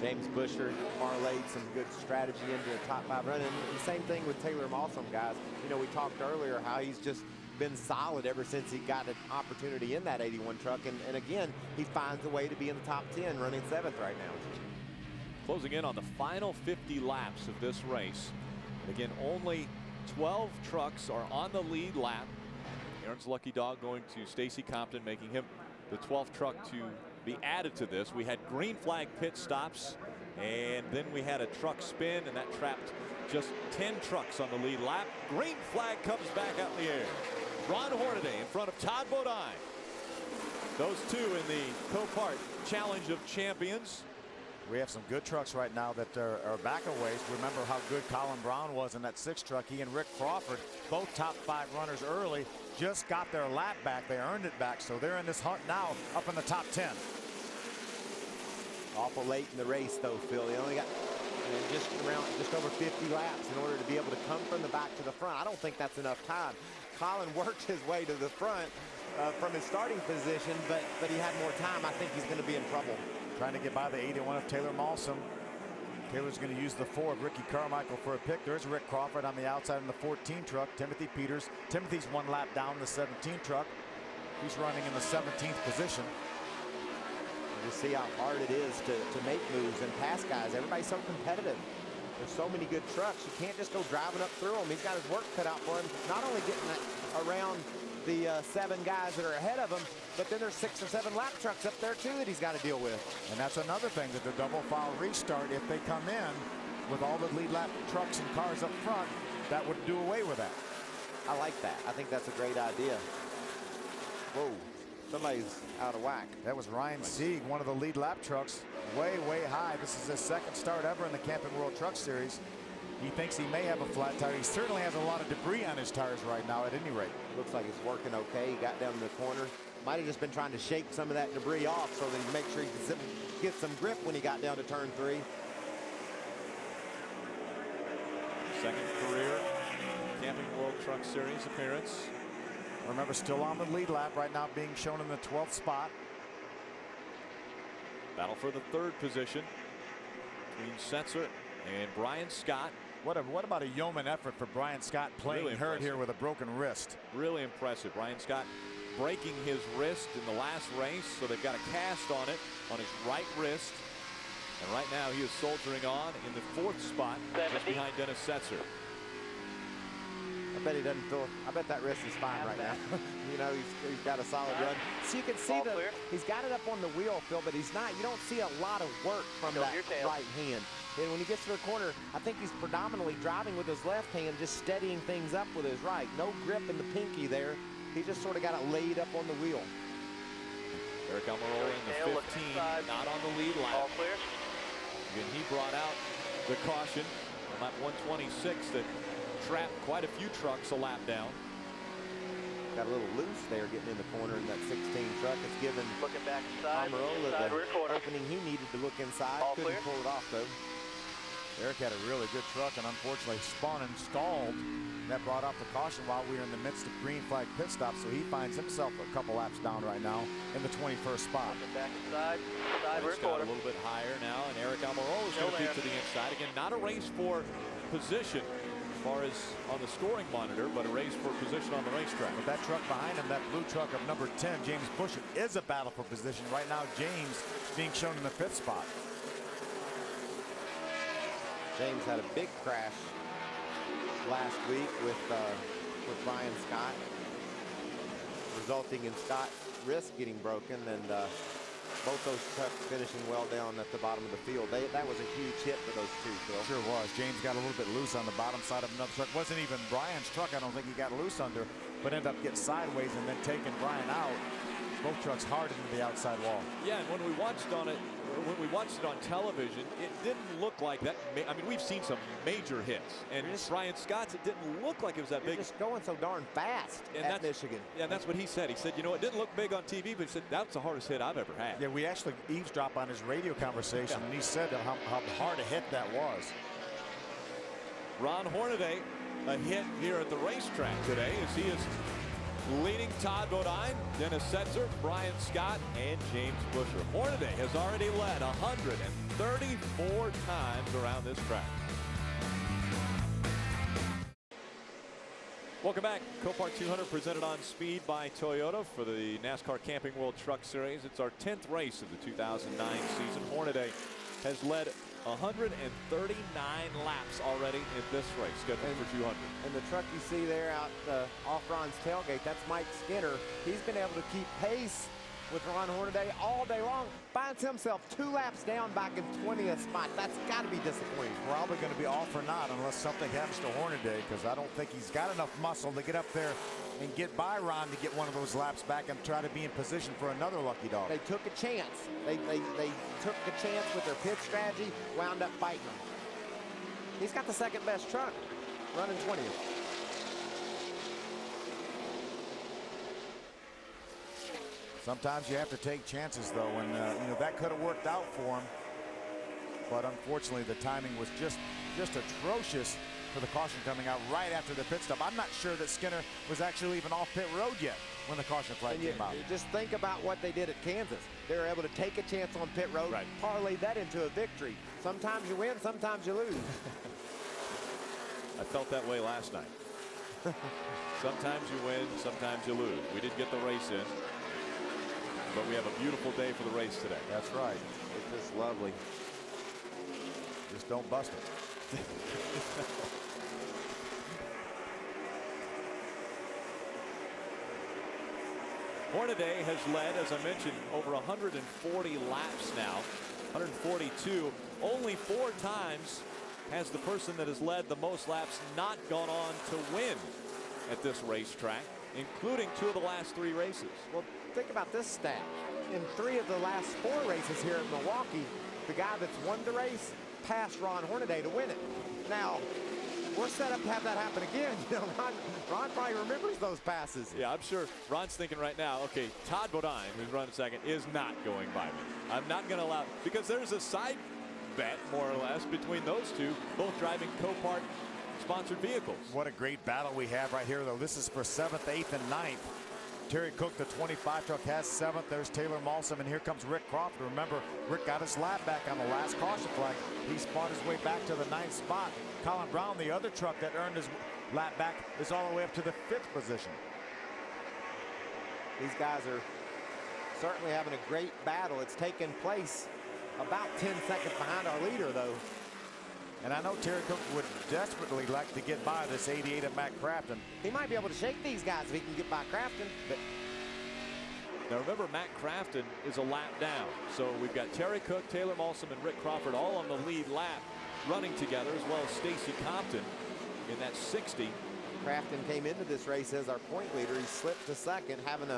S13: James Busher parlayed some good strategy into a top 5 run. And the same thing with Taylor Malsom, guys. You know, we talked earlier how he's just been solid ever since he got an opportunity in that 81 truck. And again, he finds a way to be in the top 10, running 7th right now.
S18: Closing in on the final 50 laps of this race. And again, only 12 trucks are on the lead lap. Aaron's lucky dog going to Stacy Compton, making him the 12th truck to be added to this. We had green flag pit stops, and then we had a truck spin, and that trapped just 10 trucks on the lead lap. Green flag comes back out in the air. Ron Hornaday in front of Todd Bodine. Those two in the Copart Challenge of Champions.
S3: We have some good trucks right now that are back a ways. Remember how good Colin Brown was in that 6 truck. He and Rick Crawford, both top 5 runners early, just got their lap back. They earned it back, so they're in this hunt now up in the top 10.
S13: Awful late in the race, though, Phil. They only got just over 50 laps in order to be able to come from the back to the front. I don't think that's enough time. Colin worked his way to the front from his starting position, but he had more time. I think he's going to be in trouble.
S3: Trying to get by the 81 of Taylor Malsom. Taylor's going to use the 4 of Ricky Carmichael for a pick. There's Rick Crawford on the outside in the 14 truck. Timothy Peters. Timothy's 1 lap down the 17 truck. He's running in the 17th position.
S13: You see how hard it is to make moves and pass guys. Everybody's so competitive. There's so many good trucks. You can't just go driving up through them. He's got his work cut out for him. Not only getting around the 7 guys that are ahead of him, but then there's 6 or 7 lap trucks up there too that he's got to deal with.
S3: And that's another thing, that the double file restart, if they come in with all the lead lap trucks and cars up front, that would do away with that.
S13: I like that. I think that's a great idea. Whoa, somebody's out of whack.
S3: That was Ryan Sieg, one of the lead lap trucks, way high. This is his 2nd start ever in the Camping World Truck Series. He thinks he may have a flat tire. He certainly has a lot of debris on his tires right now at any rate.
S13: Looks like he's working okay. He got down the corner. Might have just been trying to shake some of that debris off so that he make sure he can get some grip when he got down to turn 3.
S18: 2nd career Camping World Truck Series appearance.
S3: Remember, still on the lead lap right now, being shown in the 12th spot.
S18: Battle for the 3rd position between Setzer and Brian Scott.
S3: What about a yeoman effort for Brian Scott, playing
S18: really
S3: hurt here with a broken wrist?
S18: Really impressive. Brian Scott breaking his wrist in the last race, so they've got a cast on it on his right wrist. And right now he is soldiering on in the 4th spot, just behind Dennis Setzer.
S13: I bet he doesn't feel. I bet that wrist is fine right now. You know, he's got a solid run. So you can see that he's got it up on the wheel, Phil, but he's not. You don't see a lot of work from that right hand. And when he gets to the corner, I think he's predominantly driving with his left hand, just steadying things up with his right. No grip in the pinky there. He just sort of got it laid up on the wheel.
S18: Eric Almirola in the 15, not on the lead lap.
S1: All clear.
S18: Again, he brought out the caution on lap 126 that trapped quite a few trucks a lap down.
S13: Got a little loose there getting in the corner in that 16 truck. It's given
S1: Looking back inside,
S13: Almirola the opening he needed to look inside.
S1: All
S13: Couldn't
S1: clear.
S13: pull it off, though.
S3: Eric had a really good truck and unfortunately spun and stalled. That brought off the caution while we were in the midst of green flag pit stop, so he finds himself a couple laps down right now in the 21st spot.
S1: Looking back inside, rear
S18: Scott
S1: quarter.
S18: a little bit higher now, and Eric Almirola is going to peek to the inside. Again, not a race for position as far as on the scoring monitor, but a race for position on the racetrack.
S3: With that truck behind him, that blue truck of number 10, James Busher, is a battle for position. Right now, James being shown in the 5th spot.
S13: James had a big crash last week with Brian Scott, resulting in Scott's wrist getting broken, and both those trucks finishing well down at the bottom of the field. That was a huge hit for those two, Phil.
S3: Sure was. James got a little bit loose on the bottom side of another truck. Wasn't even Brian's truck, I don't think he got loose under, but ended up getting sideways and then taking Brian out. Both trucks hard into the outside wall.
S18: Yeah, and when we watched it on television, it didn't look like that. I mean, we've seen some major hits, and Brian Scott's, it didn't look like it was that big.
S13: Just going so darn fast at Michigan.
S18: Yeah, and that's what he said. He said, you know, it didn't look big on TV, but he said that's the hardest hit I've ever had.
S3: Yeah, we actually eavesdropped on his radio conversation, and he said how hard a hit that was.
S18: Ron Hornaday, a hit here at the racetrack today as he is leading Todd Bodine, Dennis Setzer, Brian Scott, and James Busher. Hornaday has already led 134 times around this track. Welcome back. Copart 200 presented on speed by Toyota for the NASCAR Camping World Truck Series. It's our 10th race of the 2009 season. Hornaday has led 139 laps already in this race, scheduled for 200.
S13: And the truck you see there out off Ron's tailgate, that's Mike Skinner. He's been able to keep pace with Ron Hornaday all day long. Finds himself 2 laps down back in 20th spot. That's got to be disappointing.
S3: Probably going to be all for naught unless something happens to Hornaday, because I don't think he's got enough muscle to get up there and get by Ron to get one of those laps back and try to be in position for another lucky dog.
S13: They took a chance. They took a chance with their pit strategy, wound up fighting him. He's got the second best truck, running 20th.
S3: Sometimes you have to take chances, though, and you know, that could have worked out for him. But unfortunately, the timing was just atrocious for the caution coming out right after the pit stop. I'm not sure that Skinner was actually even off pit road yet when the caution flag came out.
S13: Just think about what they did at Kansas. They were able to take a chance on pit road, parlay that into a victory. Sometimes you win, sometimes you lose.
S18: I felt that way last night. Sometimes you win, sometimes you lose. We did get the race in, but we have a beautiful day for the race today.
S3: That's right.
S13: It's just lovely.
S3: Just don't bust it.
S18: Hornaday has led, as I mentioned, over 140 laps now. 142. Only 4 times has the person that has led the most laps not gone on to win at this racetrack, including 2 of the last 3 races.
S13: Well, think about this stat. In 3 of the last 4 races here in Milwaukee, the guy that's won the race passed Ron Hornaday to win it. Now, we're set up to have that happen again. You know, Ron probably remembers those passes.
S18: Yeah, I'm sure Ron's thinking right now, okay, Todd Bodine, who's running second, is not going by me. I'm not going to allow, because there's a side bet, more or less, between those two, both driving Copart sponsored vehicles.
S3: What a great battle we have right here, though. This is for 7th, 8th, and 9th. Terry Cook, the 25 truck, has 7th. There's Taylor Malsom, and here comes Rick Crawford. Remember, Rick got his lap back on the last caution flag. He fought his way back to the 9th spot. Colin Brown, the other truck that earned his lap back, is all the way up to the 5th position.
S13: These guys are certainly having a great battle. It's taken place about 10 seconds behind our leader, though.
S3: And I know Terry Cook would desperately like to get by this 88 of Matt Crafton.
S13: He might be able to shake these guys if he can get by Crafton. But
S18: now remember, Matt Crafton is a lap down. So we've got Terry Cook, Taylor Malsom, and Rick Crawford all on the lead lap running together, as well as Stacy Compton in that 60.
S13: Crafton came into this race as our point leader. He slipped to second, having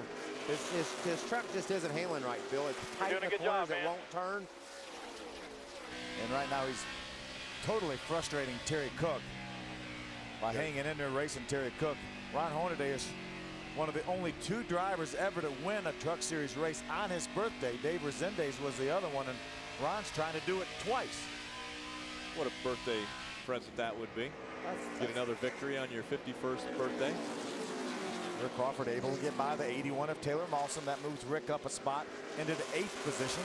S13: his truck just isn't handling right, Phil. It's tight in the corners, it won't turn.
S3: And right now he's totally frustrating Terry Cook by hanging in there racing Terry Cook. Ron Hornaday is one of the only 2 drivers ever to win a Truck Series race on his birthday. Dave Resendez was the other one, and Ron's trying to do it twice.
S18: What a birthday present that would be. Get another victory on your 51st birthday.
S3: Rick Crawford able to get by the 81 of Taylor Malsom. That moves Rick up a spot into the 8th position.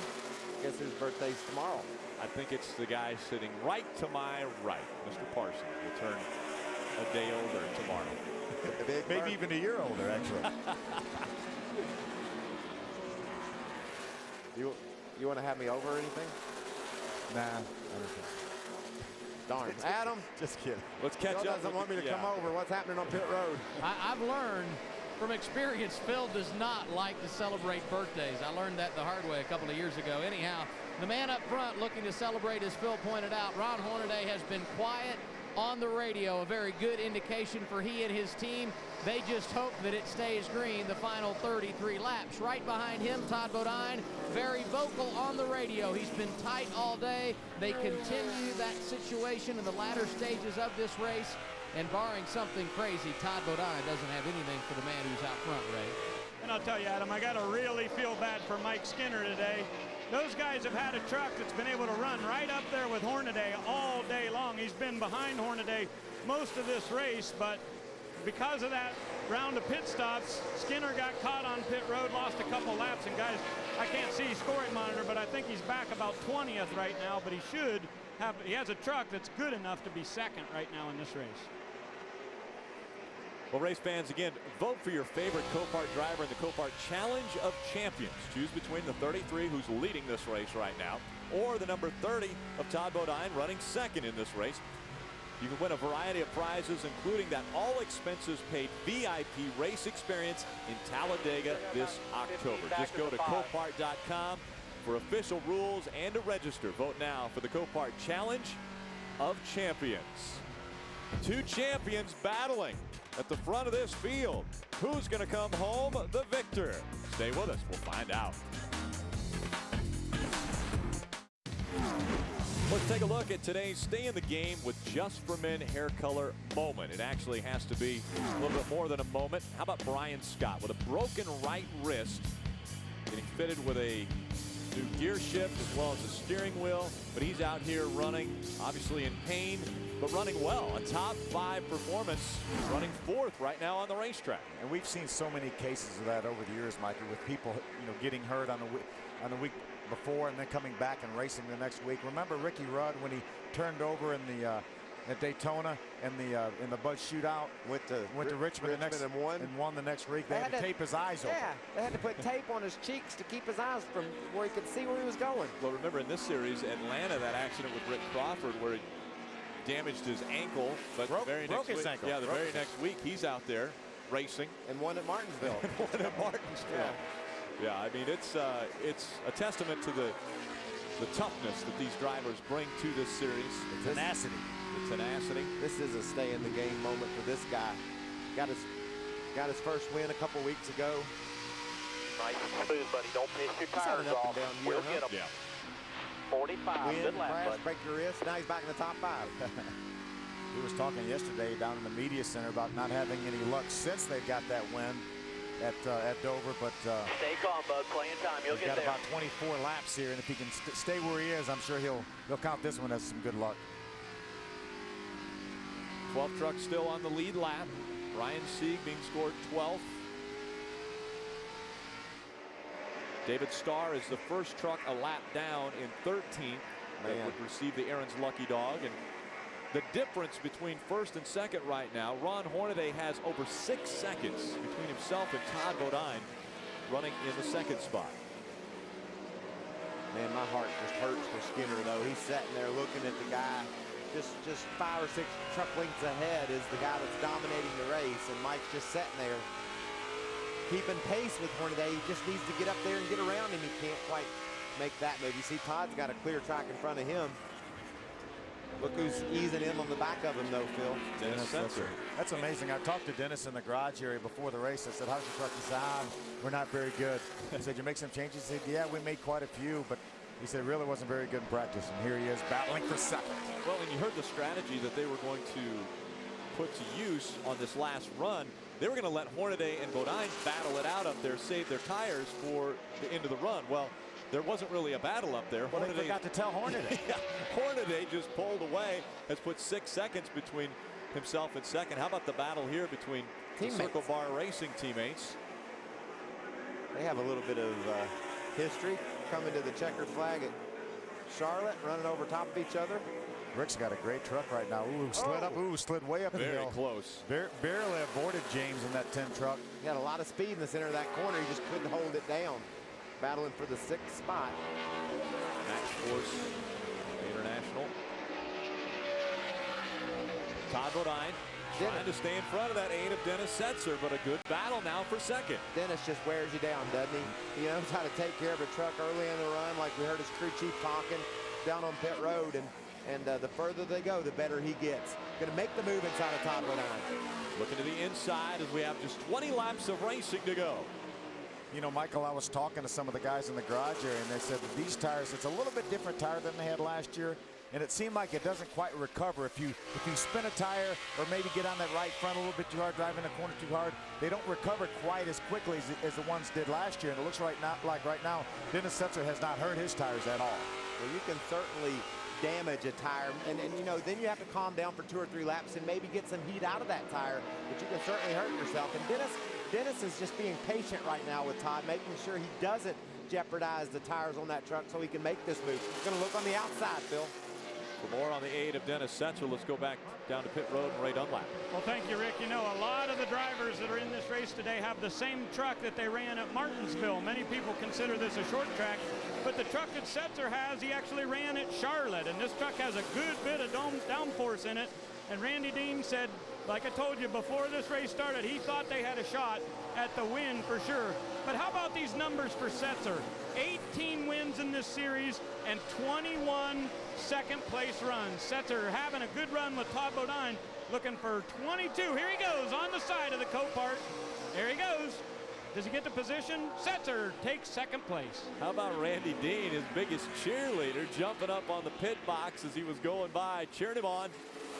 S13: Guess whose birthday's tomorrow?
S18: I think it's the guy sitting right to my right. Mr. Parsons will turn a day older tomorrow.
S3: Maybe even a year older, actually.
S13: You want to have me over or anything?
S3: Nah.
S13: Darn. Adam.
S3: Just kidding.
S18: Let's catch up.
S13: Doesn't want me to come over. What's happening on pit road?
S6: I've learned from experience, Phil does not like to celebrate birthdays. I learned that the hard way a couple of years ago. Anyhow, the man up front looking to celebrate, as Phil pointed out, Ron Hornaday has been quiet on the radio, a very good indication for he and his team. They just hope that it stays green the final 33 laps. Right behind him, Todd Bodine, very vocal on the radio. He's been tight all day. They continue that situation in the latter stages of this race. And barring something crazy, Todd Bodine doesn't have anything for the man who's out front, Ray.
S8: And I'll tell you, Adam, I got to really feel bad for Mike Skinner today. Those guys have had a truck that's been able to run right up there with Hornaday all day long. He's been behind Hornaday most of this race, but because of that round of pit stops, Skinner got caught on pit road, lost a couple laps, and guys, I can't see his scoring monitor, but I think he's back about 20th right now, but he has a truck that's good enough to be second right now in this race.
S18: Well, race fans, again, vote for your favorite Copart driver in the Copart Challenge of Champions. Choose between the 33 who's leading this race right now or the number 30 of Todd Bodine running second in this race. You can win a variety of prizes, including that all-expenses-paid VIP race experience in Talladega this October. Just go to Copart.com for official rules and to register. Vote now for the Copart Challenge of Champions. Two champions battling at the front of this field. Who's going to come home the victor? Stay with us. We'll find out. Let's take a look at today's Stay in the Game with Just for Men hair color moment. It actually has to be a little bit more than a moment. How about Brian Scott with a broken right wrist, getting fitted with a new gear shift as well as a steering wheel, but he's out here running, obviously in pain, but running well. A top 5 performance, running 4th right now on the racetrack.
S3: And we've seen so many cases of that over the years, Mikey, with people, getting hurt on the week before and then coming back and racing the next week. Remember Ricky Rudd when he turned over in the at Daytona and in the Bud Shootout, went to Richmond and won the next week. They had to tape his eyes open.
S13: Yeah, they had to put tape on his cheeks to keep his eyes from where he could see where he was going.
S18: Well, remember in this series, Atlanta, that accident with Rick Crawford where he damaged his ankle, but
S3: broke his
S18: week,
S3: ankle.
S18: Yeah, the very next week he's out there racing
S13: and won at Martinsville.
S18: Yeah, I mean it's a testament to the toughness that these drivers bring to this series.
S3: The tenacity.
S18: The tenacity.
S13: This is a stay in the game moment for this guy. Got his first win a couple weeks ago.
S5: Nice and smooth, buddy. Don't piss your tires off. We'll get them.
S18: Yeah.
S5: 45.
S13: Win,
S5: Good lap,
S13: crash,
S5: bud.
S13: break your wrist. Now he's back in the top 5.
S3: He was talking yesterday down in the media center about not having any luck since they got that win at Dover, but
S5: stay calm, bud. Plenty of time. You'll
S3: he's
S5: get
S3: got
S5: there.
S3: about 24 laps here, and if he can stay where he is, I'm sure he'll count this one as some good luck.
S18: 12th truck still on the lead lap. Ryan Sieg being scored 12th. David Starr is the first truck a lap down in 13th that would receive the Aaron's Lucky Dog. And the difference between first and second right now, Ron Hornaday has over 6 seconds between himself and Todd Bodine running in the second spot.
S13: Man, my heart just hurts for Skinner, though. He's sitting there looking at the guy just 5 or 6 truck lengths ahead is the guy that's dominating the race, and Mike's just sitting there keeping pace with Hornaday. He just needs to get up there and get around him. He can't quite make that move. You see Todd's got a clear track in front of him. Look who's easing in on the back of him, though, Phil.
S18: Dennis Setzer.
S3: That's amazing. I talked to Dennis in the garage area before the race. I said, how's your truck? He said, we're not very good. I said, you make some changes? He said, yeah, we made quite a few, but he said it really wasn't very good in practice. And here he is battling for second.
S18: Well, and you heard the strategy that they were going to put to use on this last run. They were going to let Hornaday and Bodine battle it out up there, save their tires for the end of the run. Well, there wasn't really a battle up there.
S3: Well, they forgot to tell Hornaday.
S18: Yeah, Hornaday just pulled away, has put 6 seconds between himself and second. How about the battle here between the Circle Bar Racing teammates?
S13: They have a little bit of history coming to the checkered flag at Charlotte, running over top of each other.
S3: Rick's got a great truck right now. Ooh, slid up. Ooh, slid way up the hill.
S18: Very close.
S3: Barely avoided James in that 10 truck.
S13: He had a lot of speed in the center of that corner. He just couldn't hold it down. Battling for the 6th spot.
S18: Max Force International. Todd Bodine trying to stay in front of that 8 of Dennis Setzer, but a good battle now for second.
S13: Dennis just wears you down, doesn't he? He knows how to take care of a truck early in the run, like we heard his crew chief talking down on pit road, and the further they go, the better he gets. Going to make the move inside of Todd Bodine.
S18: Looking to the inside as we have just 20 laps of racing to go.
S3: You know, Michael, I was talking to some of the guys in the garage area, and they said that these tires, it's a little bit different tire than they had last year, and it seemed like it doesn't quite recover. If you spin a tire or maybe get on that right front a little bit too hard, driving the corner too hard, they don't recover quite as quickly as the ones did last year. And it looks like right now, Dennis Setzer has not hurt his tires at all.
S13: Well, you can certainly damage a tire, and you know, then you have to calm down for 2 or 3 laps and maybe get some heat out of that tire, but you can certainly hurt yourself. And Dennis is just being patient right now with Todd, making sure he doesn't jeopardize the tires on that truck so he can make this move. He's going to look on the outside, Phil.
S18: For more on the aid of Dennis Setzer, let's go back down to pit road and Ray Dunlap.
S8: Well, thank you, Rick. You know, a lot of the drivers that are in this race today have the same truck that they ran at Martinsville. Many people consider this a short track, but the truck that Setzer has, he actually ran at Charlotte, and this truck has a good bit of downforce in it. And Randy Dean said, like I told you before this race started, he thought they had a shot at the win for sure. But how about these numbers for Setzer? 18 wins in this series and 21 second place runs. Setzer having a good run with Todd Bodine, looking for 22. Here he goes on the side of the Copart. There he goes. Does he get the position? Setzer takes second place.
S18: How about Randy Dean, his biggest cheerleader, jumping up on the pit box as he was going by, cheering him on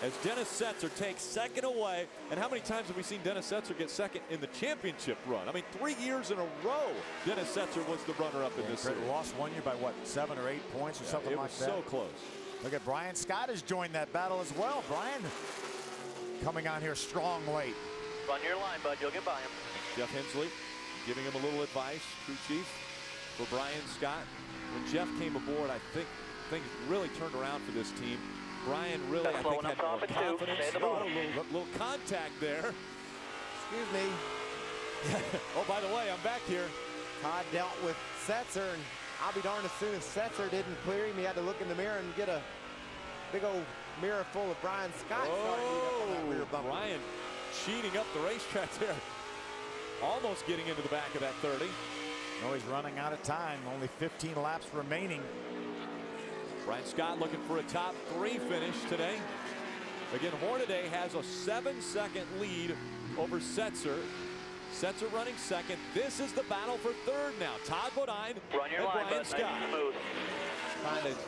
S18: as Dennis Setzer takes second away. And how many times have we seen Dennis Setzer get second in the championship run? I mean, 3 years in a row, Dennis Setzer was the runner-up in this series.
S3: Lost 1 year by, what, 7 or 8 points or something like that?
S18: It was so close.
S3: Look at Brian Scott has joined that battle as well. Brian coming on here strong late.
S1: Run your line, bud. You'll get by him.
S18: Jeff Hensley giving him a little advice, crew chief, for Brian Scott. When Jeff came aboard, I think things really turned around for this team. Brian really, I think, had more confidence. A little contact there.
S13: Excuse me.
S18: Oh, by the way, I'm back here.
S13: Todd dealt with Setzer, and I'll be darned as soon as Setzer didn't clear him, he had to look in the mirror and get a big old mirror full of Brian Scott.
S18: Brian cheating up the racetrack there. Almost getting into the back of that 30.
S3: No, he's running out of time. Only 15 laps remaining.
S18: Brian Scott looking for a top 3 finish today. Again, Hornaday has a 7-second lead over Setzer. Setzer running second. This is the battle for third now. Todd Bodine and Brian Scott.
S1: Nice smooth.
S13: Trying to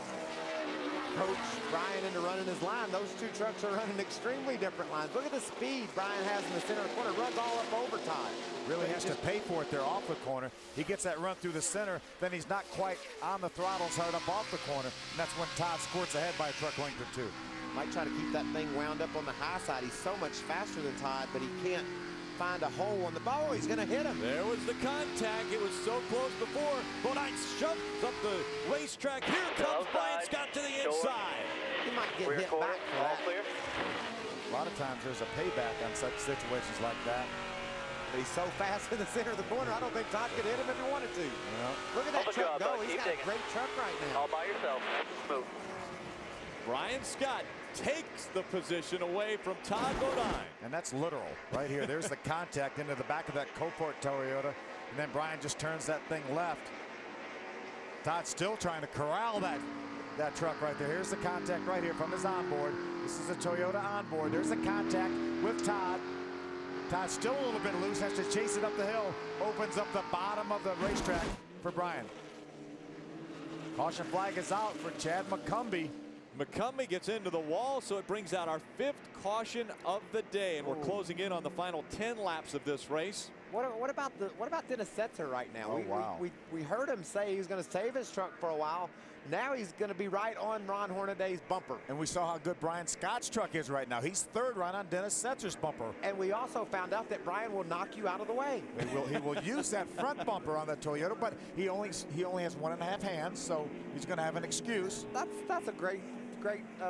S13: coach Brian into running his line. Those two trucks are running extremely different lines. Look at the speed Brian has in the center of the corner. Runs all up over Todd.
S3: Really has to pay for it there off the corner. He gets that run through the center, then he's not quite on the throttle as hard up off the corner, and that's when Todd squirts ahead by a truck length or 2.
S13: Might try to keep that thing wound up on the high side. He's so much faster than Todd, but he can't find a hole on the ball. He's going to hit him.
S18: There was the contact. It was so close before. Bodine shoves up the racetrack. Here comes Brian Scott to the inside.
S13: He might get hit back for that.
S1: Clear.
S3: A lot of times there's a payback on such situations like that.
S13: But he's so fast in the center of the corner, I don't think Todd could hit him if he wanted to.
S3: Yeah.
S13: Look at that truck go. He's got a great truck right now.
S1: All by yourself. Smooth.
S18: Brian Scott takes the position away from Todd Bodine.
S3: And that's literal right here. There's the contact into the back of that Copart Toyota. And then Brian just turns that thing left. Todd's still trying to corral that truck right there. Here's the contact right here from his onboard. This is a Toyota onboard. There's the contact with Todd. Todd's still a little bit loose, has to chase it up the hill. Opens up the bottom of the racetrack for Brian. Caution flag is out for Chad McCumbee.
S18: McCumbee gets into the wall, so it brings out our 5th caution of the day, and we're closing in on the final 10 laps of this race.
S13: What about Dennis Setzer right now?
S3: Wow.
S13: We heard him say he was going to save his truck for a while. Now he's going to be right on Ron Hornaday's bumper.
S3: And we saw how good Brian Scott's truck is right now. He's 3rd right on Dennis Setzer's bumper.
S13: And we also found out that Brian will knock you out of the way.
S3: He will use that front bumper on the Toyota, but he only has 1.5 hands, so he's going to have an excuse.
S13: That's a great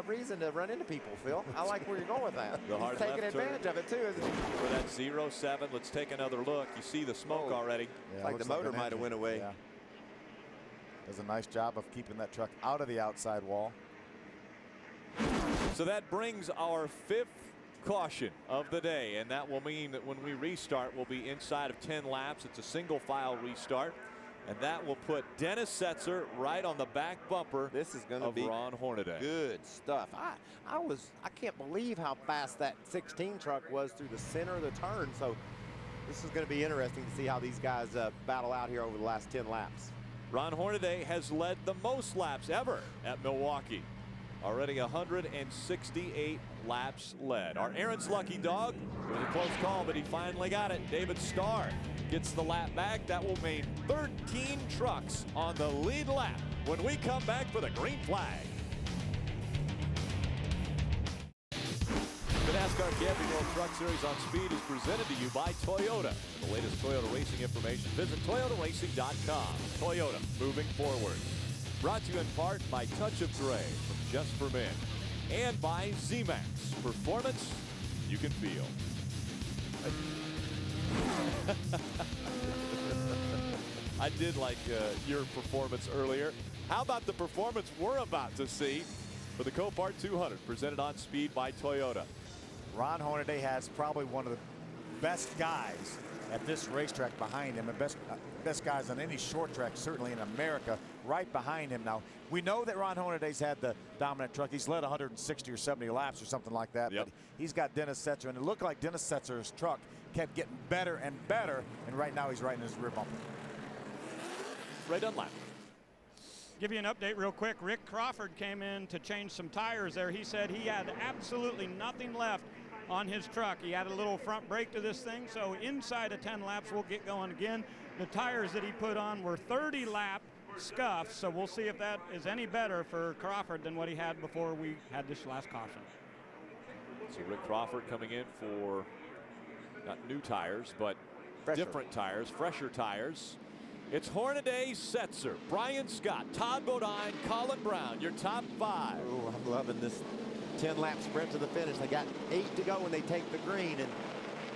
S13: reason to run into people, Phil. I like where you're going with that. He's taking advantage of it too, isn't he?
S18: For that 0-7, let's take another look. You see the smoke already.
S3: Yeah,
S13: like the motor might have went away.
S3: Yeah. Does a nice job of keeping that truck out of the outside wall.
S18: So that brings our 5th caution of the day, and that will mean that when we restart, we'll be inside of 10 laps. It's a single file restart, and that will put Dennis Setzer right on the back bumper.
S13: This is going to be
S18: Ron Hornaday.
S13: Good stuff. I can't believe how fast that 16 truck was through the center of the turn. So this is going to be interesting to see how these guys battle out here over the last 10 laps.
S18: Ron Hornaday has led the most laps ever at Milwaukee. Already 168 laps led. Our Aaron's lucky dog, it was a close call, but he finally got it. David Starr gets the lap back. That will mean 13 trucks on the lead lap when we come back for the green flag. The NASCAR Camping World Truck Series on Speed is presented to you by Toyota. For the latest Toyota racing information, visit toyotaracing.com. Toyota, moving forward. Brought to you in part by Touch of Gray from just for men. And by Z-Max, performance you can feel. I did like your performance earlier. How about the performance we're about to see for the Copart 200, presented on speed by Toyota?
S3: Ron Hornaday has probably one of the best guys at this racetrack behind him, and best guys on any short track, certainly in America, right behind him. Now, we know that Ron Hornaday's had the dominant truck. He's led 160 or 70 laps or something like that. Yep. But he's got Dennis Setzer, and it looked like Dennis Setzer's truck kept getting better and better, and right now he's right in his rear bumper.
S18: Ray Dunlap.
S8: Give you an update real quick. Rick Crawford came in to change some tires there. He said he had absolutely nothing left on his truck. He added a little front brake to this thing, so inside of 10 laps we'll get going again. The tires that he put on were 30 lap scuffs, so we'll see if that is any better for Crawford than what he had before we had this last caution.
S18: So Rick Crawford coming in for not new tires, but different tires, fresher tires. It's Hornaday, Setzer, Brian Scott, Todd Bodine, Colin Brown, your top 5.
S13: Oh, I'm loving this 10-lap sprint to the finish. They got 8 to go when they take the green, and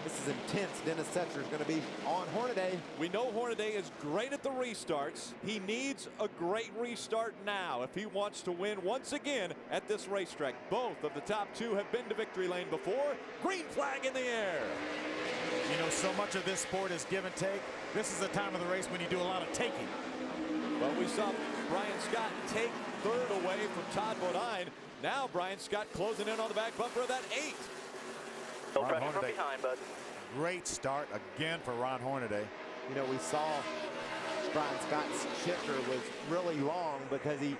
S13: this is intense. Dennis Setzer is going to be on Hornaday.
S18: We know Hornaday is great at the restarts. He needs a great restart now if he wants to win once again at this racetrack. Both of the top 2 have been to victory lane before. Green flag in the air.
S3: You know, so much of this sport is give and take. This is the time of the race when you do a lot of taking.
S18: Well, we saw Brian Scott take 3rd away from Todd Bodine. Now Brian Scott closing in on the back bumper of that 8.
S1: No pressure from behind, bud.
S3: Great start again for Ron Hornaday.
S13: You know, we saw Brian Scott's shifter was really long because he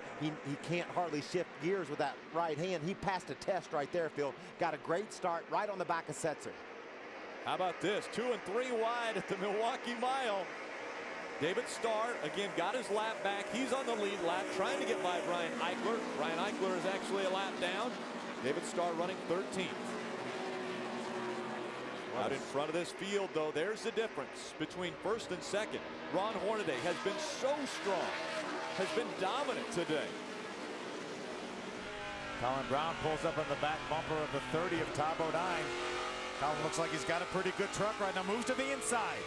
S13: can't hardly shift gears with that right hand. He passed a test right there, Phil. Got a great start right on the back of Setzer.
S18: How about this? 2 and 3 wide at the Milwaukee Mile. David Starr, again, got his lap back. He's on the lead lap, trying to get by Brian Eichler. Brian Eichler is actually a lap down. David Starr running 13th. Out in front of this field, though, there's the difference between 1st and 2nd. Ron Hornaday has been so strong, has been dominant today.
S3: Colin Brown pulls up on the back bumper of the 30 of Todd Bodine. Colin looks like he's got a pretty good truck right now. Moves to the inside.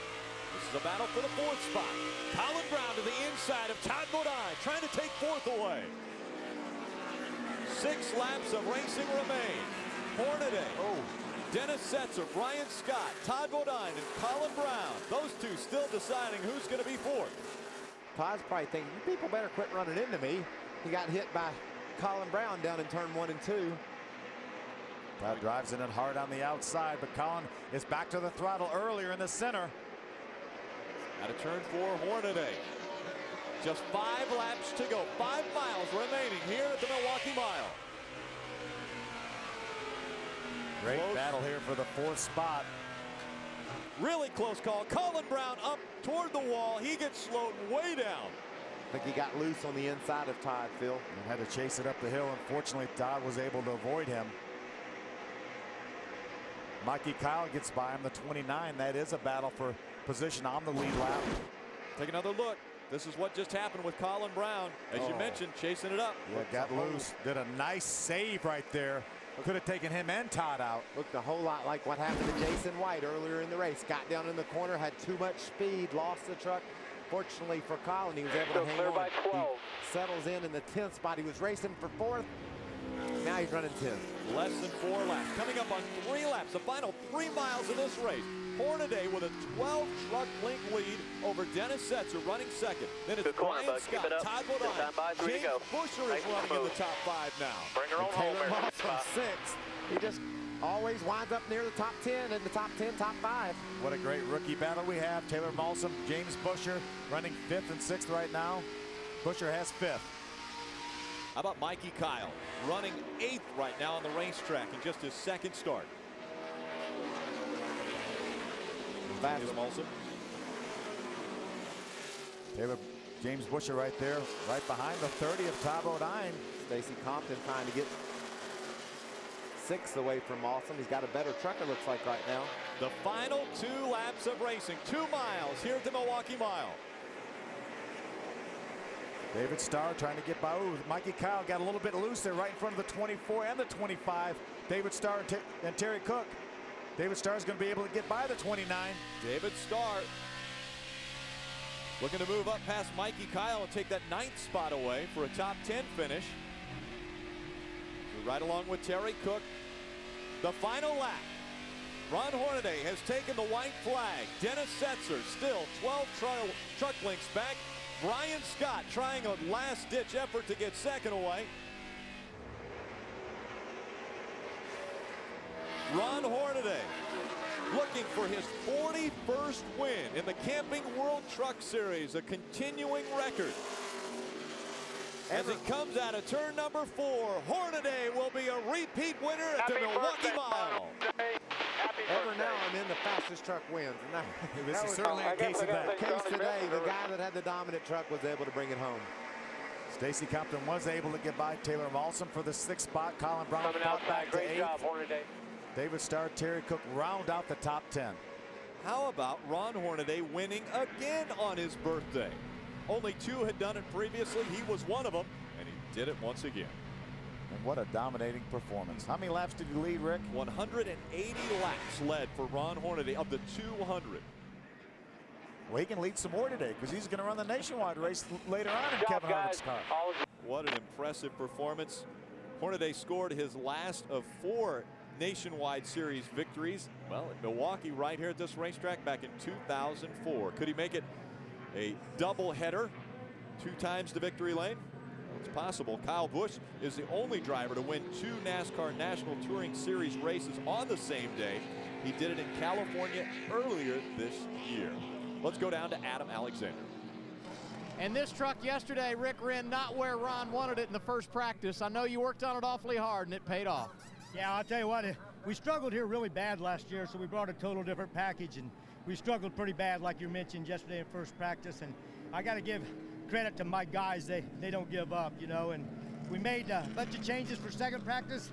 S18: This is a battle for the 4th spot. Colin Brown to the inside of Todd Bodine, trying to take 4th away. 6 laps of racing remain. Hornaday, Dennis Setzer, Brian Scott, Todd Bodine, and Colin Brown. Those 2 still deciding who's going to be 4th.
S13: Todd's probably thinking, you people better quit running into me. He got hit by Colin Brown down in turn 1 and 2.
S3: Todd drives it in hard on the outside, but Colin is back to the throttle earlier in the center.
S18: Out of turn 4, Hornaday. Just 5 laps to go. 5 miles remaining here at the Milwaukee Mile.
S3: Great battle here for the 4th spot.
S18: Really close call. Colin Brown up toward the wall. He gets slowed way down.
S13: I think he got loose on the inside of Todd, Phil.
S3: And had to chase it up the hill. Unfortunately, Todd was able to avoid him. Mikey Kyle gets by him, the 29. That is a battle for position on the lead lap.
S18: Take another look. This is what just happened with Colin Brown. As you mentioned, chasing it up.
S3: Yeah, got loose. Did a nice save right there. Could have taken him and Todd out.
S13: Looked a whole lot like what happened to Jason White earlier in the race. Got down in the corner, had too much speed, lost the truck. Fortunately for Colin, he was able to hang on. He settles in the 10th spot. He was racing for 4th. Now he's running 10th.
S18: Less than 4 laps. Coming up on 3 laps. The final 3 miles of this race. Hornaday with a 12 truck link lead over Dennis Setzer running 2nd. Then it's Brian Scott, Todd Bodine, James Busher is running in the top 5 now.
S1: Bring her on home there.
S13: From 6th. He just always winds up near the top 10 and the top 10, top 5.
S3: What a great rookie battle we have. Taylor Malsom, James Busher running 5th and 6th right now. Busher has 5th.
S18: How about Mikey Kyle running 8th right now on the racetrack in just his 2nd start. Taylor Malsom.
S3: James Busher right there, right behind the 30 of Todd Bodine.
S13: Stacey Compton trying to get 6th away from Malsom. He's got a better truck, it looks like, right now.
S18: The final 2 laps of racing, 2 miles here at the Milwaukee Mile.
S3: David Starr trying to get by. Ooh, Mikey Kyle got a little bit loose there right in front of the 24 and the 25. David Starr and Terry Cook. David Starr is going to be able to get by the 29.
S18: David Starr looking to move up past Mikey Kyle and take that 9th spot away for a top 10 finish. Right along with Terry Cook. The final lap. Ron Hornaday has taken the white flag. Dennis Setzer still 12 truck lengths back. Brian Scott trying a last-ditch effort to get second away. Ron Hornaday looking for his 41st win in the Camping World Truck Series, a continuing record. As he comes out of turn number 4, Hornaday will be a repeat winner at the Milwaukee Mile.
S13: Ever now I'm in the fastest truck wins. And
S3: this is certainly a case of that.
S13: Case today, the guy that had the dominant truck was able to bring it home.
S3: Stacy Compton was able to get by Taylor Malson for the 6th spot. Colin Brown fought back to 8th.
S1: Great job, Hornaday.
S3: David Starr, Terry Cook round out the top 10.
S18: How about Ron Hornaday winning again on his birthday? Only 2 had done it previously. He was one of them, and he did it once again.
S3: And what a dominating performance. How many laps did he lead, Rick?
S18: 180 laps led for Ron Hornaday of the 200.
S3: Well, he can lead some more today because he's going to run the nationwide race later on in Kevin Harvick's car.
S18: What an impressive performance. Hornaday scored his last of 4 nationwide series victories. Well, in Milwaukee, right here at this racetrack back in 2004. Could he make it a double header 2 times to victory lane? It's possible. Kyle Busch is the only driver to win 2 NASCAR National Touring Series races on the same day. He did it in California earlier this year. Let's go down to Adam Alexander.
S6: And this truck yesterday, Rick, ran not where Ron wanted it in the first practice. I know you worked on it awfully hard, and it paid off.
S2: Yeah, I'll tell you what, we struggled here really bad last year, so we brought a total different package, and we struggled pretty bad, like you mentioned yesterday in first practice. And I got to give credit to my guys. They don't give up, you know. And we made a bunch of changes for second practice.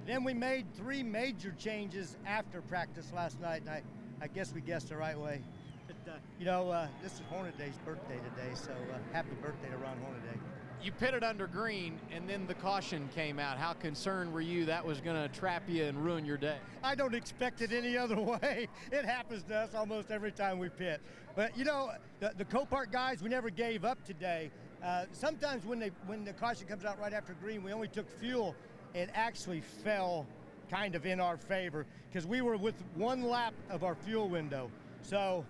S2: Then we made 3 major changes after practice last night, and I guess we guessed the right way. But, you know, this is Hornaday's birthday today, so happy birthday to Ron Hornaday.
S6: You pitted under green, and then the caution came out. How concerned were you that was going to trap you and ruin your day?
S2: I don't expect it any other way. It happens to us almost every time we pit. But, you know, the Copart guys, we never gave up today. Sometimes when the caution comes out right after green, we only took fuel. It actually fell kind of in our favor because we were with 1 lap of our fuel window. So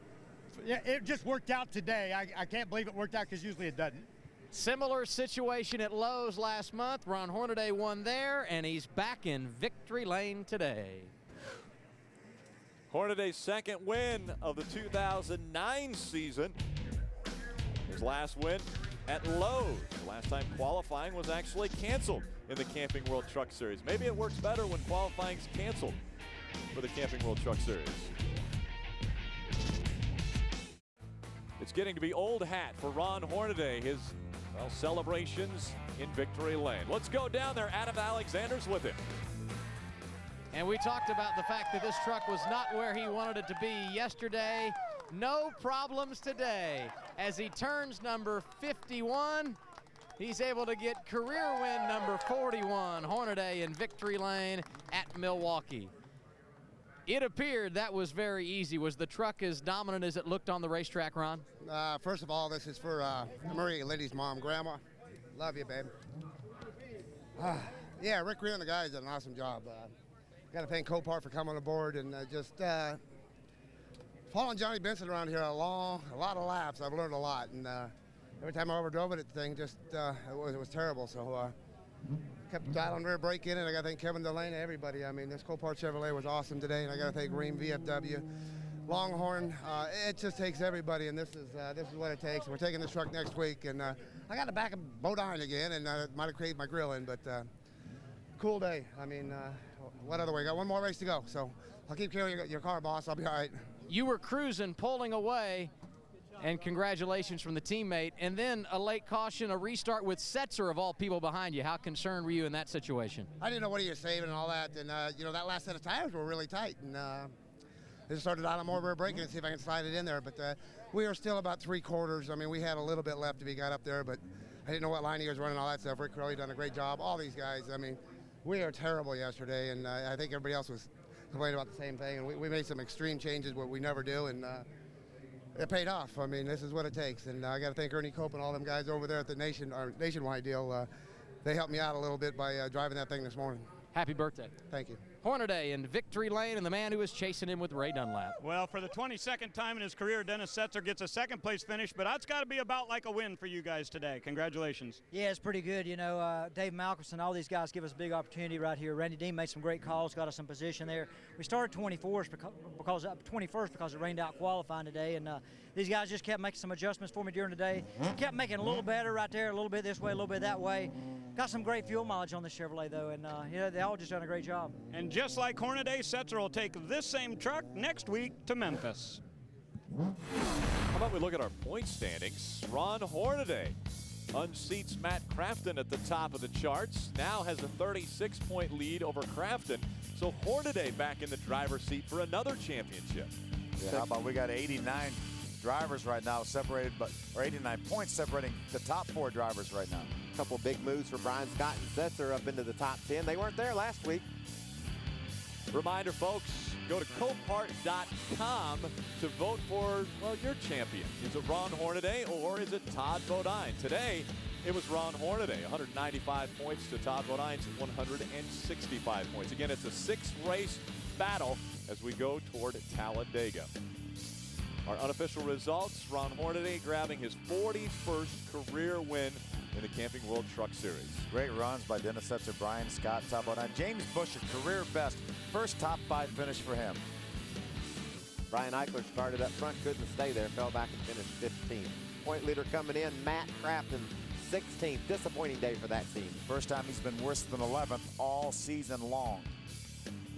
S2: yeah, it just worked out today. I can't believe it worked out because usually it doesn't.
S6: Similar situation at Lowe's last month. Ron Hornaday won there, and he's back in victory lane today.
S18: Hornaday's 2nd win of the 2009 season. His last win at Lowe's. The last time qualifying was actually canceled in the Camping World Truck Series. Maybe it works better when qualifying's canceled for the Camping World Truck Series. It's getting to be old hat for Ron Hornaday. His celebrations in victory lane. Let's go down there. Adam Alexander's with him.
S6: And we talked about the fact that this truck was not where he wanted it to be yesterday. No problems today. As he turns number 51, he's able to get career win number 41. Hornaday in victory lane at Milwaukee. It appeared that was very easy. Was the truck as dominant as it looked on the racetrack, Ron?
S9: First of all, this is for Marie, Liddy's mom, Grandma. Love you, babe. Yeah, Rick Ree and the guys did an awesome job. Got to thank Copart for coming aboard and just following Johnny Benson around here a lot of laps. I've learned a lot, and every time I overdrove it, the thing just it was terrible. So kept dialing rear brake in, and I got to thank Kevin Delaney, everybody. I mean, this Copart Chevrolet was awesome today, and I got to thank Ream VFW, Longhorn. It just takes everybody, and this is what it takes. We're taking this truck next week, and I got to back a Bodine again, and it might have created my grill in, but cool day. I mean, what other way? Got one more race to go, so I'll keep carrying your car, boss. I'll be all right.
S6: You were cruising, pulling away, and congratulations from the teammate. And then a late caution, a restart with Setzer of all people behind you. How concerned were you in that situation?
S9: I didn't know what he was saving and all that, and you know, that last set of tires were really tight, and I just started out on more rear braking and see if I can slide it in there. But we are still about 3/4. I mean, we had a little bit left if he got up there, but I didn't know what line he was running, all that stuff. Rick Crowley done a great job. All these guys, I mean, we are terrible yesterday, and I think everybody else was complaining about the same thing. And we made some extreme changes, what we never do, and it paid off. I mean, this is what it takes. And I got to thank Ernie Cope and all them guys over there at the Nationwide deal. They helped me out a little bit by driving that thing this morning.
S6: Happy birthday.
S9: Thank you.
S6: Hornaday in victory lane, and the man who was chasing him with Ray Dunlap.
S8: Well, for the 22nd time in his career, Dennis Setzer gets a second-place finish, but that's got to be about like a win for you guys today. Congratulations.
S10: Yeah, it's pretty good. You know, Dave Malcolmson, all these guys give us a big opportunity right here. Randy Dean made some great calls, got us in position there. We started 21st because it rained out qualifying today, and these guys just kept making some adjustments for me during the day. Kept making a little better right there, a little bit this way, a little bit that way. Got some great fuel mileage on the Chevrolet, though, and you know, they all just done a great job.
S8: And just like Hornaday, Setzer will take this same truck next week to Memphis.
S18: How about we look at our point standings? Ron Hornaday unseats Matt Crafton at the top of the charts. Now has a 36-point lead over Crafton. So Hornaday back in the driver's seat for another championship.
S3: Yeah, how about we got 89 drivers right now separated, or 89 points separating the top 4 drivers right now.
S13: A couple big moves for Brian Scott and Setzer up into the top 10. They weren't there last week.
S18: Reminder, folks, go to Copart.com to vote for, well, your champion. Is it Ron Hornaday or is it Todd Bodine? Today, it was Ron Hornaday, 195 points to Todd Bodine's 165 points. Again, it's a 6-race battle as we go toward Talladega. Our unofficial results, Ron Hornaday grabbing his 41st career win in the Camping World Truck Series.
S3: Great runs by Dennis Setzer, Brian Scott, top 9. James Bush, a career best. First top 5 finish for him.
S13: Brian Eichler started up front, couldn't stay there, fell back and finished 15th. Point leader coming in, Matt Crafton, 16th. Disappointing day for that team.
S3: First time he's been worse than 11th all season long.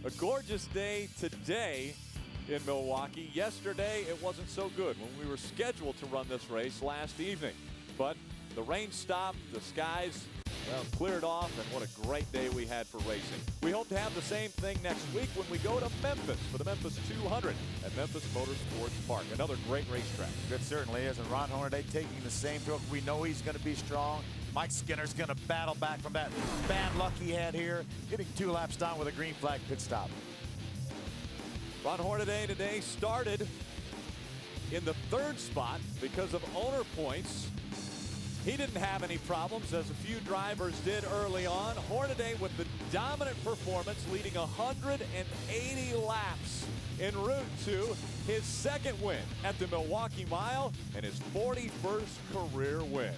S18: A gorgeous day today in Milwaukee. Yesterday, it wasn't so good when we were scheduled to run this race last evening. But the rain stopped, the skies, well, cleared off, and what a great day we had for racing. We hope to have the same thing next week when we go to Memphis for the Memphis 200 at Memphis Motorsports Park. Another great racetrack.
S3: It certainly is, and Ron Hornaday taking the same truck. We know he's going to be strong. Mike Skinner's going to battle back from that bad luck he had here, getting 2 laps down with a green flag pit stop.
S18: Ron Hornaday today started in the 3rd spot because of owner points. He didn't have any problems, as a few drivers did early on. Hornaday with the dominant performance, leading 180 laps en route to his 2nd win at the Milwaukee Mile and his 41st career win.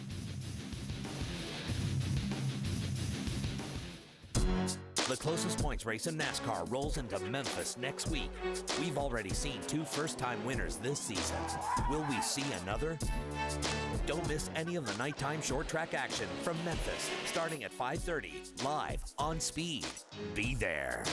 S11: The closest points race in NASCAR rolls into Memphis next week. We've already seen 2 first-time winners this season. Will we see another? Don't miss any of the nighttime short track action from Memphis, starting at 5:30, live on Speed. Be there.